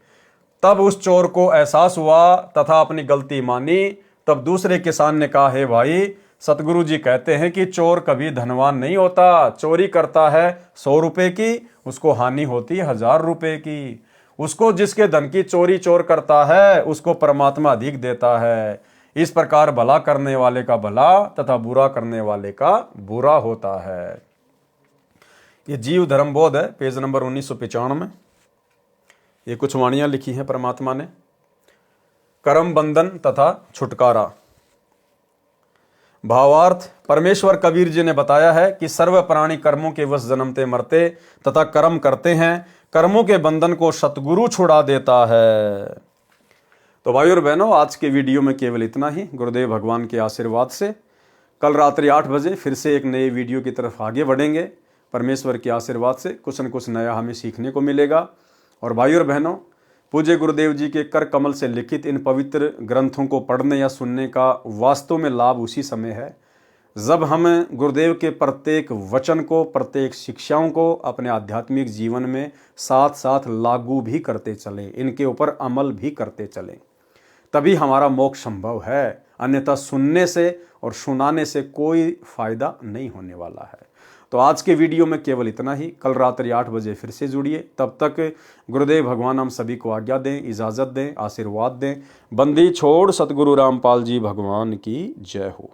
तब उस चोर को एहसास हुआ तथा अपनी गलती मानी। तब दूसरे किसान ने कहा, हे भाई, सतगुरु जी कहते हैं कि चोर कभी धनवान नहीं होता। चोरी करता है 100 रुपए की, उसको हानि होती है 1000 रुपए की। उसको जिसके धन की चोरी चोर करता है उसको परमात्मा अधिक देता है। इस प्रकार भला करने वाले का भला तथा बुरा करने वाले का बुरा होता है। ये जीव धर्म बोध है, पेज नंबर 1995। ये कुछ वाणियां लिखी हैं परमात्मा ने। कर्म बंधन तथा छुटकारा। भावार्थ, परमेश्वर कबीर जी ने बताया है कि सर्व प्राणी कर्मों के वश जन्मते मरते तथा कर्म करते हैं। कर्मों के बंधन को सतगुरु छुड़ा देता है। तो भाई और बहनों, आज के वीडियो में केवल इतना ही। गुरुदेव भगवान के आशीर्वाद से कल रात्रि 8 बजे फिर से एक नए वीडियो की तरफ आगे बढ़ेंगे। परमेश्वर के आशीर्वाद से कुछ न कुछ नया हमें सीखने को मिलेगा। और भाई और बहनों, पूज्य गुरुदेव जी के कर कमल से लिखित इन पवित्र ग्रंथों को पढ़ने या सुनने का वास्तव में लाभ उसी समय है जब हम गुरुदेव के प्रत्येक वचन को, प्रत्येक शिक्षाओं को अपने आध्यात्मिक जीवन में साथ साथ लागू भी करते चलें, इनके ऊपर अमल भी करते चलें, तभी हमारा मोक्ष संभव है। अन्यथा सुनने से और सुनाने से कोई फायदा नहीं होने वाला है। तो आज के वीडियो में केवल इतना ही। कल रात्रि 8 बजे फिर से जुड़िए। तब तक गुरुदेव भगवान हम सभी को आज्ञा दें, इजाज़त दें, आशीर्वाद दें। बंदी छोड़ सतगुरु रामपाल जी भगवान की जय हो।